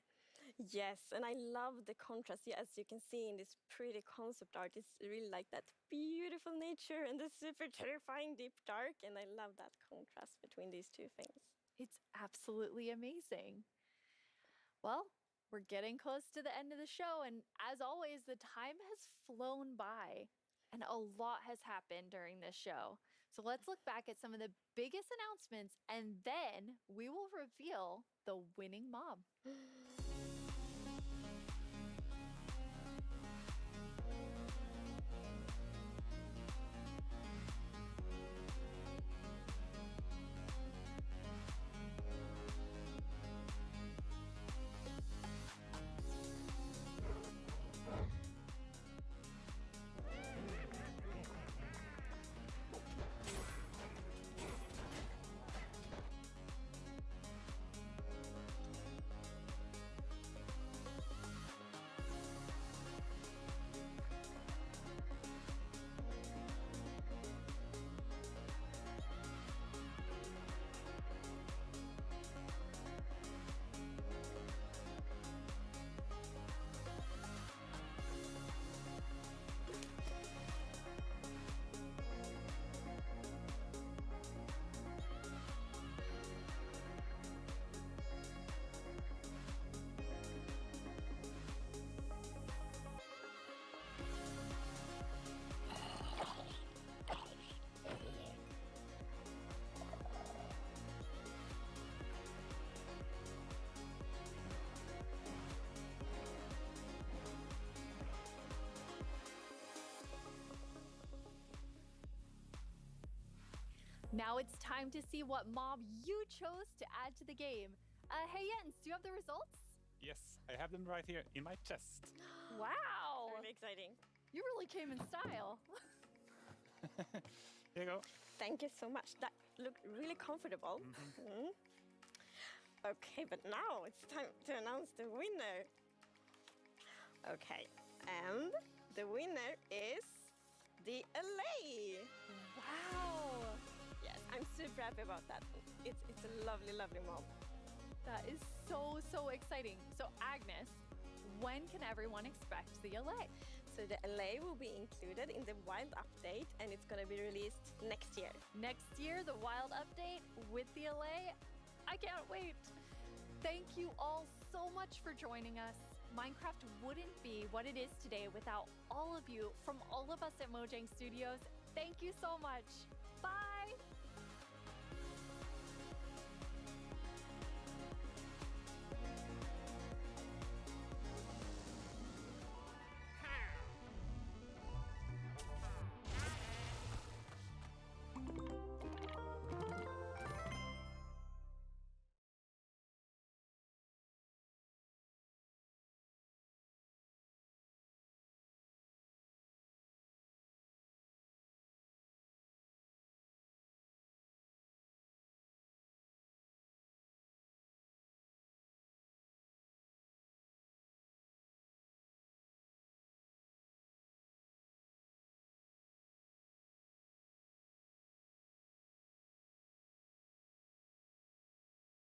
Yes, and I love the contrast. Yeah, as you can see in this pretty concept art, it's really like that beautiful nature and the super terrifying deep dark. And I love that contrast between these 2 things. It's absolutely amazing. Well, we're getting close to the end of the show. And as always, the time has flown by. And a lot has happened during this show. So let's look back at some of the biggest announcements, and then we will reveal the winning mob. Now it's time to see what mob you chose to add to the game. Hey Jens, do you have the results? Yes, I have them right here in my chest. Wow! Really exciting. You really came in style. Here you go. Thank you so much. That looked really comfortable. Mm. Okay, but now it's time to announce the winner. Okay, and the winner is the LA. Wow! Yes, I'm super happy about that. It's a lovely, lovely mob. That is so exciting. So Agnes, when can everyone expect the LA? So the LA will be included in the Wild update, and it's gonna be released next year. Next year, the Wild update with the LA? I can't wait. Thank you all so much for joining us. Minecraft wouldn't be what it is today without all of you. From all of us at Mojang Studios, thank you so much. Bye!